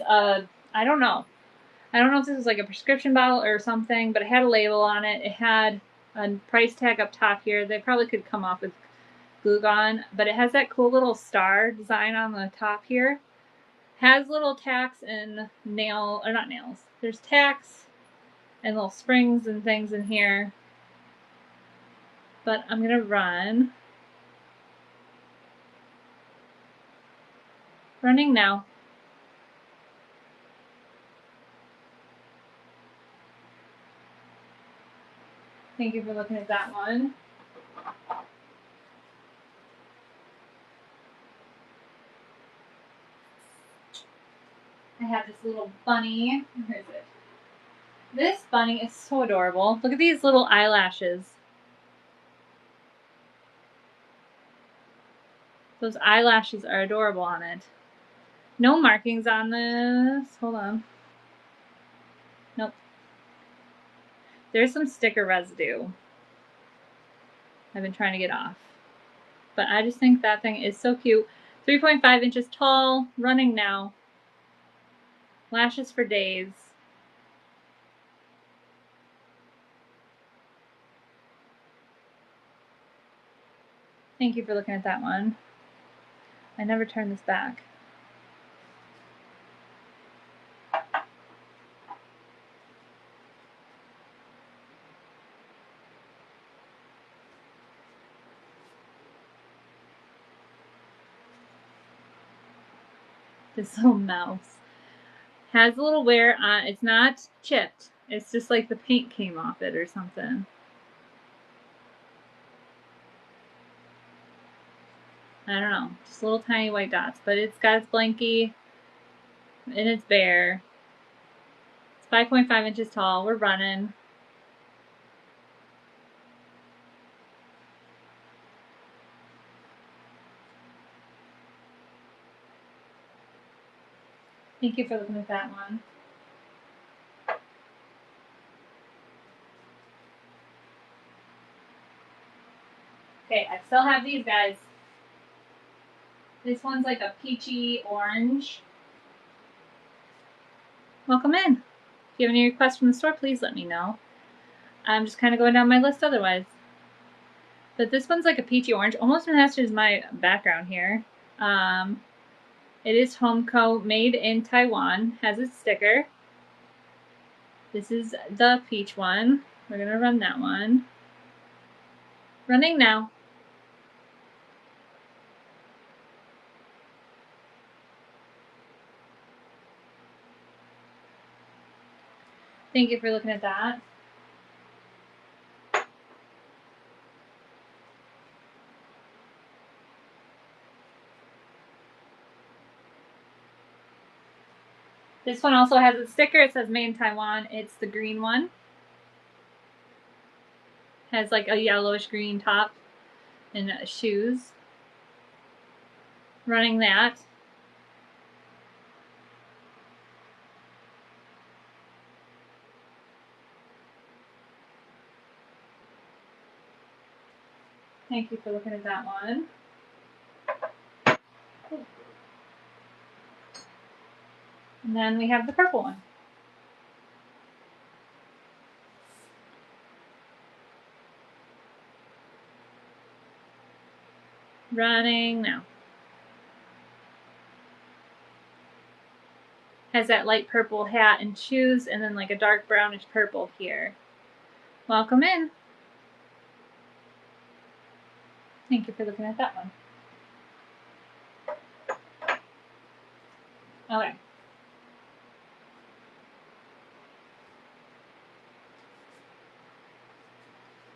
I don't know. I don't know if this was like a prescription bottle or something, but it had a label on it. It had a price tag up top here. They probably could come off with glue gun, but it has that cool little star design on the top here. Has little tacks and not nails. There's tacks and little springs and things in here. But I'm gonna running now. Thank you for looking at that one. I have this little bunny. Where is it? This bunny is so adorable. Look at these little eyelashes. Those eyelashes are adorable on it. No markings on this. Hold on. Nope. There's some sticker residue I've been trying to get off. But I just think that thing is so cute. 3.5 inches tall, running now. Lashes for days. Thank you for looking at that one. I never turn this back. This little mouse has a little wear on. It's not chipped. It's just like the paint came off it or something. I don't know. Just little tiny white dots. But it's got its blankie and it's bare. It's 5.5 inches tall. We're running. Thank you for looking at that one. Okay, I still have these guys. This one's like a peachy orange. Welcome in. If you have any requests from the store, please let me know. I'm just kind of going down my list otherwise. But this one's like a peachy orange. Almost matches my background here. It is Homeco, made in Taiwan. Has its sticker. This is the peach one. We're going to run that one. Running now. Thank you for looking at that. This one also has a sticker. It says made in Taiwan. It's the green one. Has like a yellowish green top and shoes. Running that. Thank you for looking at that one. And then we have the purple one. Running now. Has that light purple hat and shoes, and then like a dark brownish purple here. Welcome in. Thank you for looking at that one. Okay.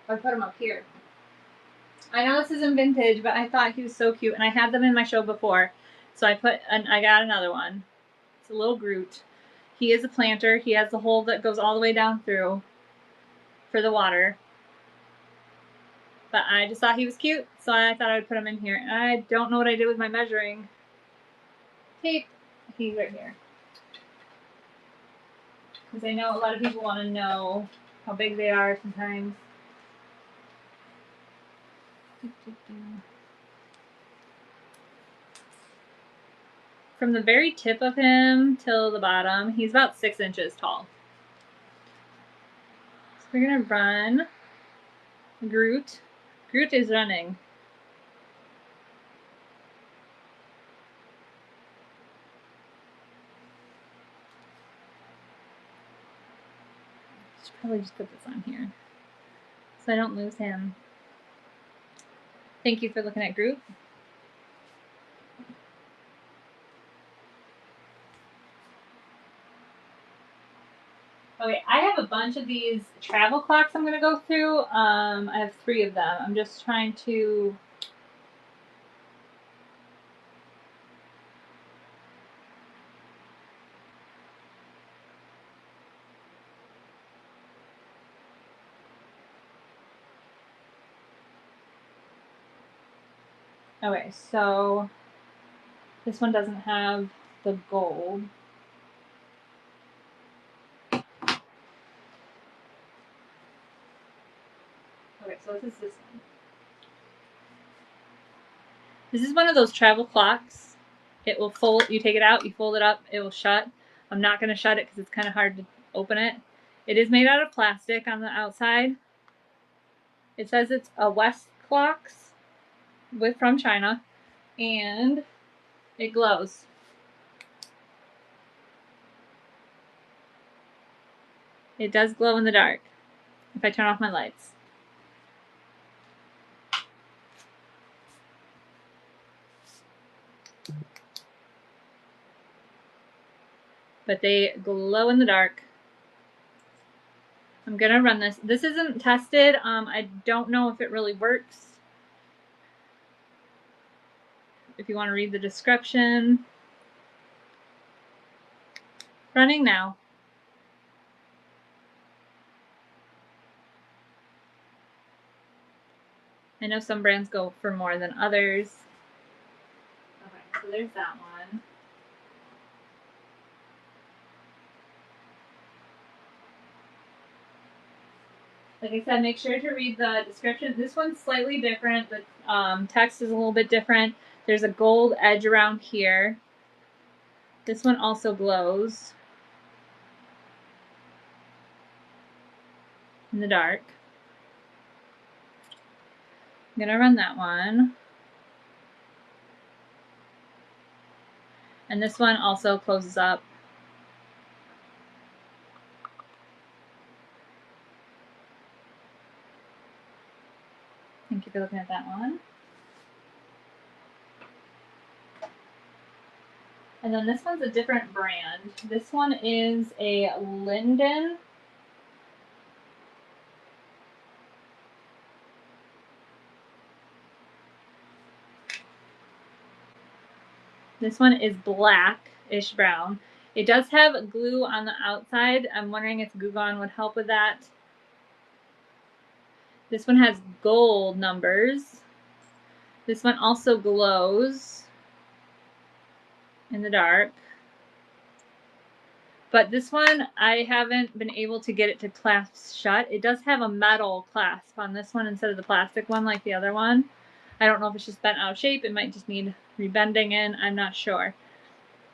I put him up here. I know this isn't vintage, but I thought he was so cute, and I had them in my show before, so I got another one. It's a little Groot. He is a planter. He has the hole that goes all the way down through for the water. But I just thought he was cute, so I thought I would put him in here. And I don't know what I did with my measuring tape. He's right here. Because I know a lot of people want to know how big they are sometimes. From the very tip of him till the bottom, he's about 6 inches tall. So we're going to run Groot. Groot is running. I should probably just put this on here so I don't lose him. Thank you for looking at Groot. Okay, I have a bunch of these travel clocks I'm going to go through. I have 3 of them. I'm just trying to... Okay, so this one doesn't have the gold. Okay, so this is this one. This is one of those travel clocks. It will fold, you take it out, you fold it up, it will shut. I'm not going to shut it because it's kind of hard to open it. It is made out of plastic on the outside. It says it's a West Clocks from China, and it glows. It does glow in the dark if I turn off my lights. But they glow in the dark. I'm gonna run this. This isn't tested. I don't know if it really works. If you want to read the description. Running now. I know some brands go for more than others. Okay, so there's that one. Like I said, make sure to read the description. This one's slightly different. The text is a little bit different. There's a gold edge around here. This one also glows in the dark. I'm gonna run that one. And this one also closes up. Thank you for looking at that one. And then this one's a different brand. This one is a Linden. This one is blackish brown. It does have glue on the outside. I'm wondering if Glue Gun would help with that. This one has gold numbers. This one also glows in the dark. But this one, I haven't been able to get it to clasp shut. It does have a metal clasp on this one instead of the plastic one like the other one. I don't know if it's just bent out of shape. It might just need rebending in. I'm not sure.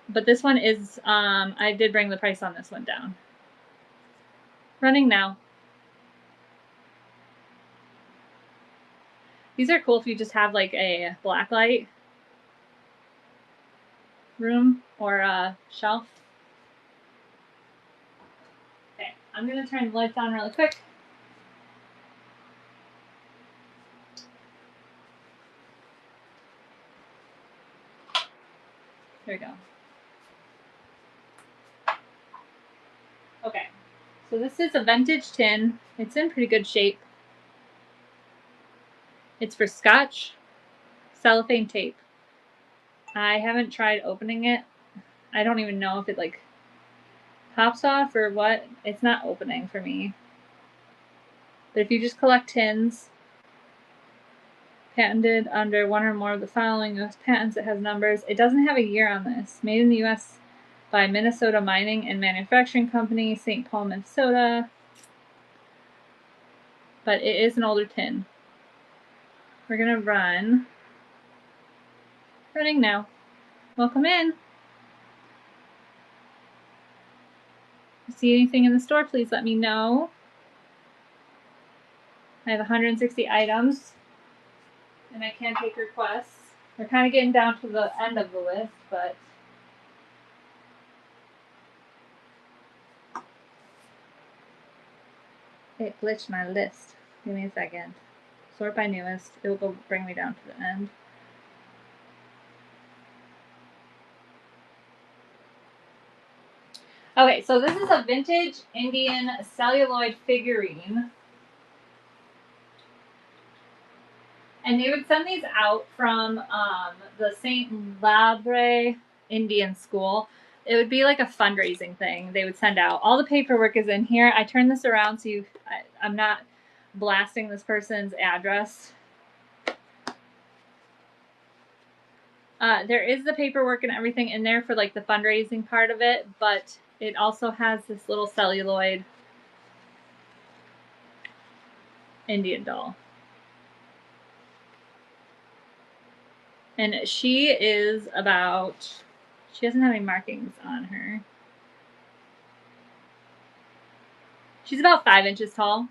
But this one is, I did bring the price on this one down. Running now. These are cool if you just have like a blacklight room or a shelf. Okay, I'm going to turn the lights on really quick. There we go. Okay, so this is a vintage tin. It's in pretty good shape. It's for Scotch cellophane tape. I haven't tried opening it. I don't even know if it like pops off or what. It's not opening for me. But if you just collect tins, Patented under one or more of the following U.S. patents. It has numbers. It doesn't have a year on this. Made in the U.S. by Minnesota Mining and Manufacturing Company, St. Paul, Minnesota. But it is an older tin. We're going to run. Running now. Welcome in. If you see anything in the store, please let me know. I have 160 items, and I can take requests. We're kind of getting down to the end of the list, but it glitched my list. Give me a second. Sort by newest. It will go bring me down to the end. Okay, so this is a vintage Indian celluloid figurine. And they would send these out from the St. Labre Indian School. It would be like a fundraising thing they would send out. All the paperwork is in here. I turn this around so I'm not blasting this person's address. There is the paperwork and everything in there for like the fundraising part of it, but it also has this little celluloid Indian doll. And she is about, she doesn't have any markings on her. She's about 5 inches tall.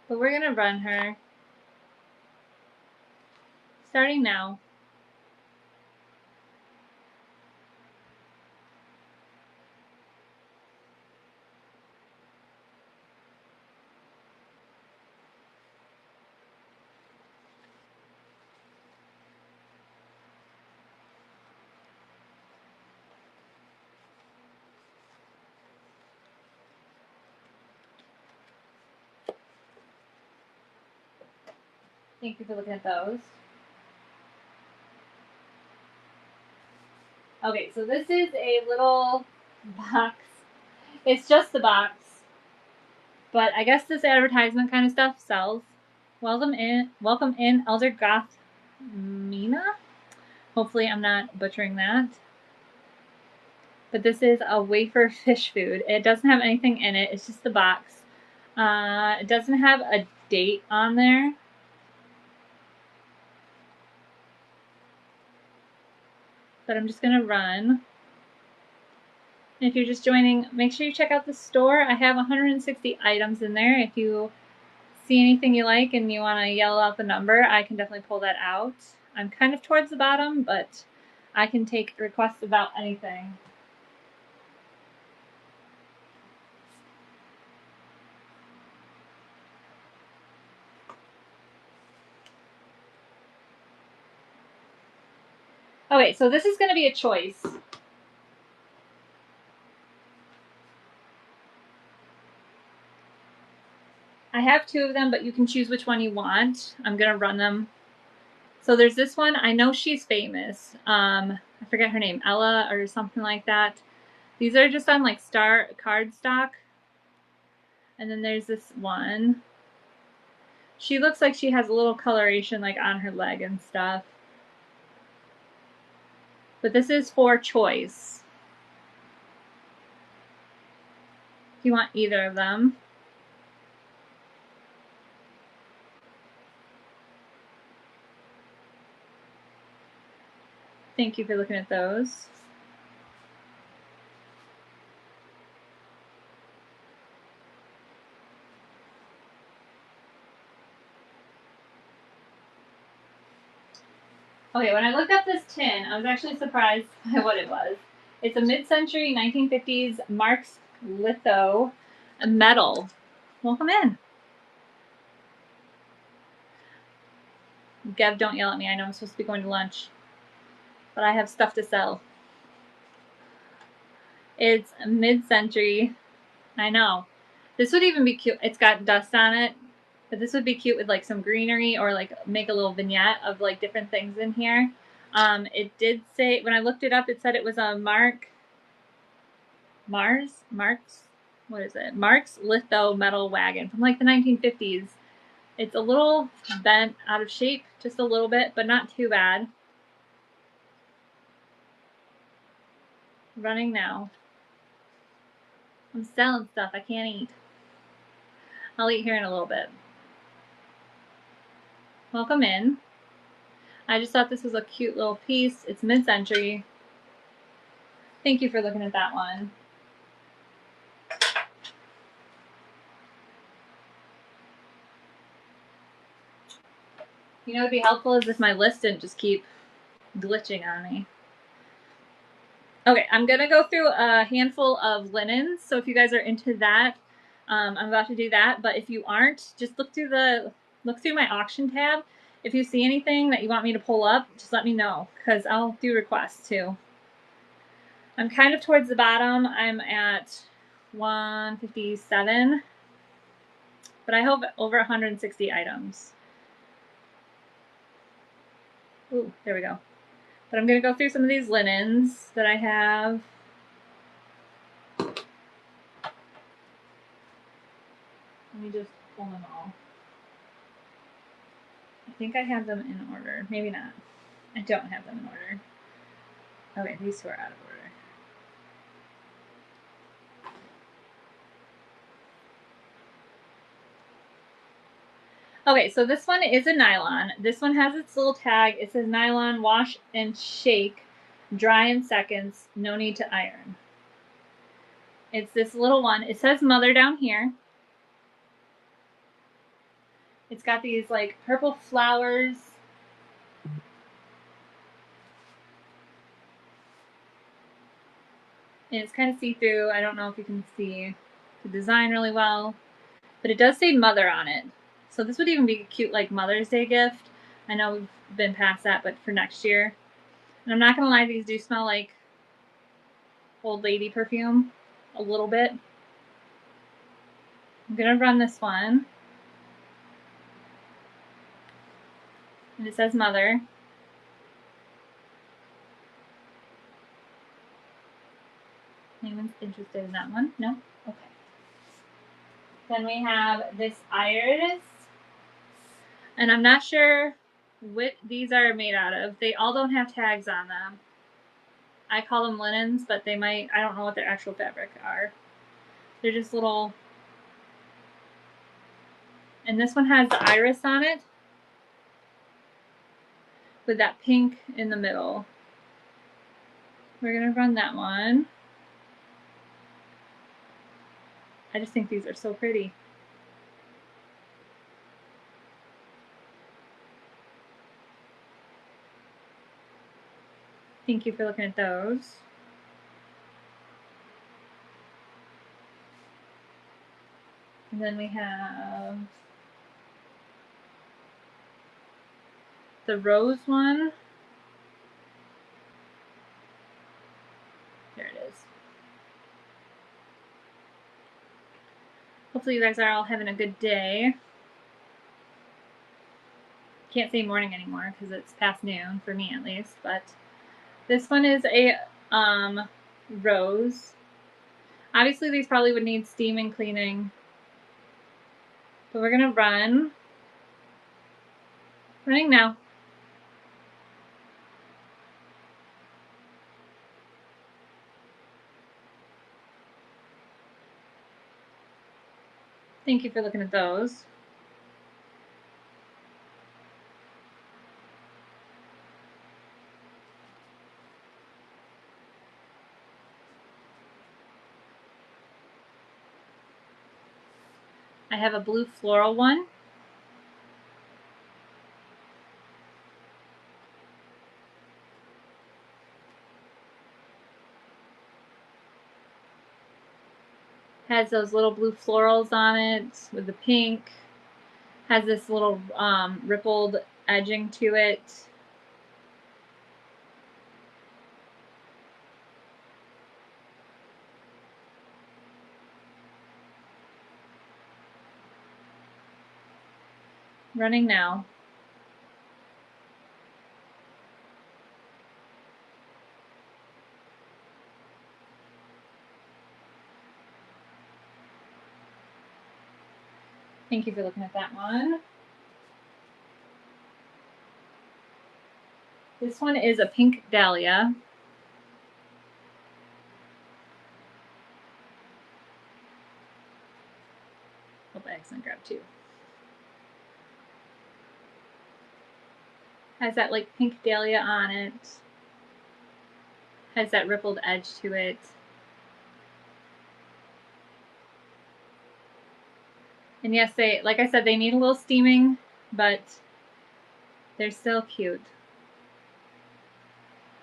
But we're gonna run her. Starting now. Thank you for looking at those. Okay, so this is a little box. It's just the box. But I guess this advertisement kind of stuff sells. Welcome in, Elder Goth Mina. Hopefully I'm not butchering that. But this is a wafer fish food. It doesn't have anything in it. It's just the box. It doesn't have a date on there. But I'm just going to run. If you're just joining, make sure you check out the store. I have 160 items in there. If you see anything you like and you want to yell out the number, I can definitely pull that out. I'm kind of towards the bottom, but I can take requests about anything. Okay, so this is going to be a choice. I have 2 of them, but you can choose which one you want. I'm going to run them. So there's this one. I know she's famous. I forget her name, Ella or something like that. These are just on like star cardstock. And then there's this one. She looks like she has a little coloration like on her leg and stuff. But this is for choice. If you want either of them. Thank you for looking at those. Okay, when I looked up this tin, I was actually surprised by what it was. It's a mid-century 1950s Marx litho metal. Welcome in. Gev, don't yell at me. I know I'm supposed to be going to lunch, but I have stuff to sell. It's mid-century. I know. This would even be cute. It's got dust on it, but this would be cute with like some greenery or like make a little vignette of like different things in here. It did say, when I looked it up, it said it was a Marx. what is it? Mark's litho metal wagon from like the 1950s. It's a little bent out of shape, just a little bit, but not too bad. Running now. I'm selling stuff I can't eat. I'll eat here in a little bit. Welcome in. I just thought this was a cute little piece. It's mid-century. Thank you for looking at that one. You know what would be helpful is if my list didn't just keep glitching on me. Okay, I'm gonna go through a handful of linens. So if you guys are into that, I'm about to do that. But if you aren't, just look through my auction tab. If you see anything that you want me to pull up, just let me know because I'll do requests too. I'm kind of towards the bottom. I'm at 157, but I have over 160 items. Ooh, there we go. But I'm going to go through some of these linens that I have. Let me just pull them all. I think I have them in order. Maybe not. I don't have them in order. Okay, these two are out of order. Okay, so this one is a nylon. This one has its little tag. It says nylon, wash and shake, dry in seconds, no need to iron. It's this little one. It says mother down here. It's got these like purple flowers. And it's kind of see-through. I don't know if you can see the design really well, but it does say mother on it. So this would even be a cute like Mother's Day gift. I know we've been past that, but for next year. And I'm not gonna lie, these do smell like old lady perfume a little bit. I'm gonna run this one. And it says mother. Anyone's interested in that one? No? Okay. Then we have this iris. And I'm not sure what these are made out of. They all don't have tags on them. I call them linens, but they might, I don't know what their actual fabric are. They're just little, and this one has the iris on it with that pink in the middle. We're gonna run that one. I just think these are so pretty. Thank you for looking at those. And then we have the rose one. There it is. Hopefully you guys are all having a good day. Can't say morning anymore because it's past noon, for me at least, but this one is a rose. Obviously these probably would need steam and cleaning, but we're gonna running now. Thank you for looking at those. I have a blue floral one. Has those little blue florals on it with the pink. Has this little rippled edging to it. Running now. Thank you for looking at that one. This one is a pink dahlia. Hope I accidentally grabbed two. Has that like pink dahlia on it. Has that rippled edge to it. And yes, they, like I said, they need a little steaming, but they're still cute.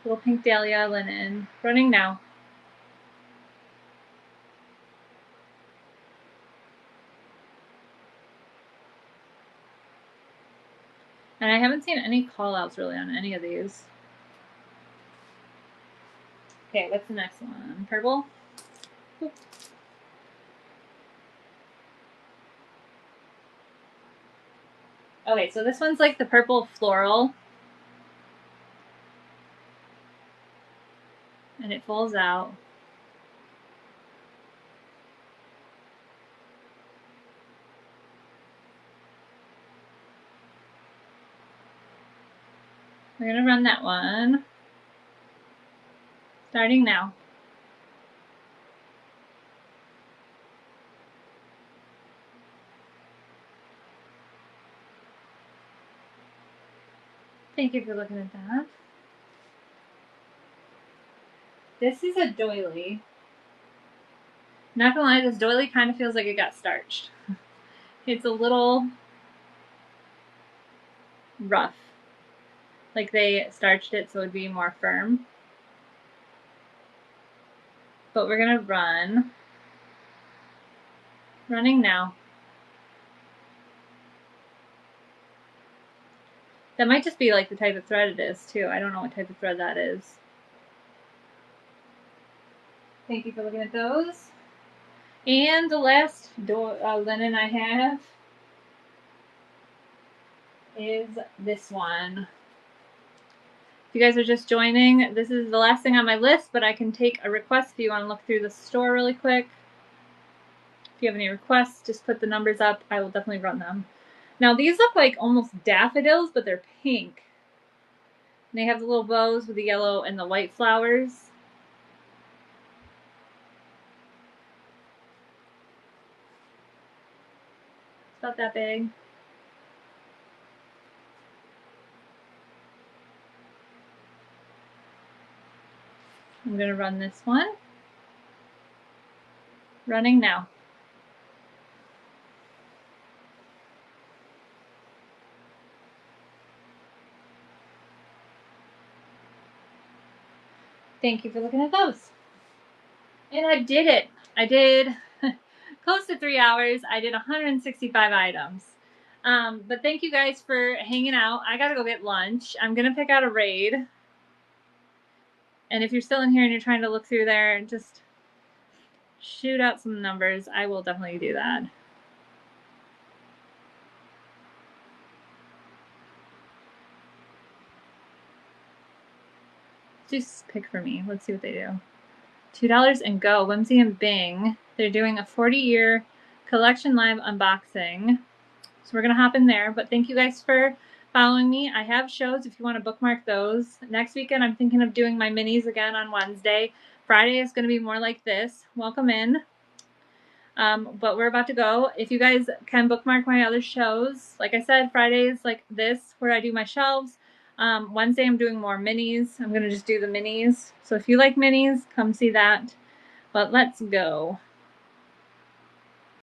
Little pink dahlia linen. Running now. And I haven't seen any call outs really on any of these. Okay, what's the next one? Purple? Okay, so this one's like the purple floral. And it folds out. We're gonna run that one. Starting now. Thank you for looking at that. This is a doily. Not gonna lie, this doily kind of feels like it got starched. It's a little rough. Like they starched it so it'd be more firm. But we're gonna run. Running now. That might just be like the type of thread it is too. I don't know what type of thread that is. Thank you for looking at those. And the last linen I have is this one. If you guys are just joining, this is the last thing on my list, but I can take a request if you want to look through the store really quick. If you have any requests, just put the numbers up. I will definitely run them. Now these look like almost daffodils, but they're pink. And they have the little bows with the yellow and the white flowers. It's about that big. I'm going to run this one. Running now. Thank you for looking at those. And I did it. I did close to 3 hours. I did 165 items. But thank you guys for hanging out. I got to go get lunch. I'm going to pick out a raid. And if you're still in here and you're trying to look through there, just shoot out some numbers. I will definitely do that. Just pick for me. Let's see what they do. $2 and go. Whimsy and Bing. They're doing a 40-year collection live unboxing. So we're going to hop in there. But thank you guys for following me. I have shows if you want to bookmark those. Next weekend, I'm thinking of doing my minis again on Wednesday. Friday is going to be more like this. Welcome in. But we're about to go. If you guys can bookmark my other shows, like I said, Fridays like this where I do my shelves. Wednesday I'm doing more minis. I'm going to just do the minis. So if you like minis, come see that. But let's go.